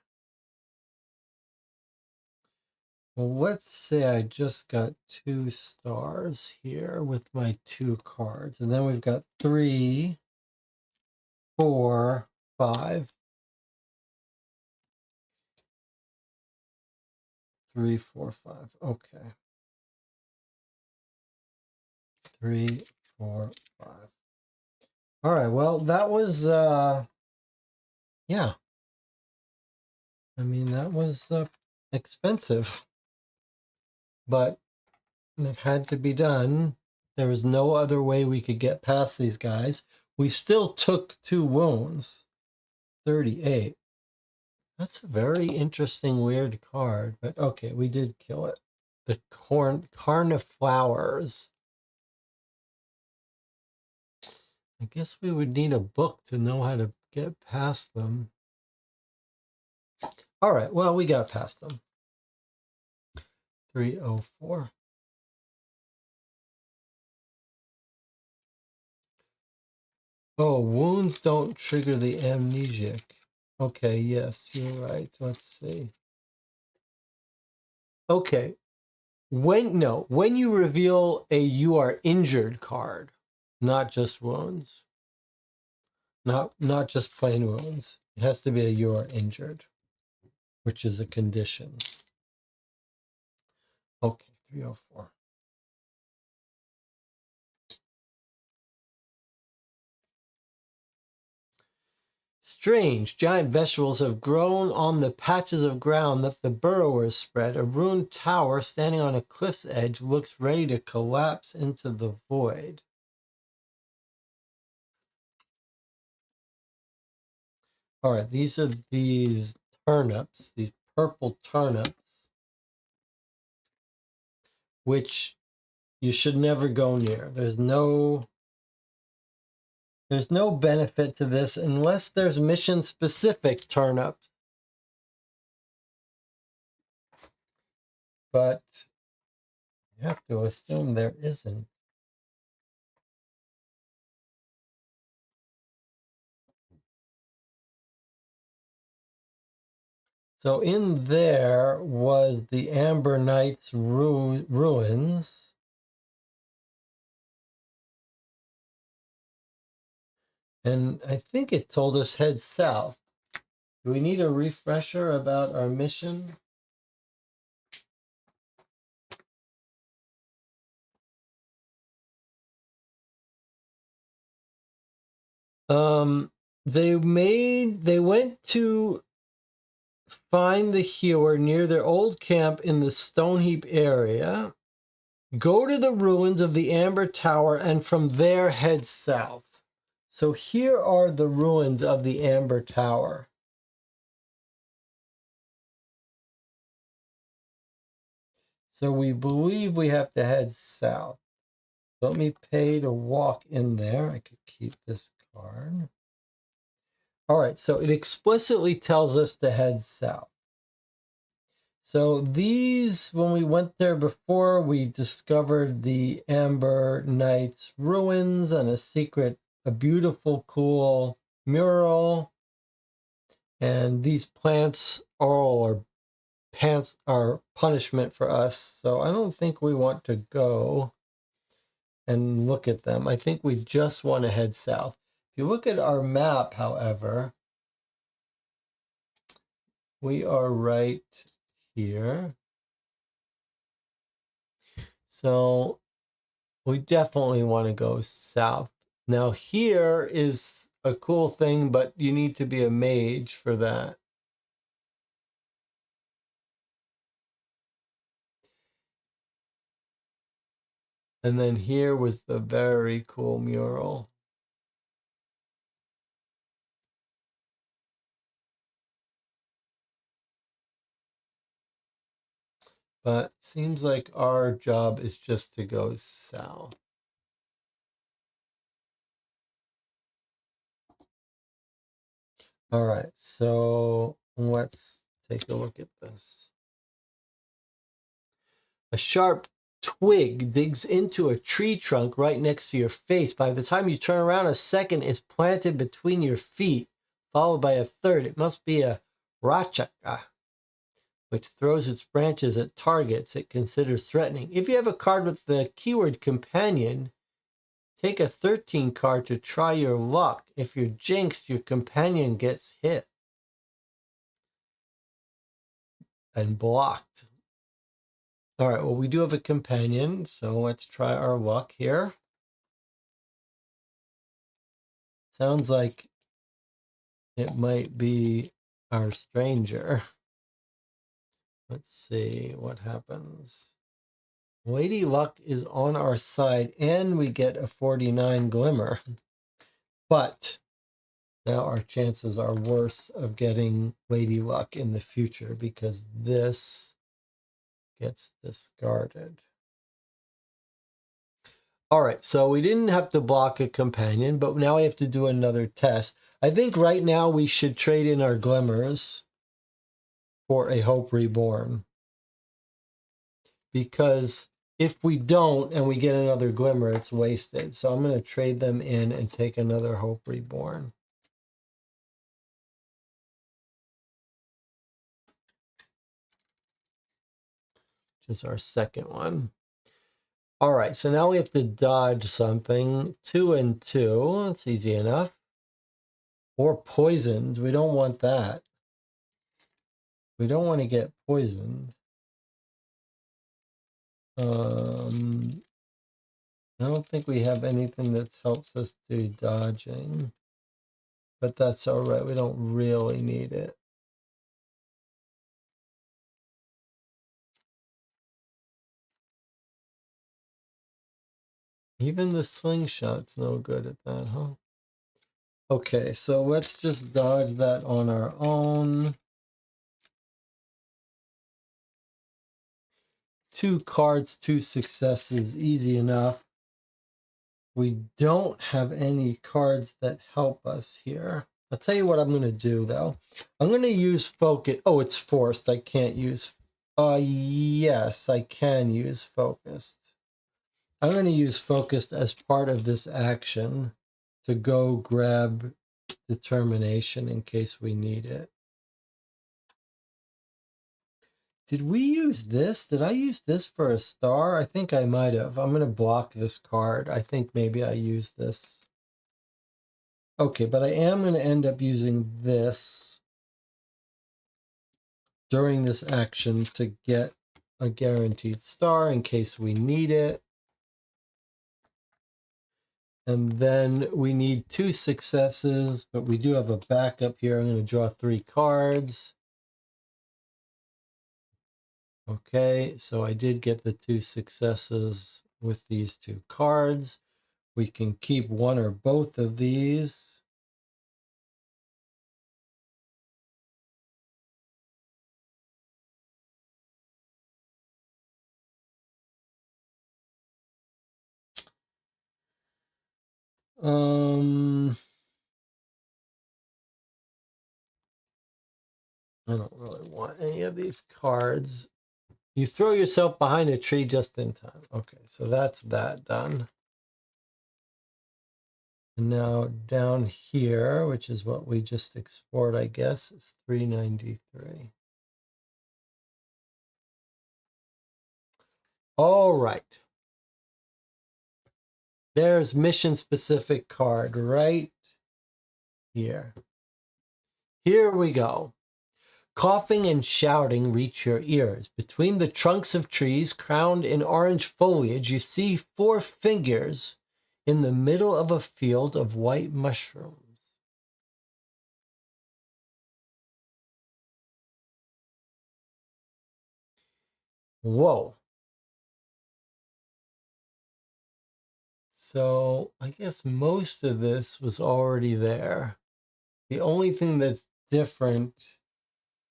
Well, let's say I just got 2 stars here with my 2 cards, and then we've got 3, 4, 5. 3, 4, 5. Okay. 3, 4, 5. All right. Well, that was yeah. I mean, that was expensive, but it had to be done. There was no other way we could get past these guys. We still took 2 wounds. 38. That's a very interesting, weird card, but okay, we did kill it. The Carniflowers. I guess we would need a book to know how to get past them. All right, well, we got past them. 304. Oh, wounds don't trigger the amnesiac. Okay, yes, you're right. Let's see. Okay. When you reveal a You Are Injured card, not just wounds. Not just plain wounds. It has to be a You Are Injured, which is a condition. Okay, 304. Strange, giant vegetables have grown on the patches of ground that the burrowers spread. A ruined tower standing on a cliff's edge looks ready to collapse into the void. All right, these are these turnips, these purple turnips, which you should never go near. There's no benefit to this unless there's mission specific turnips. But you have to assume there isn't. So in there was the Amber Knights ruins. And I think it told us head south. Do we need a refresher about our mission? They went to find the hewer near their old camp in the Stone Heap area. Go to the ruins of the Amber Tower and from there head south. So here are the ruins of the Amber Tower. So we believe we have to head south. Let me pay to walk in there. I could keep this card. All right, so it explicitly tells us to head south. So these, when we went there before, we discovered the Amber Knights ruins and a beautiful, cool mural. And these plants are punishment for us. So I don't think we want to go and look at them. I think we just want to head south. If you look at our map, however, we are right here. So we definitely want to go south. Now here is a cool thing, but you need to be a mage for that. And then here was the very cool mural. But seems like our job is just to go south. All right, so let's take a look at this. A sharp twig digs into a tree trunk right next to your face. By the time you turn around, a second is planted between your feet, followed by a third. It must be a rachaka, which throws its branches at targets it considers threatening. If you have a card with the keyword companion, take a 13 card to try your luck. If you're jinxed, your companion gets hit and blocked. All right, well, we do have a companion, so let's try our luck here. Sounds like it might be our stranger. Let's see what happens. Lady Luck is on our side, and we get a 49 glimmer. But now our chances are worse of getting Lady Luck in the future because this gets discarded. All right, so we didn't have to block a companion, but now we have to do another test. I think right now we should trade in our glimmers for a Hope Reborn. Because if we don't and we get another glimmer, it's wasted. So I'm going to trade them in and take another Hope Reborn. Which is our second one. All right, so now we have to dodge something. 2 and 2. That's easy enough. Or poisoned. We don't want that. We don't want to get poisoned. I don't think we have anything that helps us do dodging. But that's all right. We don't really need it. Even the slingshot's no good at that, huh? Okay, so let's just dodge that on our own. 2 cards, 2 successes, easy enough. We don't have any cards that help us here. I'll tell you what I'm going to do, though. I'm going to use focus. Oh, it's forced. I can't use... yes, I can use focused. I'm going to use focused as part of this action to go grab determination in case we need it. Did we use this? Did I use this for a star? I think I might have. I'm going to block this card. I think maybe I used this. Okay, but I am going to end up using this during this action to get a guaranteed star in case we need it. And then we need 2 successes, but we do have a backup here. I'm going to draw 3 cards. Okay, so I did get the 2 successes with these 2 cards. We can keep one or both of these. I don't really want any of these cards. You throw yourself behind a tree just in time. Okay, so that's that done. And now down here, which is what we just explored, I guess, is 393. All right. There's mission specific card right here. Here we go. Coughing and shouting reach your ears. Between the trunks of trees crowned in orange foliage, you see 4 figures in the middle of a field of white mushrooms. Whoa. So I guess most of this was already there. The only thing that's different,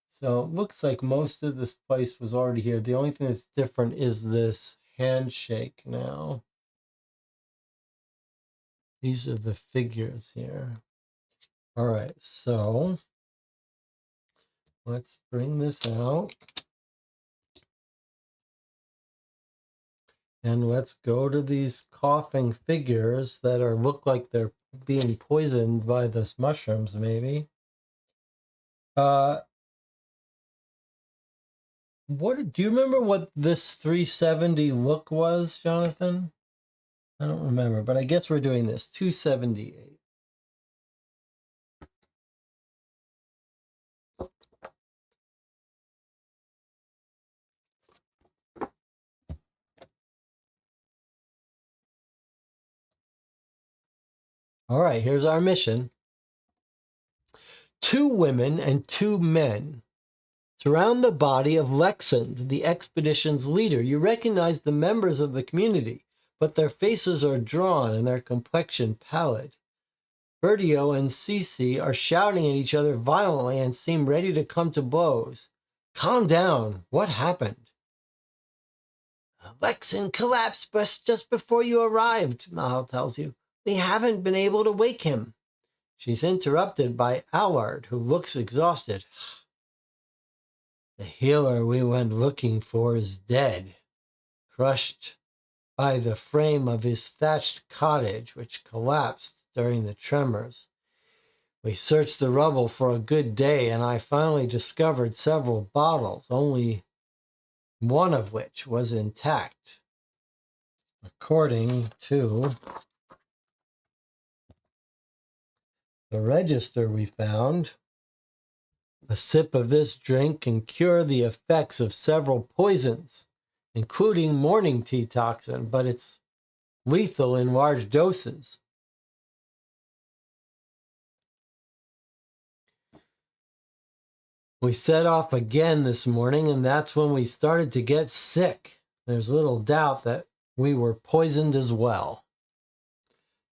so it looks like most of this place was already here. The only thing that's different is this handshake now. These are the figures here. All right, so let's bring this out. And let's go to these coughing figures that are look like they're being poisoned by those mushrooms, maybe. What do you remember what this 370 look was, Jonathan? I don't remember, but I guess we're doing this 278. All right, here's our mission. 2 women and 2 men surround the body of Lexand, the expedition's leader. You recognize the members of the community, but their faces are drawn and their complexion pallid. Bertio and Cece are shouting at each other violently and seem ready to come to blows. Calm down. What happened? Lexan collapsed just before you arrived, Mahal tells you. We haven't been able to wake him. She's interrupted by Allard, who looks exhausted. The healer we went looking for is dead, crushed by the frame of his thatched cottage, which collapsed during the tremors. We searched the rubble for a good day, and I finally discovered several bottles, only one of which was intact. According to the register we found, a sip of this drink can cure the effects of several poisons, including morning tea toxin, but it's lethal in large doses. We set off again this morning, and that's when we started to get sick. There's little doubt that we were poisoned as well.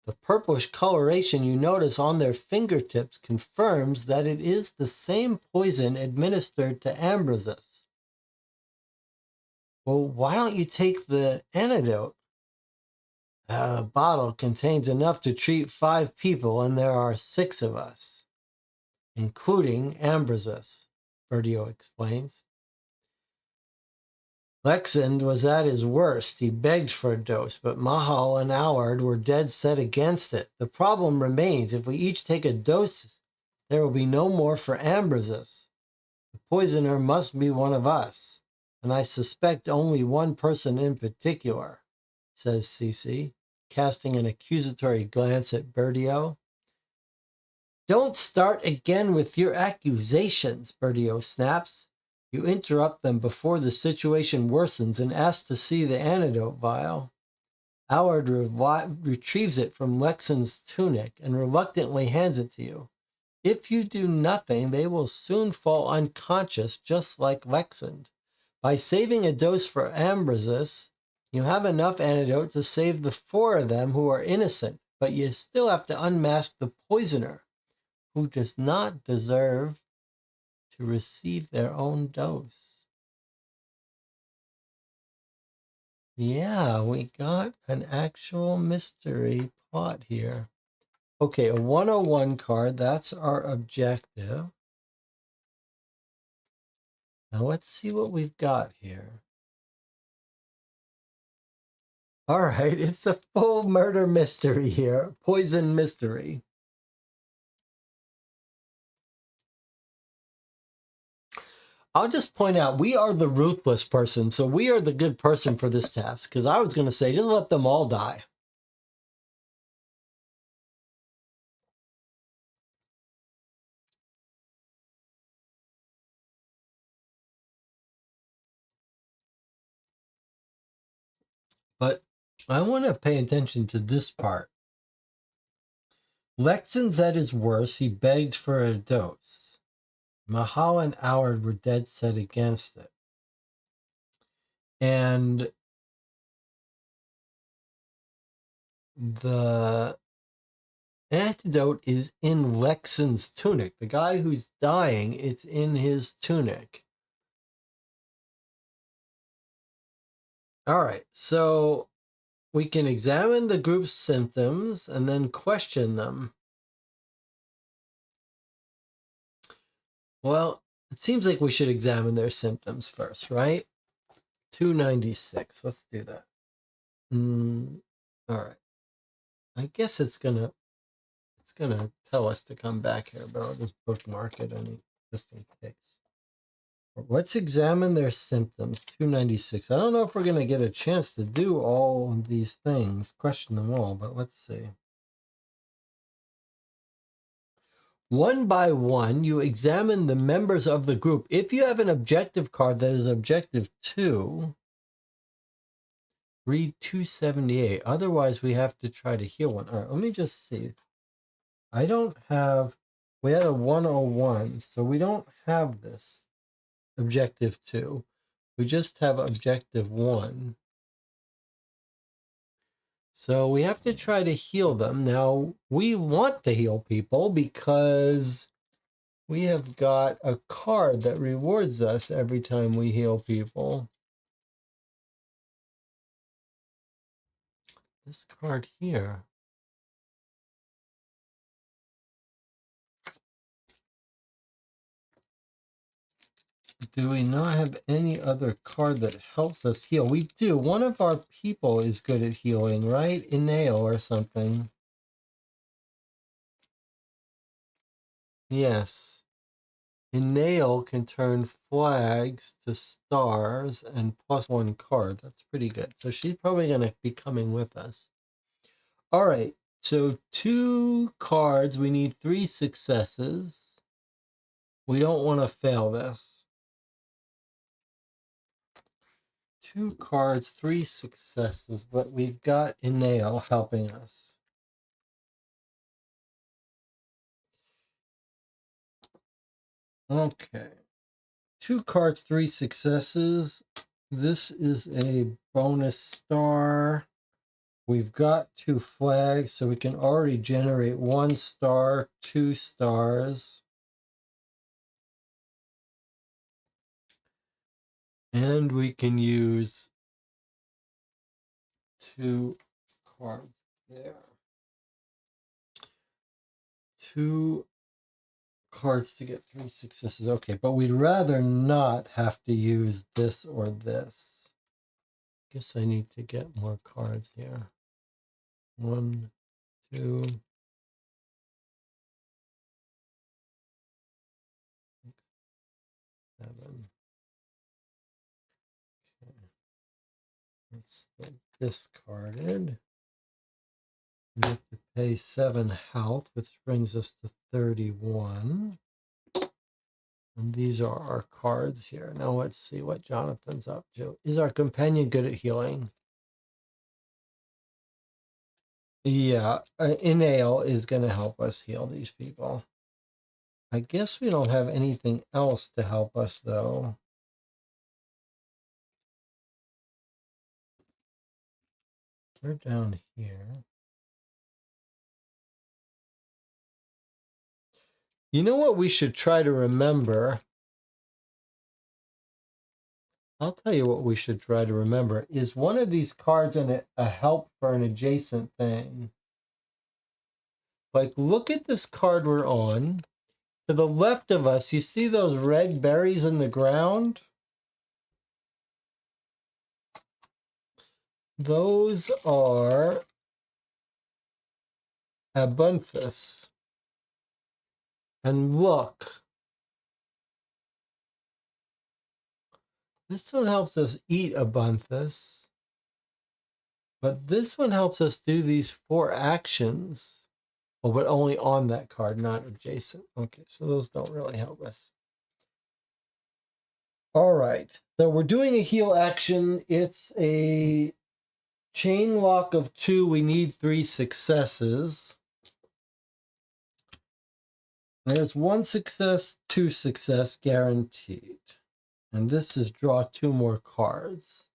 The purplish coloration you notice on their fingertips confirms that it is the same poison administered to Ambrosius. Well, why don't you take the antidote? The bottle contains enough to treat 5 people, and there are 6 of us, including Ambrosius, Bertio explains. Lexand was at his worst. He begged for a dose, but Mahal and Allard were dead set against it. The problem remains. If we each take a dose, there will be no more for Ambrosius. The poisoner must be one of us, and I suspect only one person in particular, says Cece, casting an accusatory glance at Bertio. Don't start again with your accusations, Bertio snaps. You interrupt them before the situation worsens and ask to see the antidote vial. Allard retrieves it from Lexan's tunic and reluctantly hands it to you. If you do nothing, they will soon fall unconscious, just like Lexan. By saving a dose for Ambrosius, you have enough antidote to save the 4 of them who are innocent, but you still have to unmask the poisoner, who does not deserve to receive their own dose. Yeah, we got an actual mystery plot here. Okay, a 101 card. That's our objective. Now let's see what we've got here. All right, it's a full murder mystery here. Poison mystery. I'll just point out, we are the ruthless person, so we are the good person for this task, because I was going to say, just let them all die. But I want to pay attention to this part. Lexan's at his worst. He begged for a dose. Mahal and Allard were dead set against it. And the antidote is in Lexon's tunic. The guy who's dying, it's in his tunic. All right, so we can examine the group's symptoms and then question them. Well, it seems like we should examine their symptoms first, right? 296. Let's do that. All right. I guess it's gonna tell us to come back here, but I'll just bookmark it just in case. Let's examine their symptoms. 296. I don't know if we're gonna get a chance to do all of these things, question them all, but let's see. One by one, you examine the members of the group. If you have an objective card that is objective 2, read 278. Otherwise, we have to try to heal one. All right, let me just see. I don't have, we had a 101, so we don't have this objective 2. We just have objective 1. So we have to try to heal them. Now, we want to heal people because we have got a card that rewards us every time we heal people. This card here. Do we not have any other card that helps us heal? We do. One of our people is good at healing, right? Inale or something. Yes. Inale can turn flags to stars and +1 card. That's pretty good. So she's probably going to be coming with us. All right. So 2 cards. We need 3 successes. We don't want to fail this. 2 cards, 3 successes, but we've got Inale helping us. Okay. 2 cards, 3 successes. This is a bonus star. We've got 2 flags, so we can already generate 1 star, 2 stars. And we can use 2 cards there. 2 cards to get 3 successes. Okay, but we'd rather not have to use this or this. Guess I need to get more cards here. 1, 2, 7. Okay. Let's get discarded. We have to pay 7 health, which brings us to 31. And these are our cards here. Now let's see what Jonathan's up to. Is our companion good at healing? Yeah, Inale is going to help us heal these people. I guess we don't have anything else to help us, though. We're down here. You know what we should try to remember? I'll tell you what we should try to remember. Is one of these cards a help for an adjacent thing? Like, look at this card we're on. To the left of us, you see those red berries in the ground? Those are abunthus. And look. This one helps us eat abunthus. But this one helps us do these 4 actions. Oh, but only on that card, not adjacent. Okay, so those don't really help us. All right, so we're doing a heal action. It's a chain lock of 2. We need 3 successes. There's 1 success, 2 success guaranteed. And this is draw 2 more cards.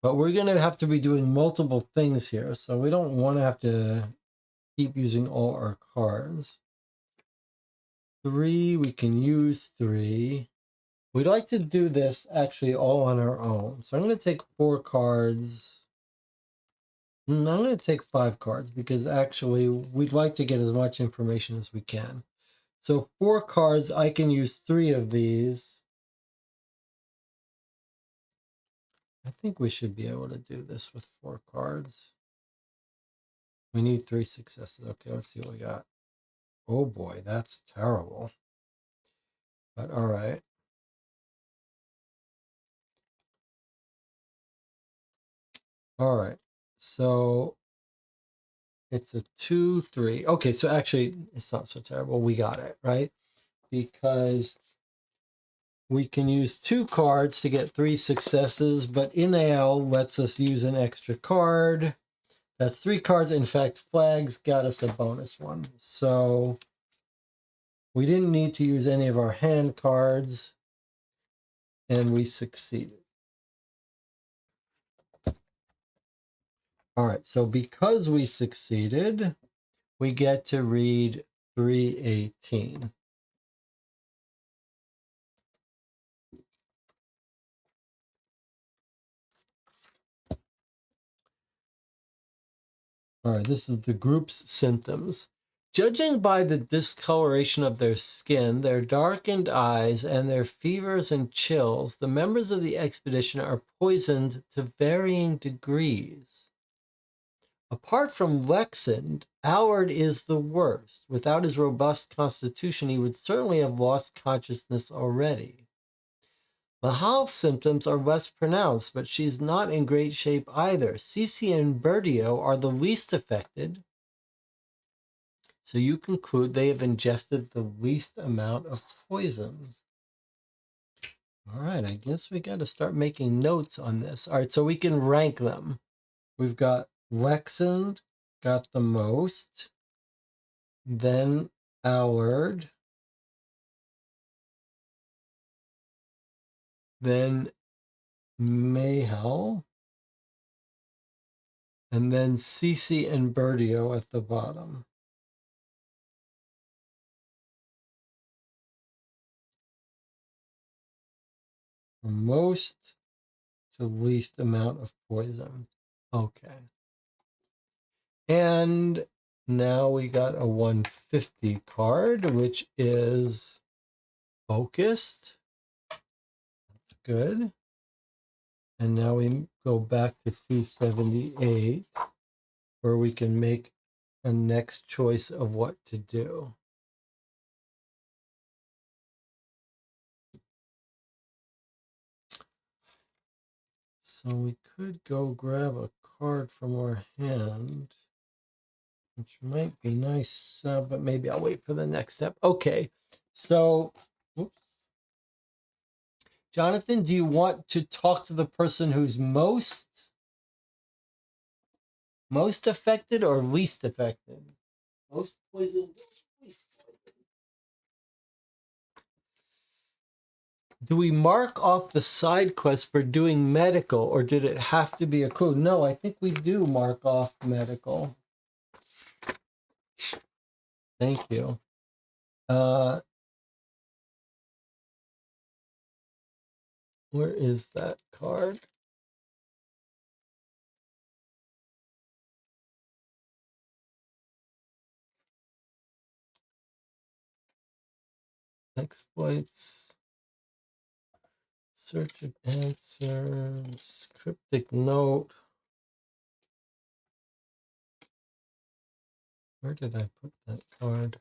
But we're going to have to be doing multiple things here, so we don't want to have to keep using all our cards. 3, we can use 3. We'd like to do this actually all on our own. So I'm going to take 4 cards. I'm going to take 5 cards because actually we'd like to get as much information as we can. So 4 cards, I can use 3 of these. I think we should be able to do this with 4 cards. We need 3 successes. Okay, let's see what we got. Oh boy, that's terrible. But all right. All right. So it's a 2, 3. Okay, so actually it's not so terrible. We got it, right? Because we can use 2 cards to get 3 successes, but Inal lets us use an extra card. That's 3 cards. In fact, flags got us a bonus one. So we didn't need to use any of our hand cards, and we succeeded. All right, so because we succeeded, we get to read 318. All right, this is the group's symptoms. Judging by the discoloration of their skin, their darkened eyes, and their fevers and chills, the members of the expedition are poisoned to varying degrees. Apart from Lexand, Allard is the worst. Without his robust constitution, he would certainly have lost consciousness already. Mahal's symptoms are less pronounced, but she's not in great shape either. Cece and Bertio are the least affected, so you conclude they have ingested the least amount of poison. All right, I guess we got to start making notes on this. All right, so we can rank them. We've got Lexand, got the most, then Allard, then Mahal, and then Cece and Bertio at the bottom. Most to least amount of poison. Okay. And now we got a 150 card, which is focused. That's good. And now we go back to 278, where we can make a next choice of what to do. So we could go grab a card from our hand, which might be nice, but maybe I'll wait for the next step. Okay, so oops. Jonathan, do you want to talk to the person who's most affected or least affected? Most poisoned, least poisoned. Do we mark off the side quest for doing medical, or did it have to be a clue? No, I think we do mark off medical. Thank you. Where is that card? Exploits. Search of answers. Cryptic note. Where did I put that card?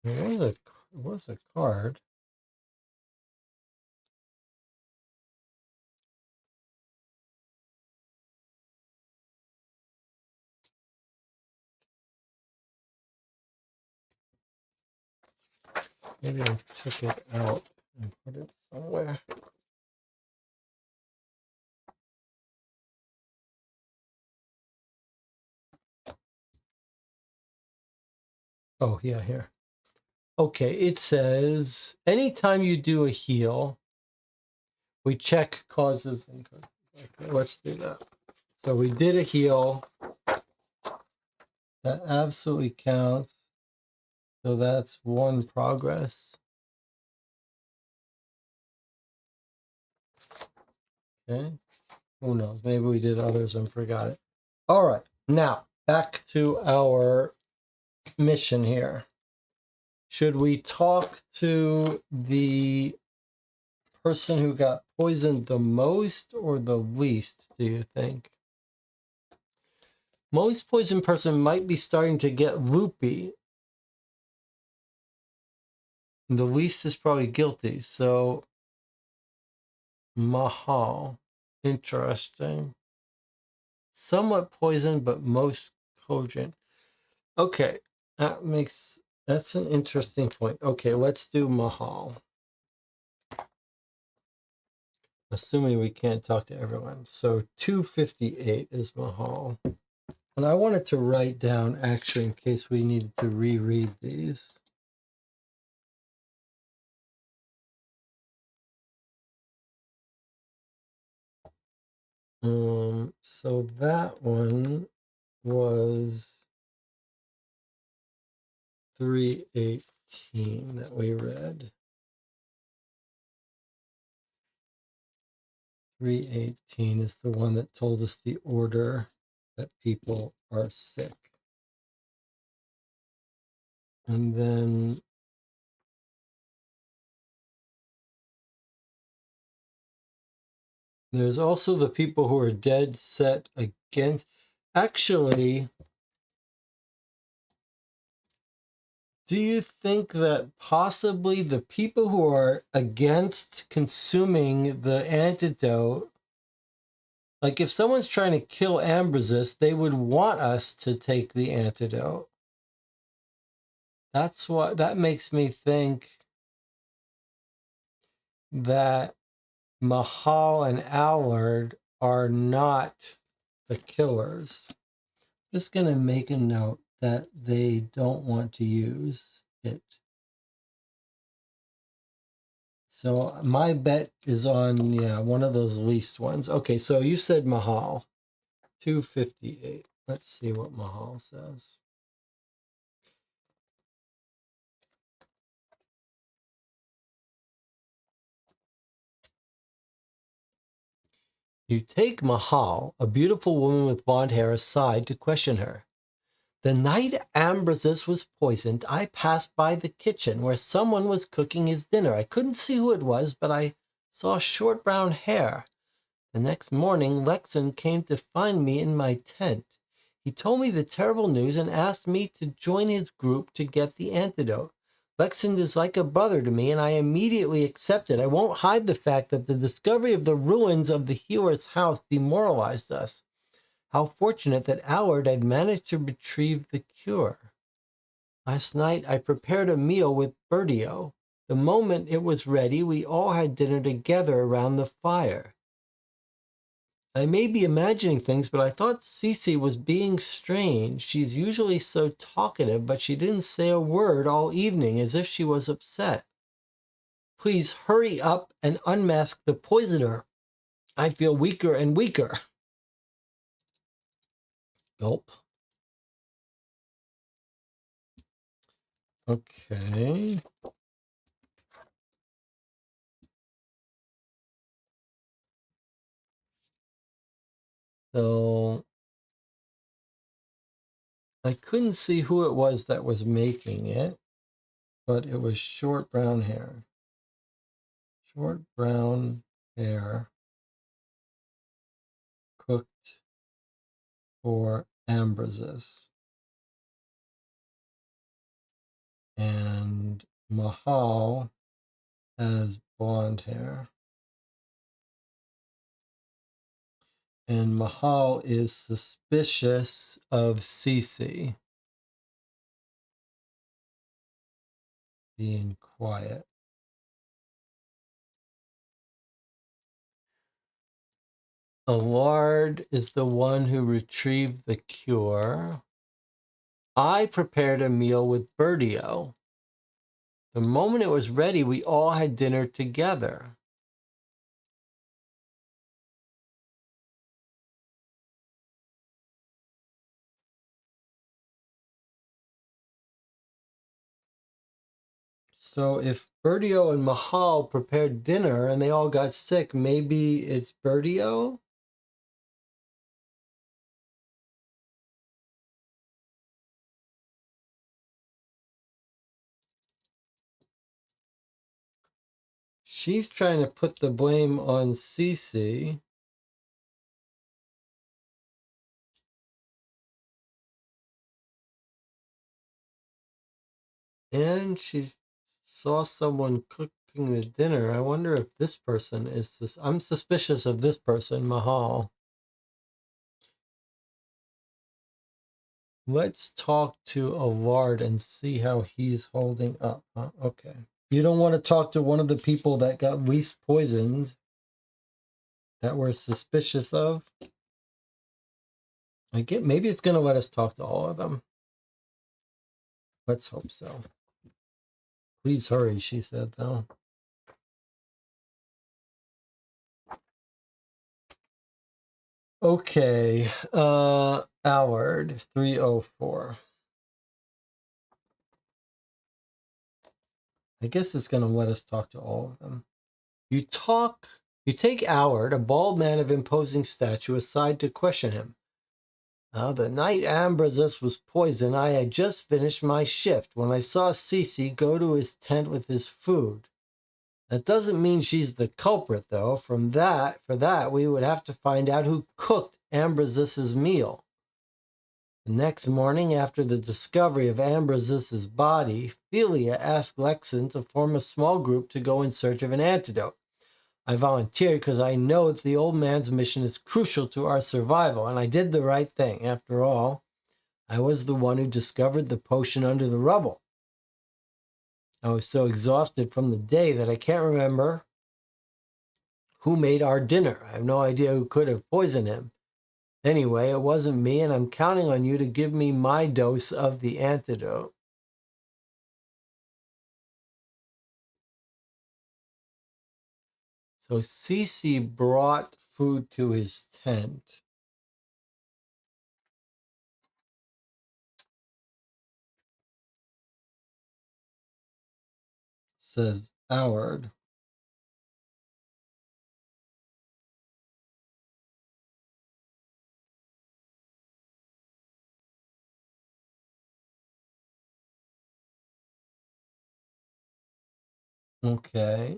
There was a card. Maybe I took it out and put it somewhere. Oh, yeah, here. Okay, it says anytime you do a heal, we check causes and causes. Okay, let's do that. So we did a heal. That absolutely counts. So that's one progress. Okay. Who knows? Maybe we did others and forgot it. All right. Now, back to our mission here. Should we talk to the person who got poisoned the most or the least, do you think? Most poisoned person might be starting to get loopy. The least is probably guilty. So, Mahal. Interesting. Somewhat poisoned, but most cogent. Okay, that's an interesting point. Okay, let's do Mahal. Assuming we can't talk to everyone. So 258 is Mahal. And I wanted to write down actually in case we needed to reread these. So that one was 318 that we read. 318 is the one that told us the order that people are sick. And then there's also the people who are dead set against. Actually, do you think that possibly the people who are against consuming the antidote, like if someone's trying to kill Ambrosius, they would want us to take the antidote? That's what that makes me think that Mahal and Allard are not the killers. Just going to make a note that they don't want to use it. So my bet is on, yeah, one of those least ones. Okay, so you said Mahal, 258. Let's see what Mahal says. You take Mahal, a beautiful woman with blonde hair, aside to question her. The night Ambrosius was poisoned, I passed by the kitchen where someone was cooking his dinner. I couldn't see who it was, but I saw short brown hair. The next morning, Lexan came to find me in my tent. He told me the terrible news and asked me to join his group to get the antidote. Lexan is like a brother to me, and I immediately accepted. I won't hide the fact that the discovery of the ruins of the healer's house demoralized us. How fortunate that Allard had managed to retrieve the cure. Last night, I prepared a meal with Bertio. The moment it was ready, we all had dinner together around the fire. I may be imagining things, but I thought Cece was being strange. She's usually so talkative, but she didn't say a word all evening, as if she was upset. Please hurry up and unmask the poisoner. I feel weaker and weaker. Gulp. Okay. So I couldn't see who it was that was making it, but it was short brown hair. Short brown hair cooked for Ambrosius. And Mahal has blonde hair. And Mahal is suspicious of Cece being quiet. Allard is the one who retrieved the cure. I prepared a meal with Bertio. The moment it was ready, we all had dinner together. So if Bertio and Mahal prepared dinner and they all got sick, maybe it's Bertio? She's trying to put the blame on Cece. And she saw someone cooking the dinner. I wonder if this person is this. I'm suspicious of this person, Mahal. Let's talk to Avard and see how he's holding up. Huh? Okay. You don't want to talk to one of the people that got least poisoned that we're suspicious of? I get maybe it's going to let us talk to all of them. Let's hope so. Please hurry, she said, though. Okay. Allard, 304. I guess it's going to let us talk to all of them. You take Allard, a bald man of imposing stature, aside to question him. The night Ambrosius was poisoned, I had just finished my shift when I saw Cece go to his tent with his food. That doesn't mean she's the culprit, though. For that, we would have to find out who cooked Ambrosius's meal. The next morning, after the discovery of Ambrosius's body, Philia asked Lexon to form a small group to go in search of an antidote. I volunteered because I know that the old man's mission is crucial to our survival, and I did the right thing. After all, I was the one who discovered the potion under the rubble. I was so exhausted from the day that I can't remember who made our dinner. I have no idea who could have poisoned him. Anyway, it wasn't me, and I'm counting on you to give me my dose of the antidote. So Cece brought food to his tent. Says Howard. Okay.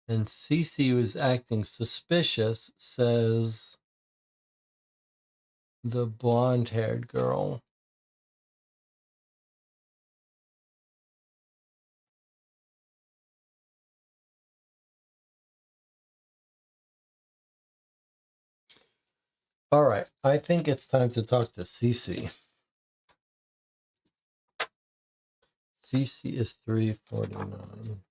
And Cece was acting suspicious, says the blonde-haired girl. All right, I think it's time to talk to Cece. Cece is 349.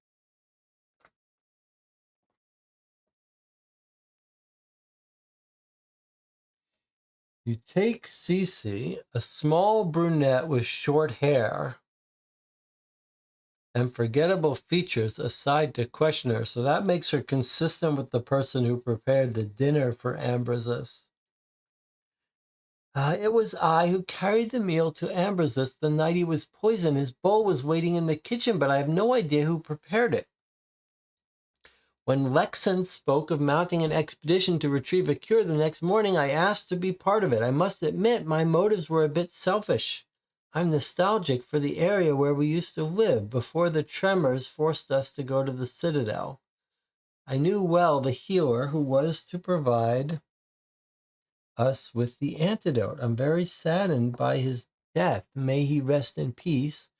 You take Cece, a small brunette with short hair and forgettable features, aside to question her, so that makes her consistent with the person who prepared the dinner for Ambrosius. It was I who carried the meal to Ambrosius the night he was poisoned. His bowl was waiting in the kitchen, but I have no idea who prepared it. When Lexon spoke of mounting an expedition to retrieve a cure the next morning, I asked to be part of it. I must admit, my motives were a bit selfish. I'm nostalgic for the area where we used to live before the tremors forced us to go to the Citadel. I knew well the healer who was to provide us with the antidote. I'm very saddened by his death. May he rest in peace.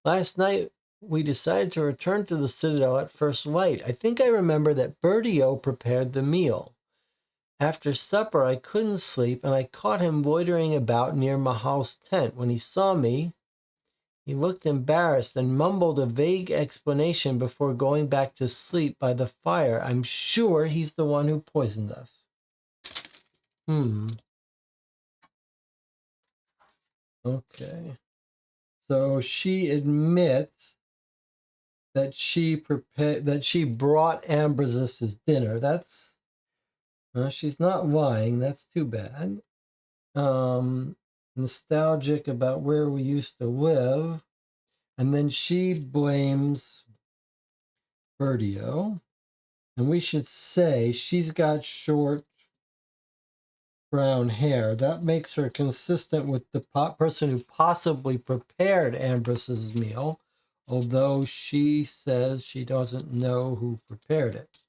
Last night, we decided to return to the Citadel at first light. I think I remember that Bertio prepared the meal. After supper, I couldn't sleep, and I caught him loitering about near Mahal's tent. When he saw me, he looked embarrassed and mumbled a vague explanation before going back to sleep by the fire. I'm sure he's the one who poisoned us. Okay. So she admits that she brought Ambros's dinner. That's she's not lying. That's too bad. Um, Nostalgic about where we used to live, and then she blames Bertio. And we should say she's got short brown hair. That makes her consistent with the person who possibly prepared Ambrose's meal, although she says she doesn't know who prepared it.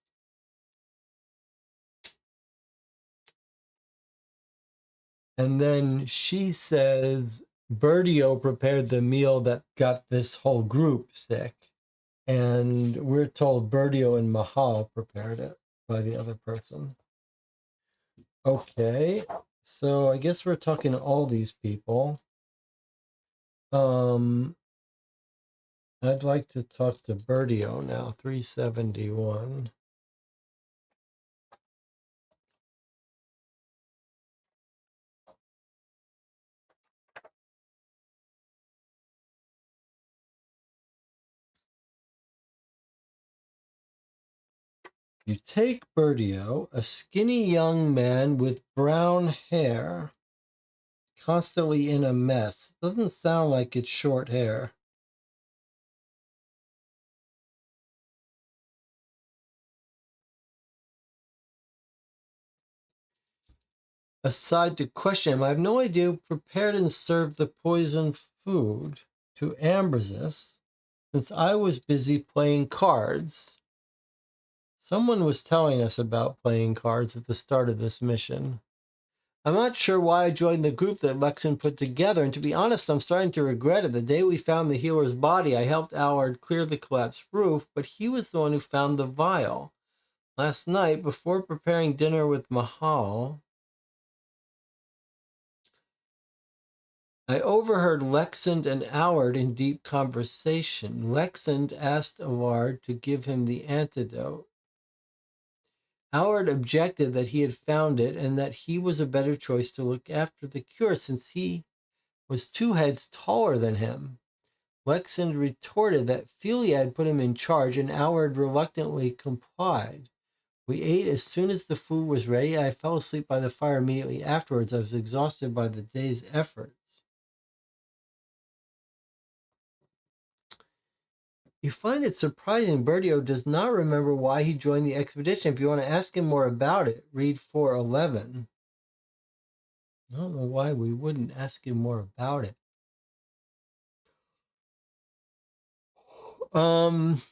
And then she says Bertio prepared the meal that got this whole group sick. And we're told Bertio and Mahal prepared it by the other person. Okay, so I guess we're talking to all these people. Um, I'd like to talk to Bertio now, 371. You take Bertio, a skinny young man with brown hair, constantly in a mess. Doesn't sound like it's short hair. Aside to question him, I have no idea who prepared and served the poisoned food to Ambrosius, since I was busy playing cards. Someone was telling us about playing cards at the start of this mission. I'm not sure why I joined the group that Lexan put together, and to be honest, I'm starting to regret it. The day we found the healer's body, I helped Allard clear the collapsed roof, but he was the one who found the vial. Last night, before preparing dinner with Mahal, I overheard Lexand and Allard in deep conversation. Lexand asked Allard to give him the antidote. Allard objected that he had found it and that he was a better choice to look after the cure since he was 2 heads taller than him. Lexand retorted that Philia had put him in charge, and Allard reluctantly complied. We ate as soon as the food was ready. I fell asleep by the fire immediately afterwards. I was exhausted by the day's efforts. You find it surprising Bertio does not remember why he joined the expedition. If you want to ask him more about it, read 411. I don't know why we wouldn't ask him more about it. Um,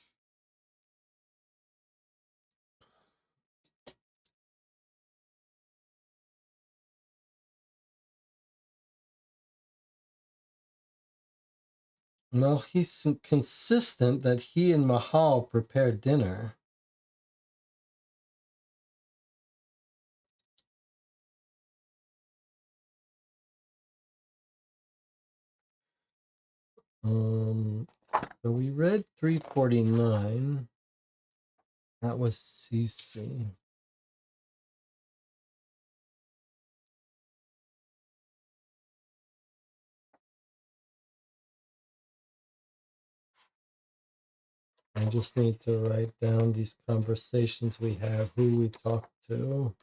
well, he's consistent that he and Mahal prepared dinner. So we read 349. That was CC. I just need to write down these conversations we have, who we talked to.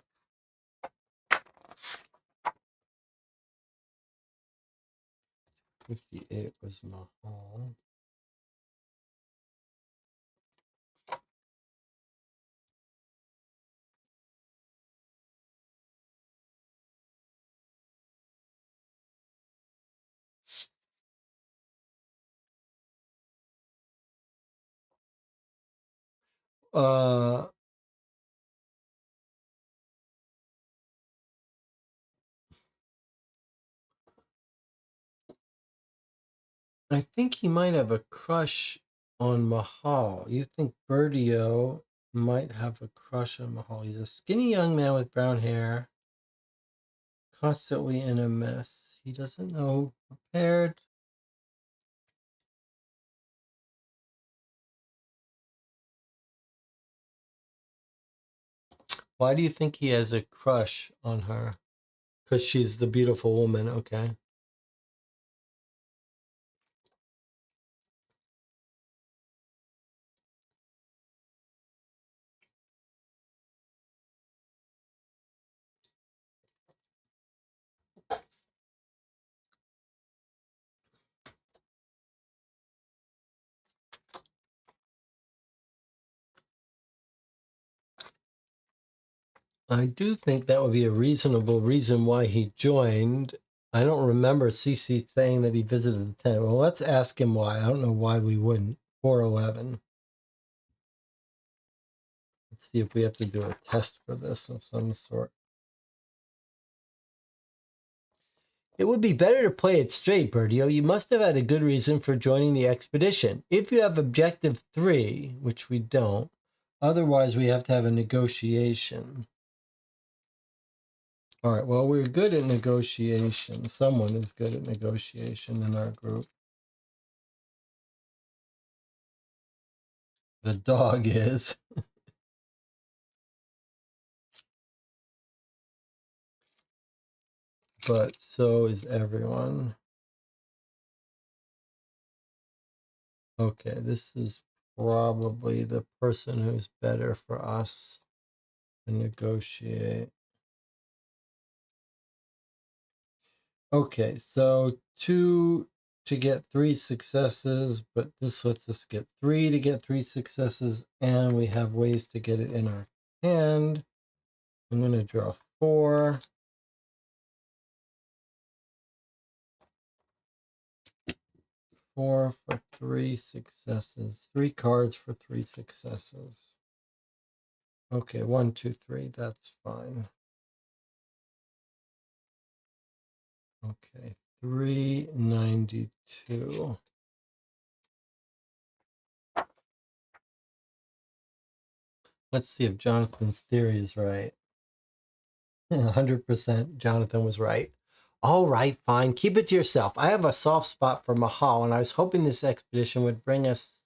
58 was Mahal. Uh, I think he might have a crush on Mahal. You think Bertio might have a crush on Mahal? He's a skinny young man with brown hair, constantly in a mess. He doesn't know who prepared. Why do you think he has a crush on her? Because she's the beautiful woman, okay. I do think that would be a reasonable reason why he joined. I don't remember CC saying that he visited the tent. Well, let's ask him why. I don't know why we wouldn't. 411. Let's see if we have to do a test for this of some sort. It would be better to play it straight, Bertio. You must have had a good reason for joining the expedition. If you have objective 3, which we don't, otherwise we have to have a negotiation. All right, well, we're good at negotiation. Someone is good at negotiation in our group. The dog is. But so is everyone. Okay, this is probably the person who's better for us to negotiate. Okay, so 2 to get 3 successes, but this lets us get 3 to get 3 successes, and we have ways to get it in our hand. I'm going to draw 4. 4 for 3 successes. 3 cards for 3 successes. Okay, 1, 2, 3. That's fine. Okay, 392. Let's see if Jonathan's theory is right. 100% Jonathan was right. All right, fine. Keep it to yourself. I have a soft spot for Mahal, and I was hoping this expedition would bring us,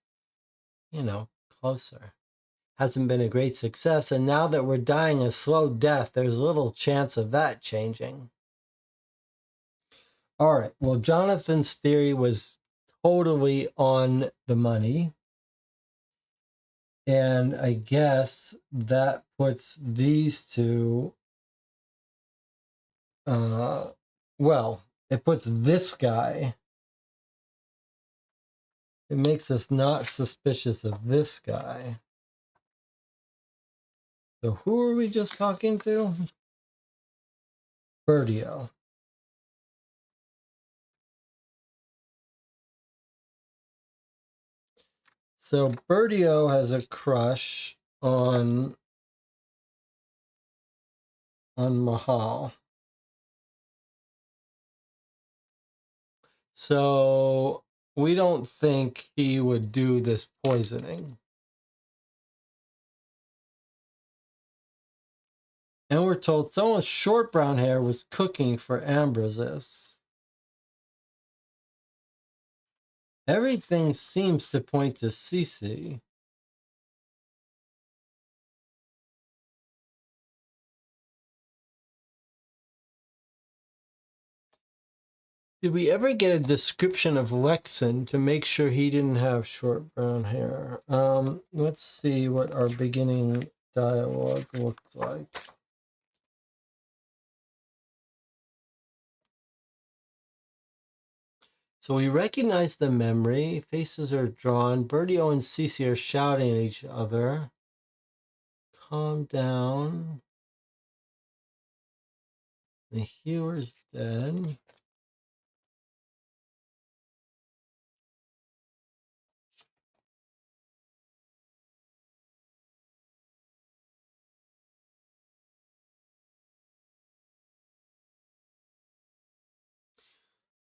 closer. Hasn't been a great success, and now that we're dying a slow death, there's little chance of that changing. All right, well, Jonathan's theory was totally on the money. And I guess that puts these two, well, it puts this guy, it makes us not suspicious of this guy. So who are we just talking to? Bertio. So Bertio has a crush on Mahal. So we don't think he would do this poisoning. And we're told someone with short brown hair was cooking for Ambrosius. Everything seems to point to Cece. Did we ever get a description of Lexan to make sure he didn't have short brown hair? Let's see what our beginning dialogue looked like. So we recognize the memory. Faces are drawn. Bertio and Cece are shouting at each other. Calm down. The healer's dead.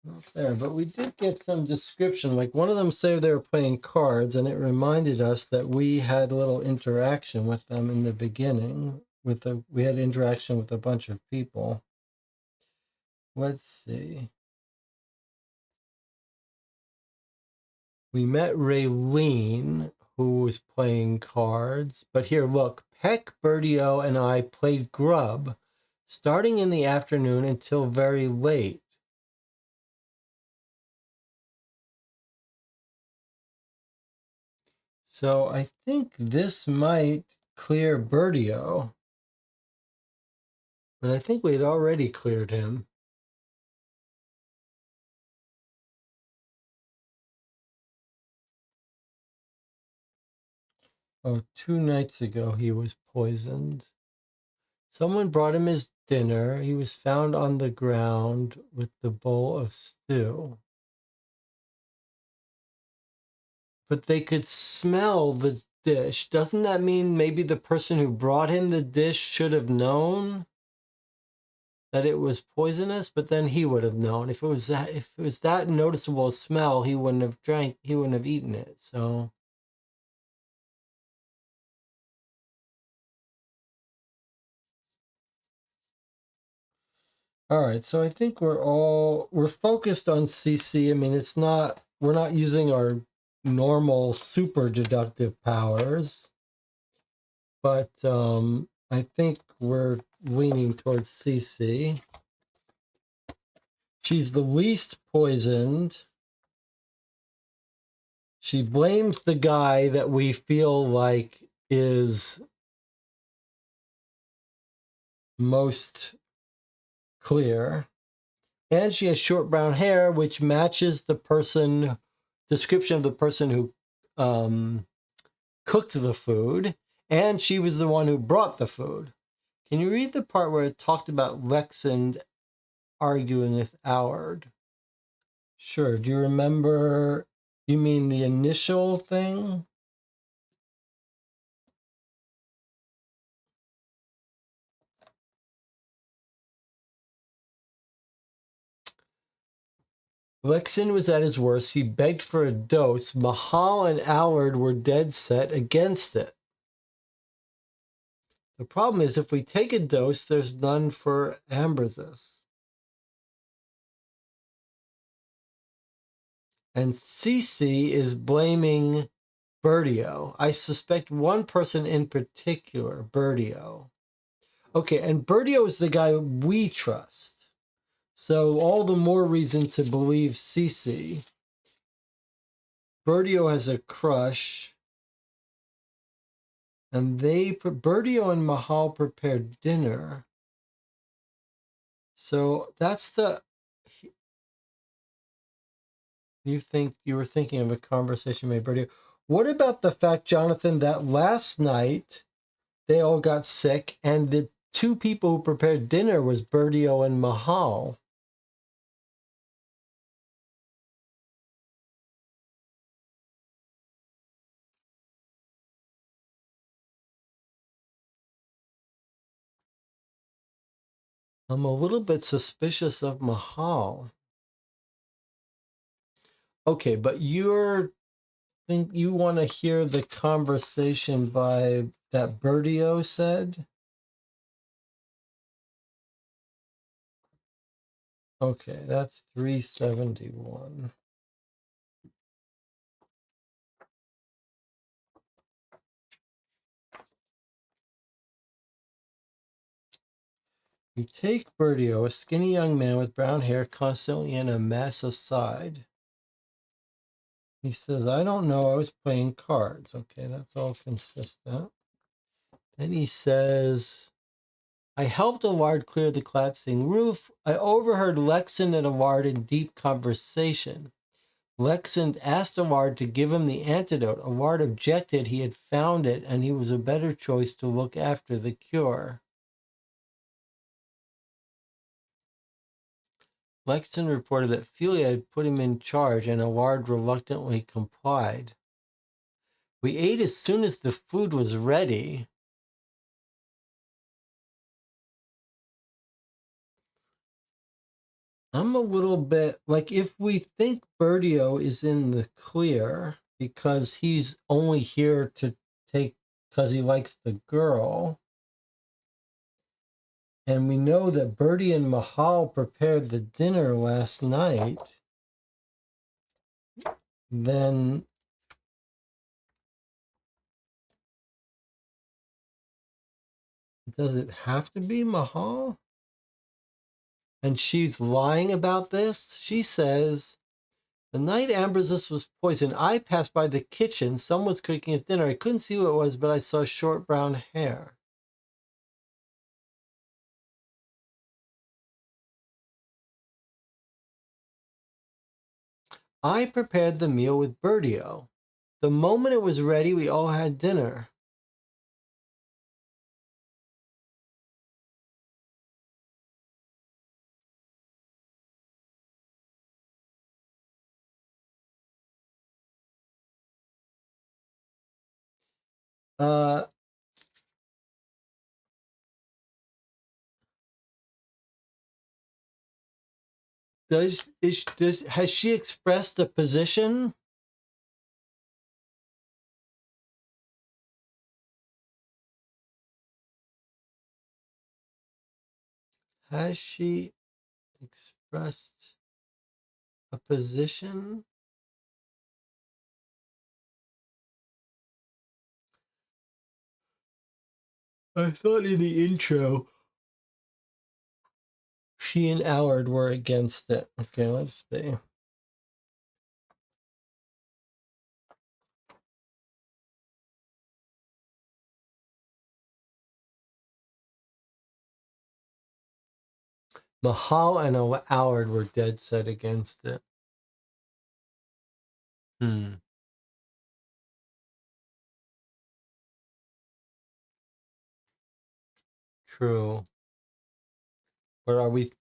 Not there, but we did get some description. Like one of them said they were playing cards, and it reminded us that we had a little interaction with them in the beginning. We had interaction with a bunch of people. Let's see. We met Raylene, who was playing cards. But here, look, Peck, Bertio, and I played Grub, starting in the afternoon until very late. So I think this might clear Bertio. But I think we'd already cleared him. Oh, 2 nights ago he was poisoned. Someone brought him his dinner. He was found on the ground with the bowl of stew. But they could smell the dish. Doesn't that mean maybe the person who brought him the dish should have known that it was poisonous? But then he would have known. If it was that noticeable smell, he wouldn't have drank. He wouldn't have eaten it. So. All right, so I think we're focused on CC. I mean, we're not using our normal super deductive powers, but I think we're leaning towards CC. She's the least poisoned. She blames the guy that we feel like is most clear. And she has short brown hair, which matches the description of the person who cooked the food. And she was the one who brought the food. Can you read the part where it talked about Lexand arguing with Allard? Sure. Do you remember? You mean the initial thing? Lexand was at his worst. He begged for a dose. Mahal and Allard were dead set against it. The problem is, if we take a dose, there's none for Ambrosius. And Cece is blaming Bertio. I suspect one person in particular, Bertio. Okay, and Bertio is the guy we trust. So all the more reason to believe Cece. Bertio has a crush. And Bertio and Mahal prepared dinner. So that's you were thinking of a conversation with Bertio. What about the fact, Jonathan, that last night they all got sick and the two people who prepared dinner was Bertio and Mahal? I'm a little bit suspicious of Mahal. Okay, but you want to hear the conversation that Bertio said? Okay, that's 371. You take Bertio, a skinny young man with brown hair, constantly in a mess, aside. He says, I don't know, I was playing cards. Okay, that's all consistent. Then he says, I helped Allard clear the collapsing roof. I overheard Lexand and Allard in deep conversation. Lexand asked Allard to give him the antidote. Allard objected. He had found it, and he was a better choice to look after the cure. Lexand reported that Felia had put him in charge, and Allard reluctantly complied. We ate as soon as the food was ready. I'm a little bit like, if we think Bertio is in the clear because he's only here to take because he likes the girl, and we know that Bertie and Mahal prepared the dinner last night, then does it have to be Mahal? And she's lying about this. She says, the night Ambrosius was poisoned, I passed by the kitchen. Someone was cooking his dinner. I couldn't see who it was, but I saw short brown hair. I prepared the meal with Bertio. The moment it was ready, we all had dinner. Uh, has she expressed a position? Has she expressed a position? I thought in the intro she and Allard were against it. Okay, let's see. Mahal and Allard were dead set against it. True. But are we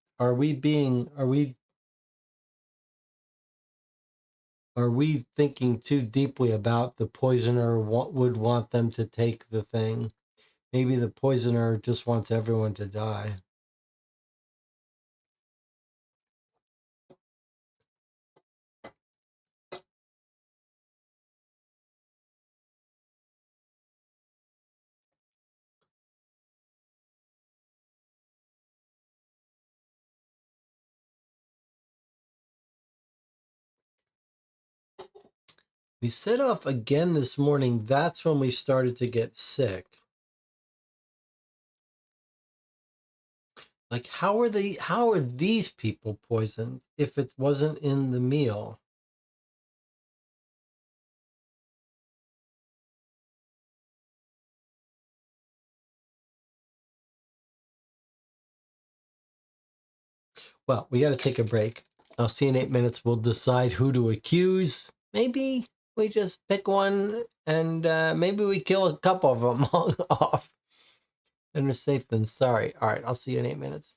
thinking too deeply about the poisoner would want them to take the thing? Maybe the poisoner just wants everyone to die. We set off again this morning. That's when we started to get sick. Like, how are these people poisoned if it wasn't in the meal? Well, we got to take a break. I'll see you in 8 minutes. We'll decide who to accuse. Maybe we just pick one and maybe we kill a couple of them off. Better safe than sorry. All right, I'll see you in 8 minutes.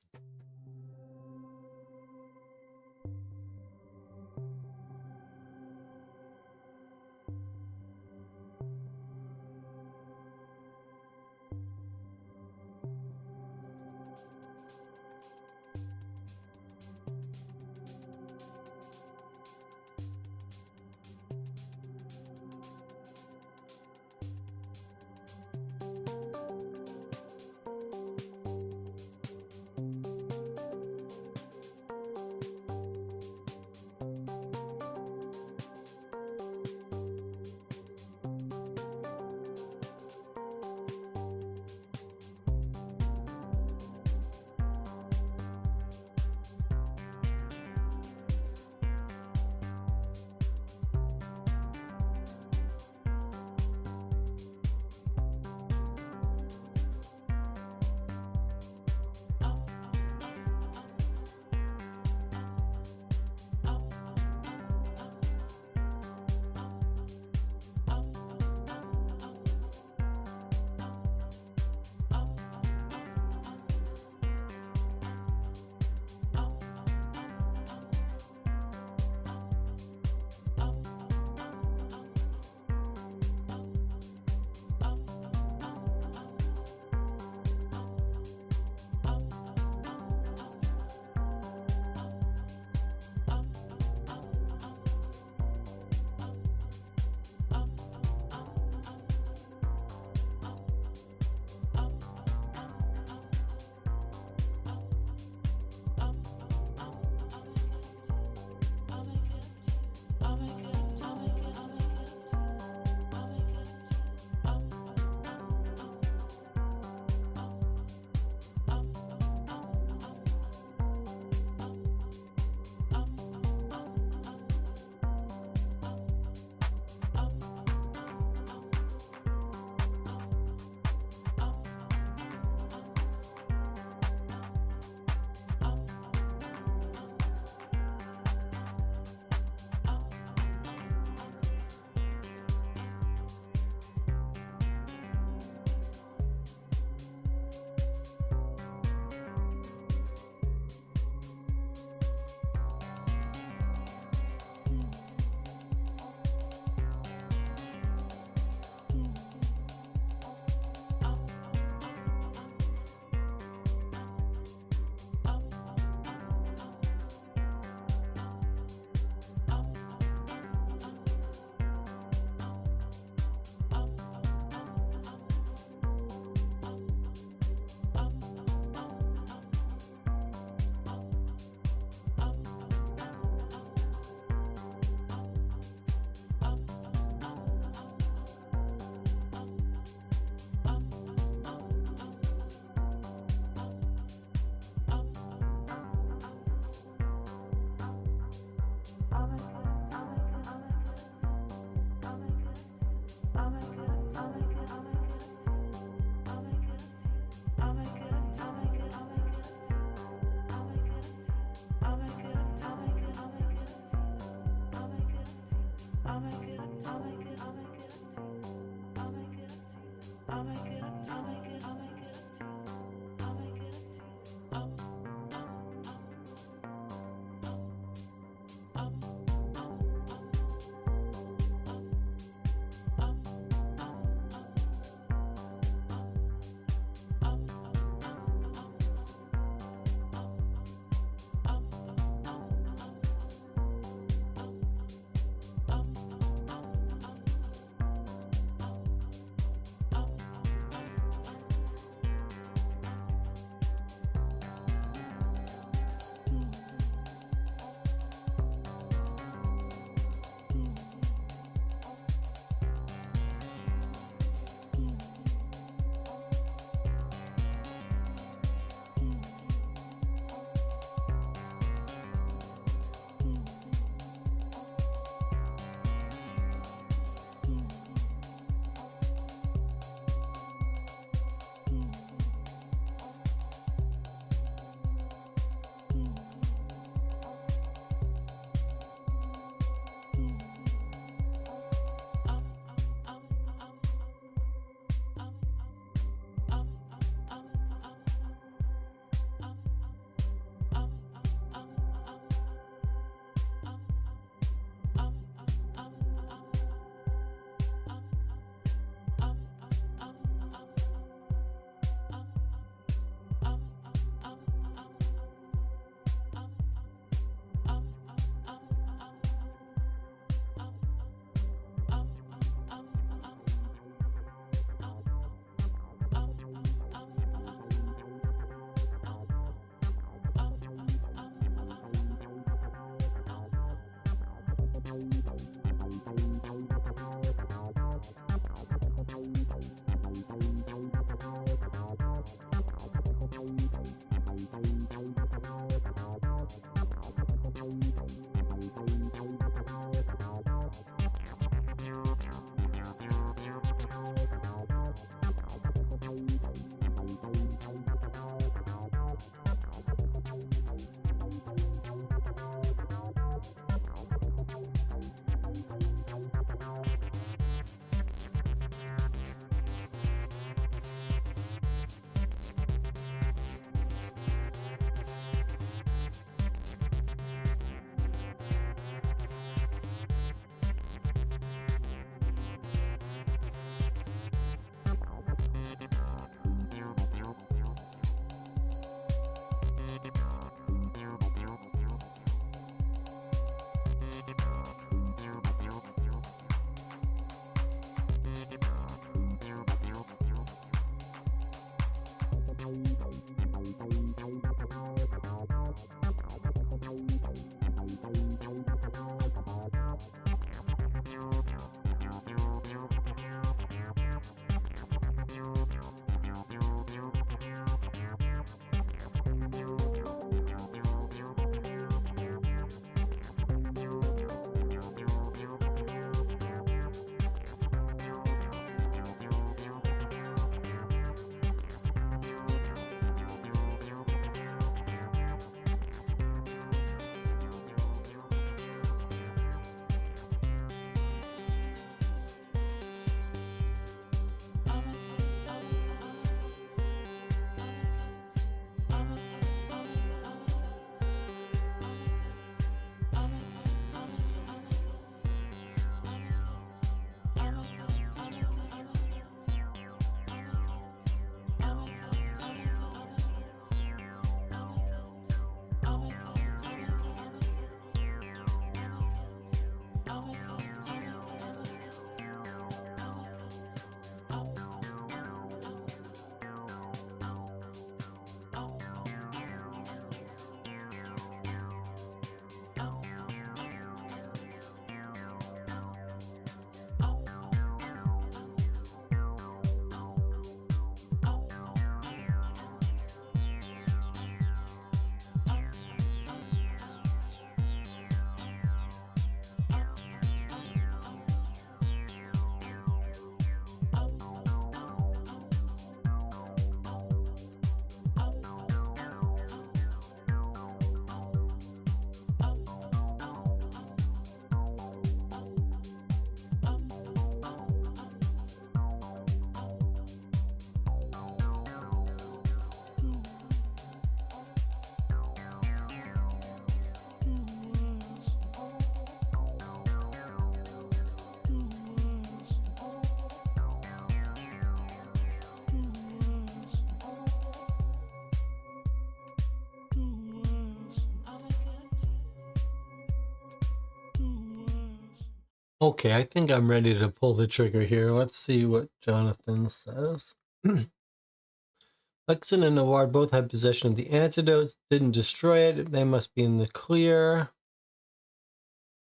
Okay, I think I'm ready to pull the trigger here. Let's see what Jonathan says. Lexon and Nawar both had possession of the antidotes, didn't destroy it. They must be in the clear.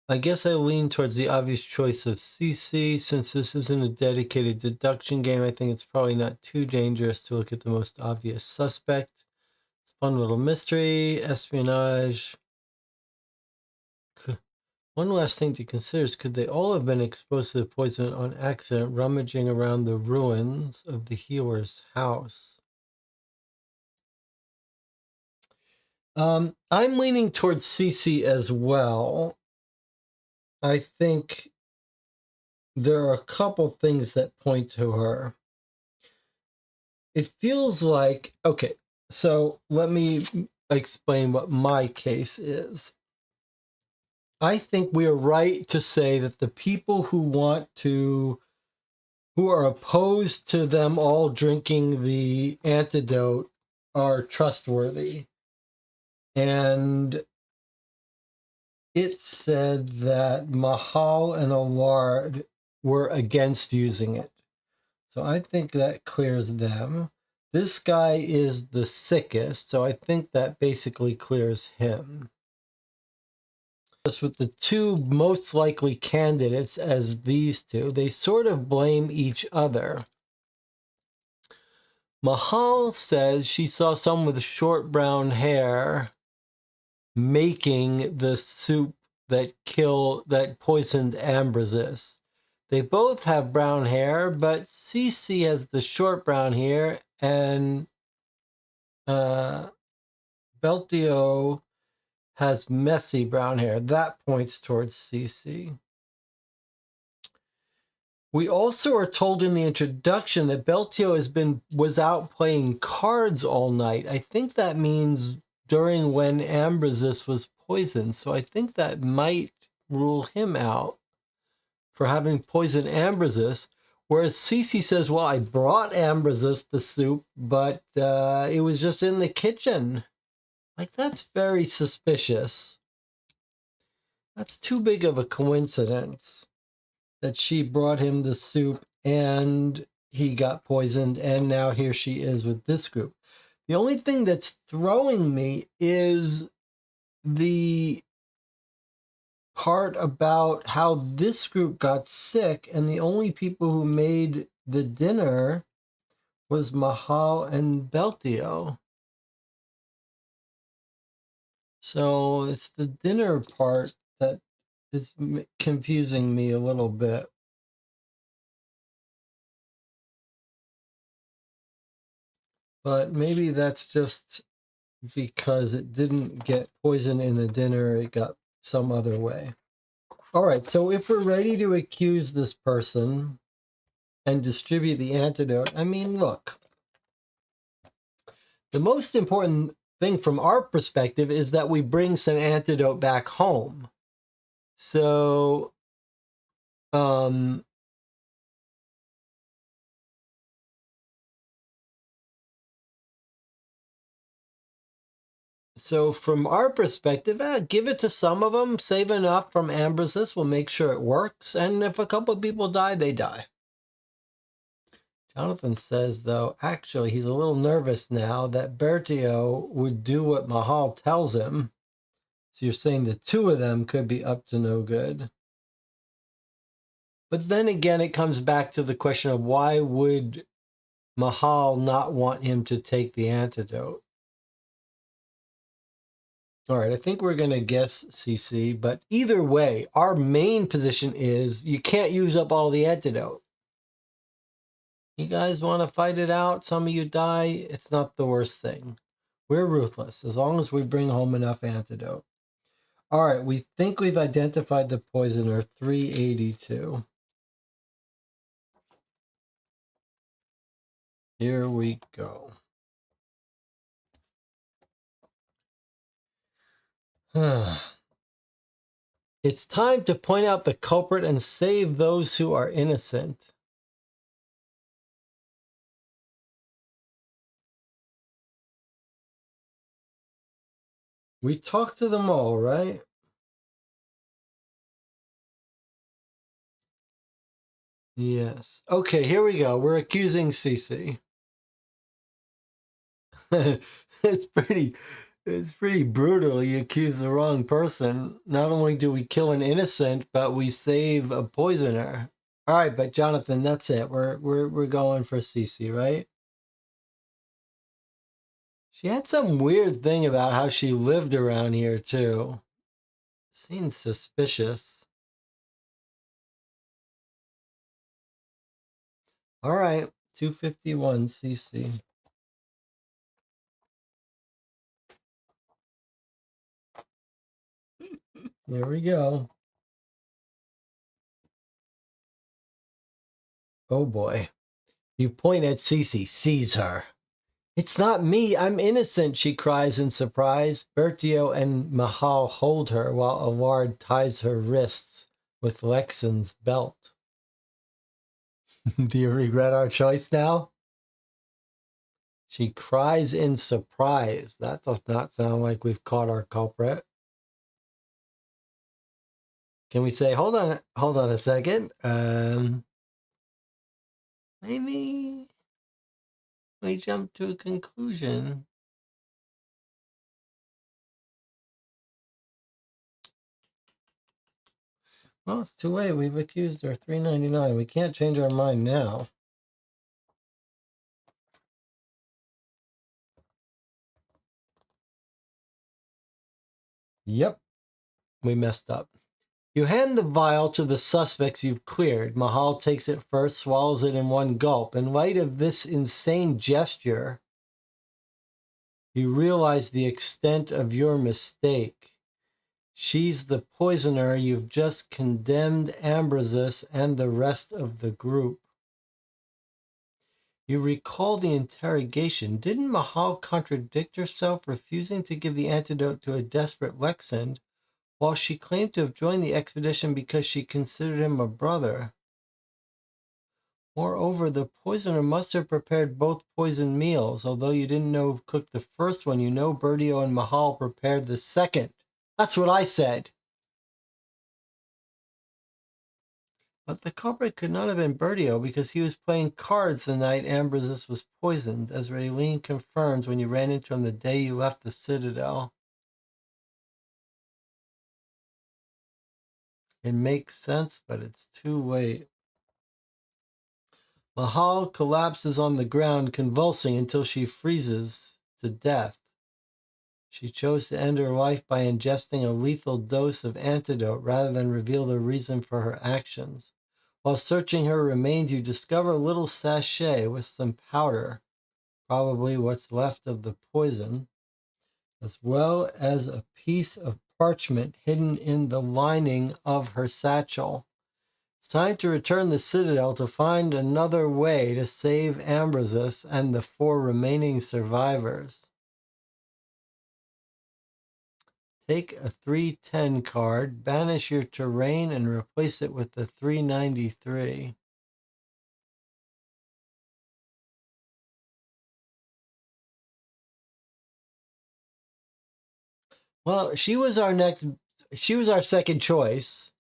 I guess I lean towards the obvious choice of CC. Since this isn't a dedicated deduction game, I think it's probably not too dangerous to look at the most obvious suspect. It's a fun little mystery, espionage. One last thing to consider is, could they all have been exposed to the poison on accident, rummaging around the ruins of the healer's house? I'm leaning towards CC as well. I think there are a couple things that point to her. It feels like, okay, so let me explain what my case is. I think we are right to say that the people who are opposed to them all drinking the antidote are trustworthy. And it said that Mahal and Award were against using it. So I think that clears them. This guy is the sickest, so I think that basically clears him. Just with the two most likely candidates as these two, they sort of blame each other. Mahal says she saw someone with short brown hair making the soup that poisoned Ambrosius. They both have brown hair, but Cece has the short brown hair, and Beltio has messy brown hair. That points towards Cece. We also are told in the introduction that Beltio was out playing cards all night. I think that means during when Ambrosius was poisoned. So I think that might rule him out for having poisoned Ambrosius. Whereas Cece says, well, I brought Ambrosius the soup, but it was just in the kitchen. Like, that's very suspicious. That's too big of a coincidence that she brought him the soup and he got poisoned, and now here she is with this group. The only thing that's throwing me is the part about how this group got sick, and the only people who made the dinner was Mahal and Beltio. So it's the dinner part that is confusing me a little bit. But maybe that's just because it didn't get poison in the dinner, it got some other way. All right, so if we're ready to accuse this person and distribute the antidote, I mean, look, the most important thing from our perspective is that we bring some antidote back home. So, so from our perspective, give it to some of them, save enough from Ambrosius, we'll make sure it works, and if a couple of people die, they die. Jonathan says, though, actually, he's a little nervous now that Bertio would do what Mahal tells him. So you're saying the two of them could be up to no good. But then again, it comes back to the question of why would Mahal not want him to take the antidote? All right, I think we're going to guess CC, but either way, our main position is you can't use up all the antidote. You guys want to fight it out? Some of you die. It's not the worst thing. We're ruthless as long as we bring home enough antidote. All right, we think we've identified the poisoner, 382. Here we go. It's time to point out the culprit and save those who are innocent. We talked to them all, right? Yes. Okay, here we go. We're accusing Cece. it's pretty it's pretty brutal. You accuse the wrong person. Not only do we kill an innocent, but we save a poisoner. All right, but Jonathan, that's it. We're going for Cece, right? She had some weird thing about how she lived around here too. Seems suspicious. All right, 251 CC. There we go. Oh boy. You point at Cece, seize her. It's not me, I'm innocent, she cries in surprise. Bertio and Mahal hold her while Award ties her wrists with Lexon's belt. Do you regret our choice now? She cries in surprise. That does not sound like we've caught our culprit. Can we say, hold on a second? Maybe we jump to a conclusion. Well, it's too late. We've accused her. $3.99. We can't change our mind now. Yep, we messed up. You hand the vial to the suspects you've cleared. Mahal takes it first, swallows it in one gulp. In light of this insane gesture, you realize the extent of your mistake. She's the poisoner. You've just condemned Ambrosius and the rest of the group. You recall the interrogation. Didn't Mahal contradict herself, refusing to give the antidote to a desperate Lexend, while she claimed to have joined the expedition because she considered him a brother? Moreover, the poisoner must have prepared both poisoned meals. Although you didn't know who cooked the first one, you know Bertio and Mahal prepared the second. That's what I said. But the culprit could not have been Bertio because he was playing cards the night Ambrosius was poisoned, as Raylene confirms when you ran into him the day you left the Citadel. It makes sense, but it's too late. Mahal collapses on the ground, convulsing until she freezes to death. She chose to end her life by ingesting a lethal dose of antidote rather than reveal the reason for her actions. While searching her remains, you discover a little sachet with some powder, probably what's left of the poison, as well as a piece of parchment hidden in the lining of her satchel. It's time to return the Citadel to find another way to save Ambrosius and the 4 remaining survivors. Take a 310 card, banish your terrain, and replace it with the 393. Well, she was our second choice.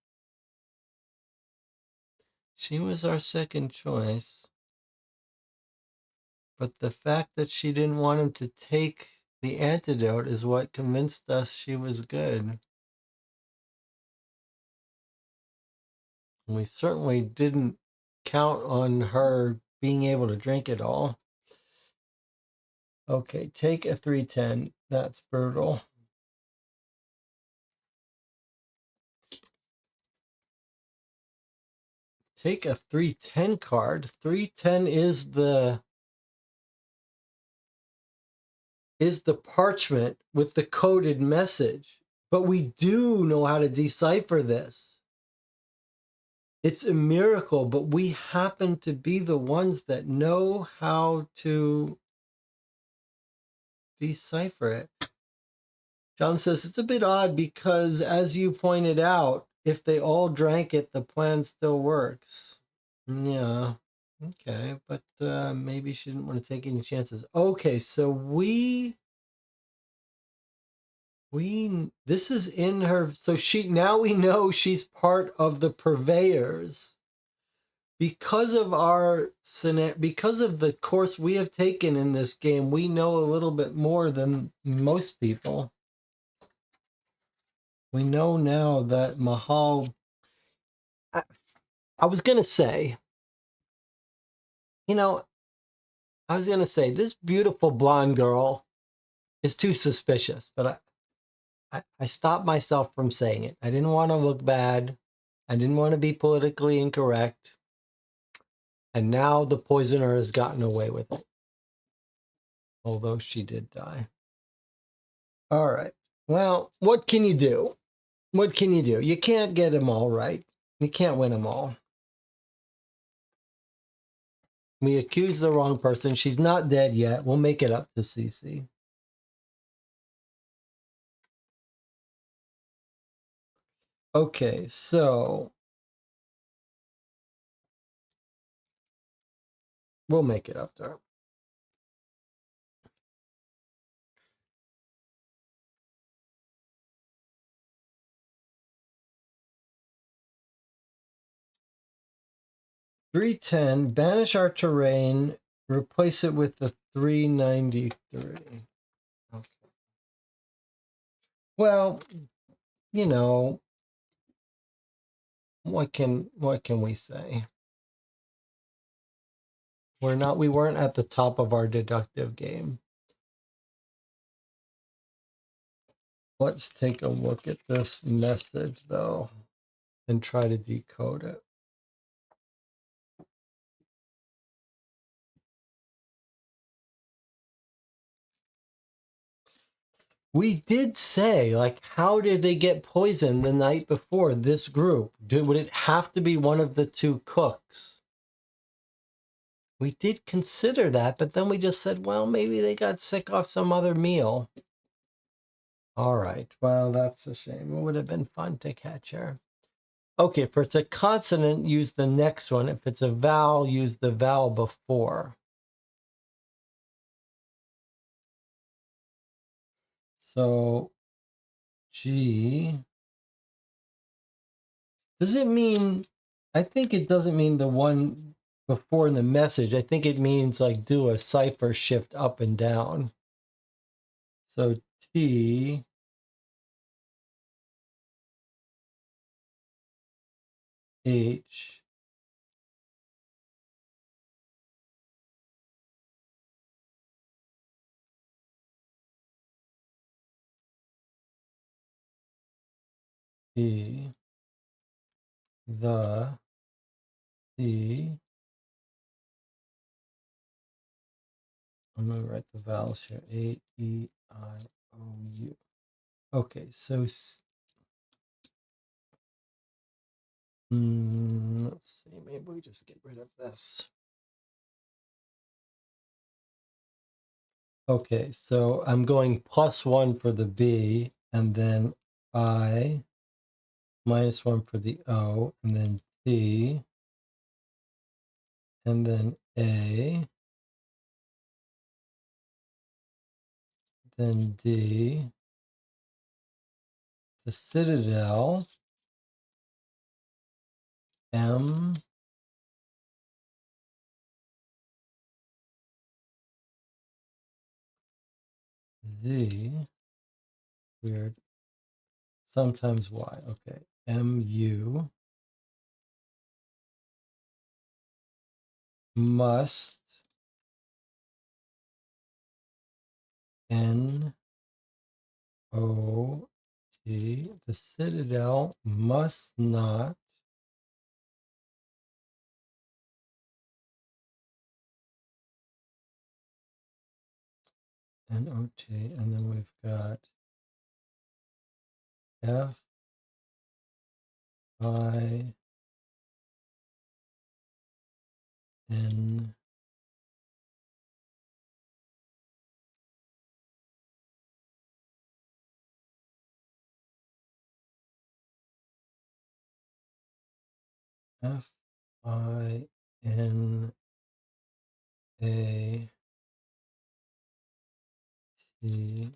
She was our second choice. But the fact that she didn't want him to take the antidote is what convinced us she was good. And we certainly didn't count on her being able to drink it all. Okay, take a 310. That's brutal. Take a 310 card. 310 is the parchment with the coded message. But we do know how to decipher this. It's a miracle, but we happen to be the ones that know how to decipher it. John says it's a bit odd because, as you pointed out, if they all drank it, the plan still works. Yeah. Okay, but maybe she didn't want to take any chances. Okay, so this is in her. So now we know she's part of the purveyors. because of because of the course we have taken in this game, we know a little bit more than most people. We know now that Mahal. I was gonna say, you know, I was gonna say this beautiful blonde girl is too suspicious, but I stopped myself from saying it. I didn't want to look bad. I didn't want to be politically incorrect. And now the poisoner has gotten away with it. Although she did die. All right. Well, what can you do? What can you do? You can't get them all right. You can't win them all. We accused the wrong person. She's not dead yet. We'll make it up to Cece. Okay, so we'll make it up to her. $310, banish our terrain, replace it with the 393. Okay. Well, you know, what can we say? We weren't at the top of our deductive game. Let's take a look at this message though and try to decode it. We did say, like, how did they get poisoned the night before, this group? Would it have to be one of the two cooks? We did consider that, but then we just said, well, maybe they got sick off some other meal. All right, well, that's a shame. It would have been fun to catch her. Okay, if it's a consonant, use the next one. If it's a vowel, use the vowel before. So, G. Does it mean, I think it doesn't mean the one before in the message. I think it means like do a cipher shift up and down. So T, H, E, the, I'm going to write the vowels here. A, E, I, O, U. Okay, so let's see. Maybe we just get rid of this. Okay, so I'm going +1 for the B, and then I, -1 for the O, and then T, and then A, then D, the Citadel, M, Z, weird, sometimes Y, okay, MU, must, N, O, T, the Citadel must not, N, O, T, and then we've got F, I, N, F, I, N, A, T.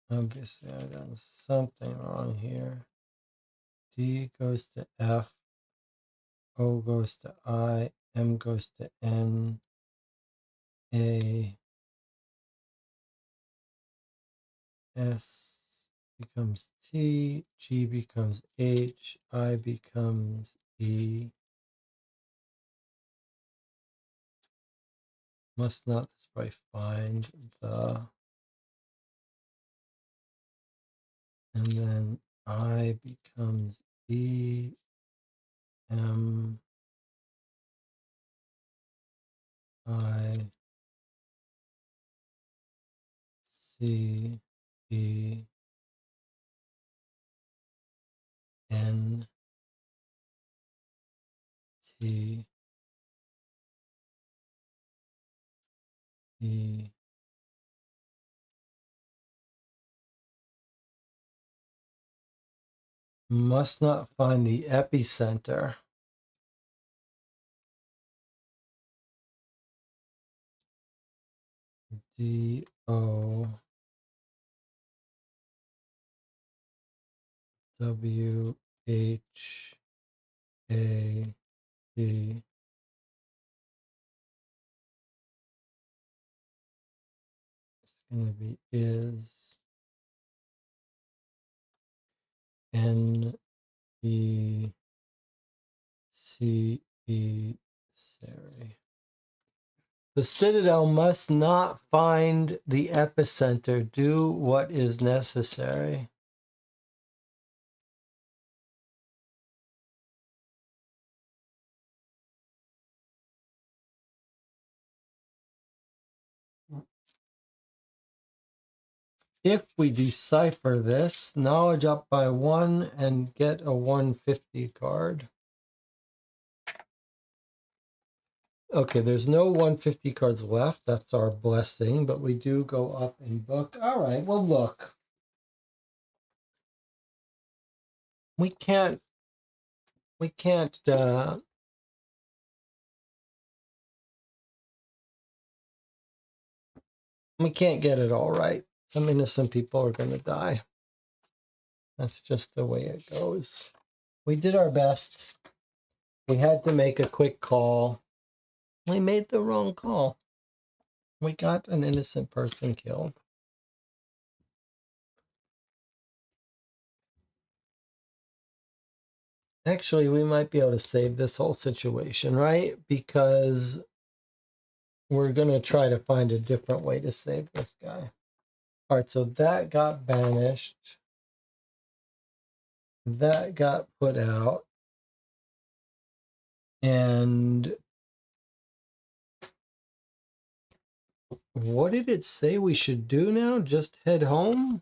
Obviously, I've done something wrong here. D goes to F, O goes to I, M goes to N, A, S becomes T, G becomes H, I becomes E. Must not this probably find the, and then I becomes E, M, I, C, E, N, T, E. Must not find the epicenter. D, O, W, H, A, D. It's going to be is N, E, C, E, Sari. The Citadel must not find the epicenter. Do what is necessary. If we decipher this, knowledge up by 1 and get a 150 card. Okay, there's no 150 cards left. That's our blessing, but we do go up in book. All right, well, look. We can't get it all right. Some innocent people are going to die. That's just the way it goes. We did our best. We had to make a quick call. We made the wrong call. We got an innocent person killed. Actually, we might be able to save this whole situation, right? Because we're going to try to find a different way to save this guy. All right, so that got banished. That got put out. And what did it say we should do now? Just head home?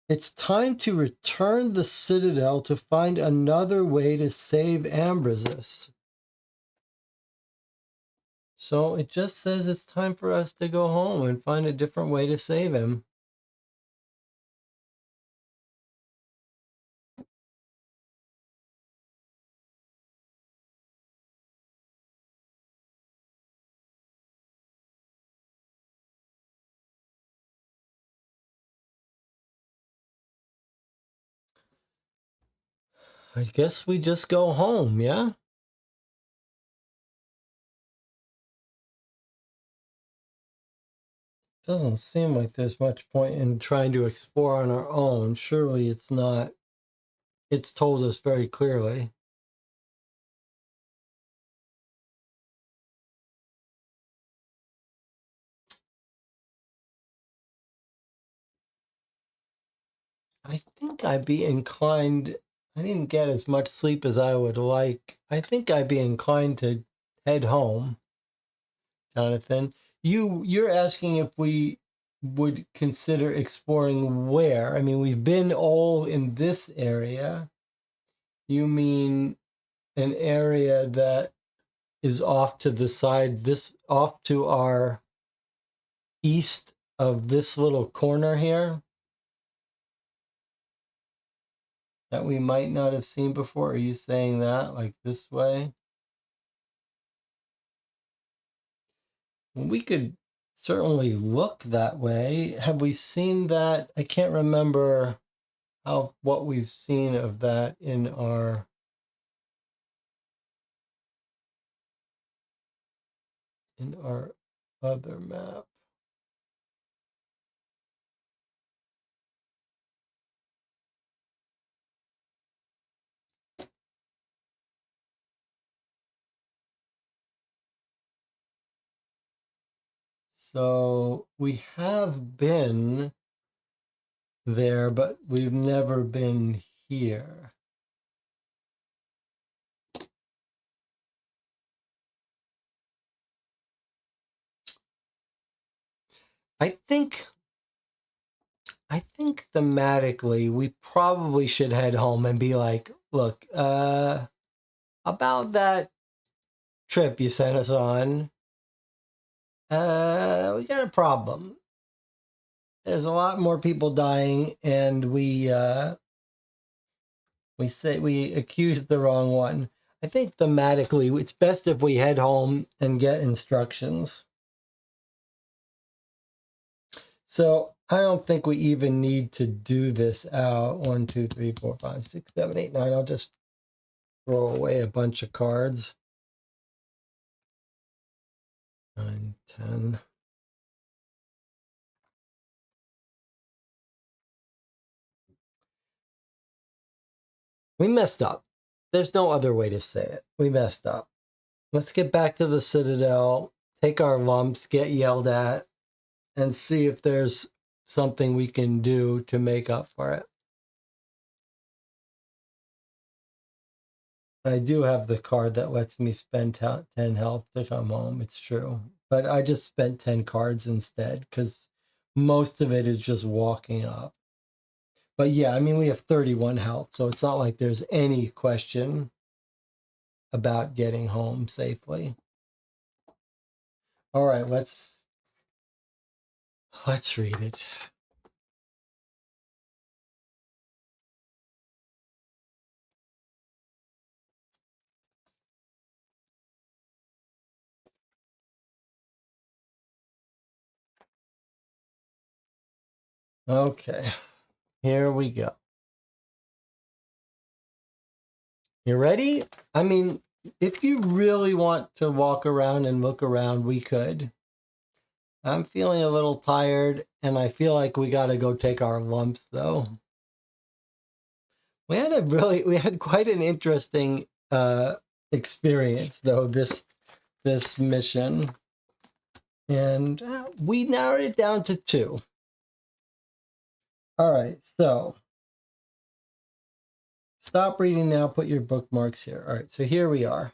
It's time to return the Citadel to find another way to save Ambrasus. So it just says it's time for us to go home and find a different way to save him. I guess we just go home, yeah? Doesn't seem like there's much point in trying to explore on our own. Surely it's not. It's told us very clearly. I think I'd be inclined. I didn't get as much sleep as I would like. I think I'd be inclined to head home, Jonathan. You're asking if we would consider exploring where? I mean, we've been all in this area. You mean an area that is off to the side, this off to our east of this little corner here that we might not have seen before? Are you saying that, like this way? We could certainly look that way. Have we seen that? I can't remember what we've seen of that in our other map. So we have been there, but we've never been here. I think thematically we probably should head home and be like, look, about that trip you sent us on, we got a problem. There's a lot more people dying, and we say we accused the wrong one. I think thematically it's best if we head home and get instructions. So I don't think we even need to do this out. 1, 2, 3, 4, 5, 6, 7, 8, 9. I'll just throw away a bunch of cards. 9, 10. We messed up. There's no other way to say it. We messed up. Let's get back to the Citadel, take our lumps, get yelled at, and see if there's something we can do to make up for it. I do have the card that lets me spend 10 health to come home. It's true. But I just spent 10 cards instead because most of it is just walking up. But yeah, I mean, we have 31 health, so it's not like there's any question about getting home safely. All right, let's read it. Okay, here we go. You ready? I mean, if you really want to walk around and look around, we could. I'm feeling a little tired, and I feel like we got to go take our lumps, though. We had quite an interesting experience, though, this mission, and we narrowed it down to 2. All right, so stop reading now. Put your bookmarks here. All right, so here we are.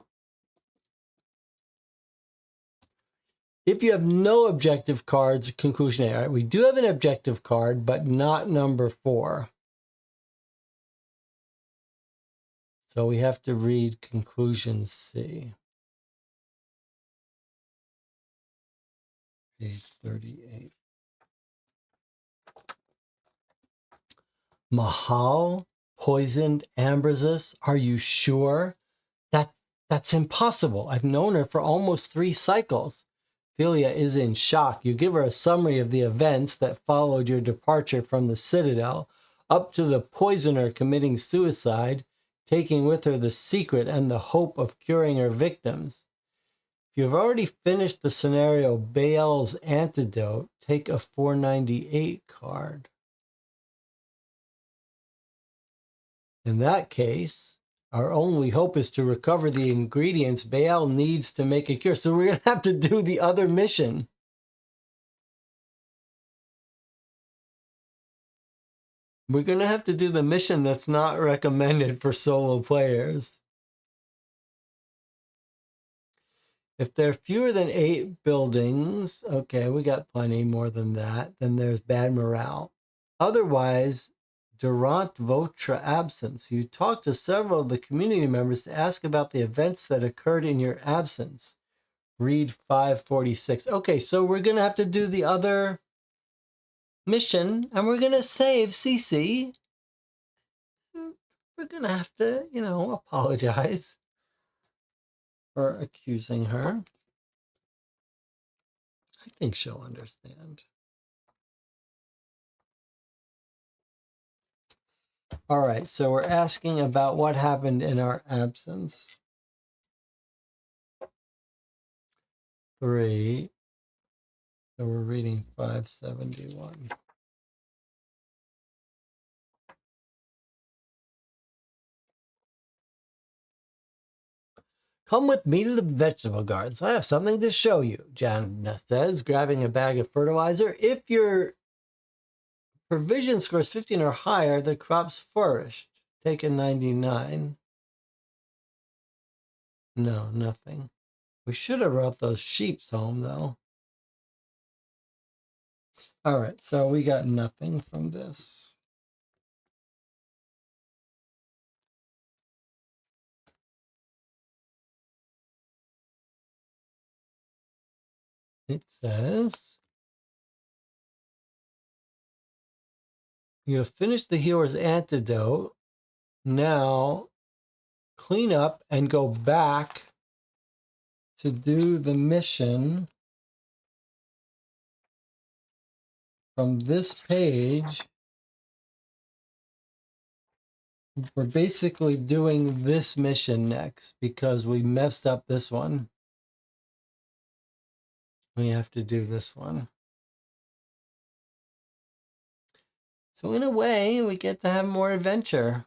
If you have no objective cards, conclusion A. All right, we do have an objective card, but not number 4. So we have to read conclusion C. Page 38. Mahal poisoned Ambrosius? Are you sure? That's impossible. I've known her for almost 3 cycles. Philia is in shock. You give her a summary of the events that followed your departure from the Citadel, up to the poisoner committing suicide, taking with her the secret and the hope of curing her victims. If you've already finished the scenario Baal's Antidote, take a 498 card. In that case, our only hope is to recover the ingredients Baal needs to make a cure. So we're going to have to do the other mission. We're going to have to do the mission that's not recommended for solo players. If there are fewer than 8 buildings, okay, we got plenty more than that, then there's bad morale. Otherwise, durant votre absence, you talk to several of the community members to ask about the events that occurred in your absence. Read 546. Okay, so we're going to have to do the other mission, and we're going to save Cece. We're going to have to, apologize for accusing her. I think she'll understand. All right, so we're asking about what happened in our absence. 3. So we're reading 571. Come with me to the vegetable gardens. I have something to show you, Jana says, grabbing a bag of fertilizer. If your provision scores 15 or higher, the crop's flourished. Take a 99. No, nothing. We should have brought those sheeps home, though. All right, so we got nothing from this. It says, you have finished the healer's antidote. Now clean up and go back to do the mission from this page. We're basically doing this mission next because we messed up this one. We have to do this one. So in a way, we get to have more adventure.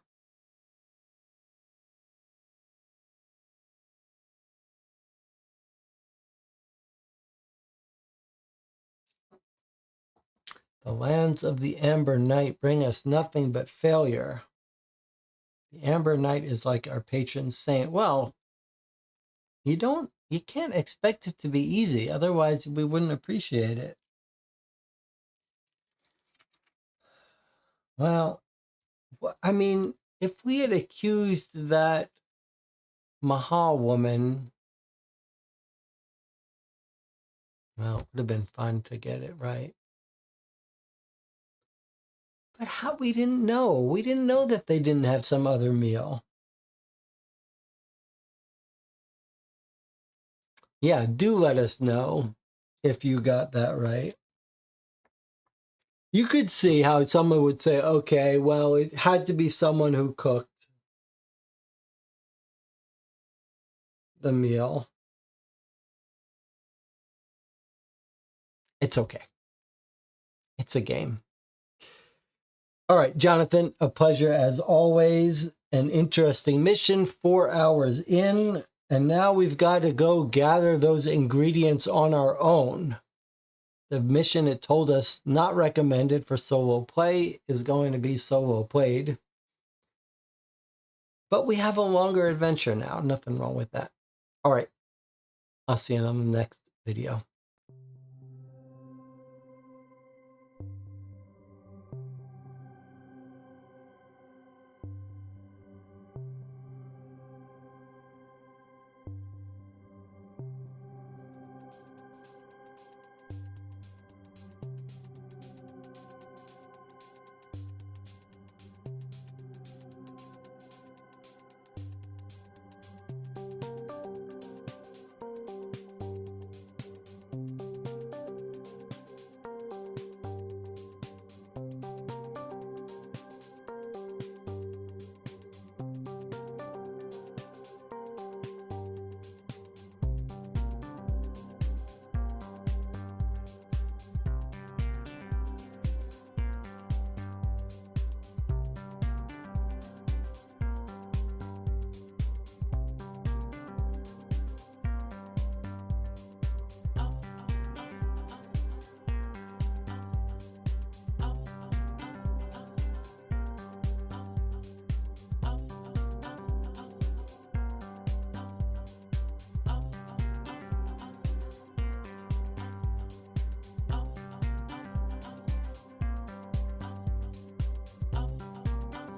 The lands of the Amber Knight bring us nothing but failure. The Amber Knight is like our patron saint. Well, you can't expect it to be easy. Otherwise, we wouldn't appreciate it. Well, I mean, if we had accused that Mahal woman, well, it would have been fun to get it right. But how we didn't know. We didn't know that they didn't have some other meal. Yeah, do let us know if you got that right. You could see how someone would say, okay, well, it had to be someone who cooked the meal. It's okay. It's a game. All right, Jonathan, a pleasure as always. An interesting mission, 4 hours in. And now we've got to go gather those ingredients on our own. The mission it told us not recommended for solo play is going to be solo played. But we have a longer adventure now. Nothing wrong with that. All right. I'll see you on the next video.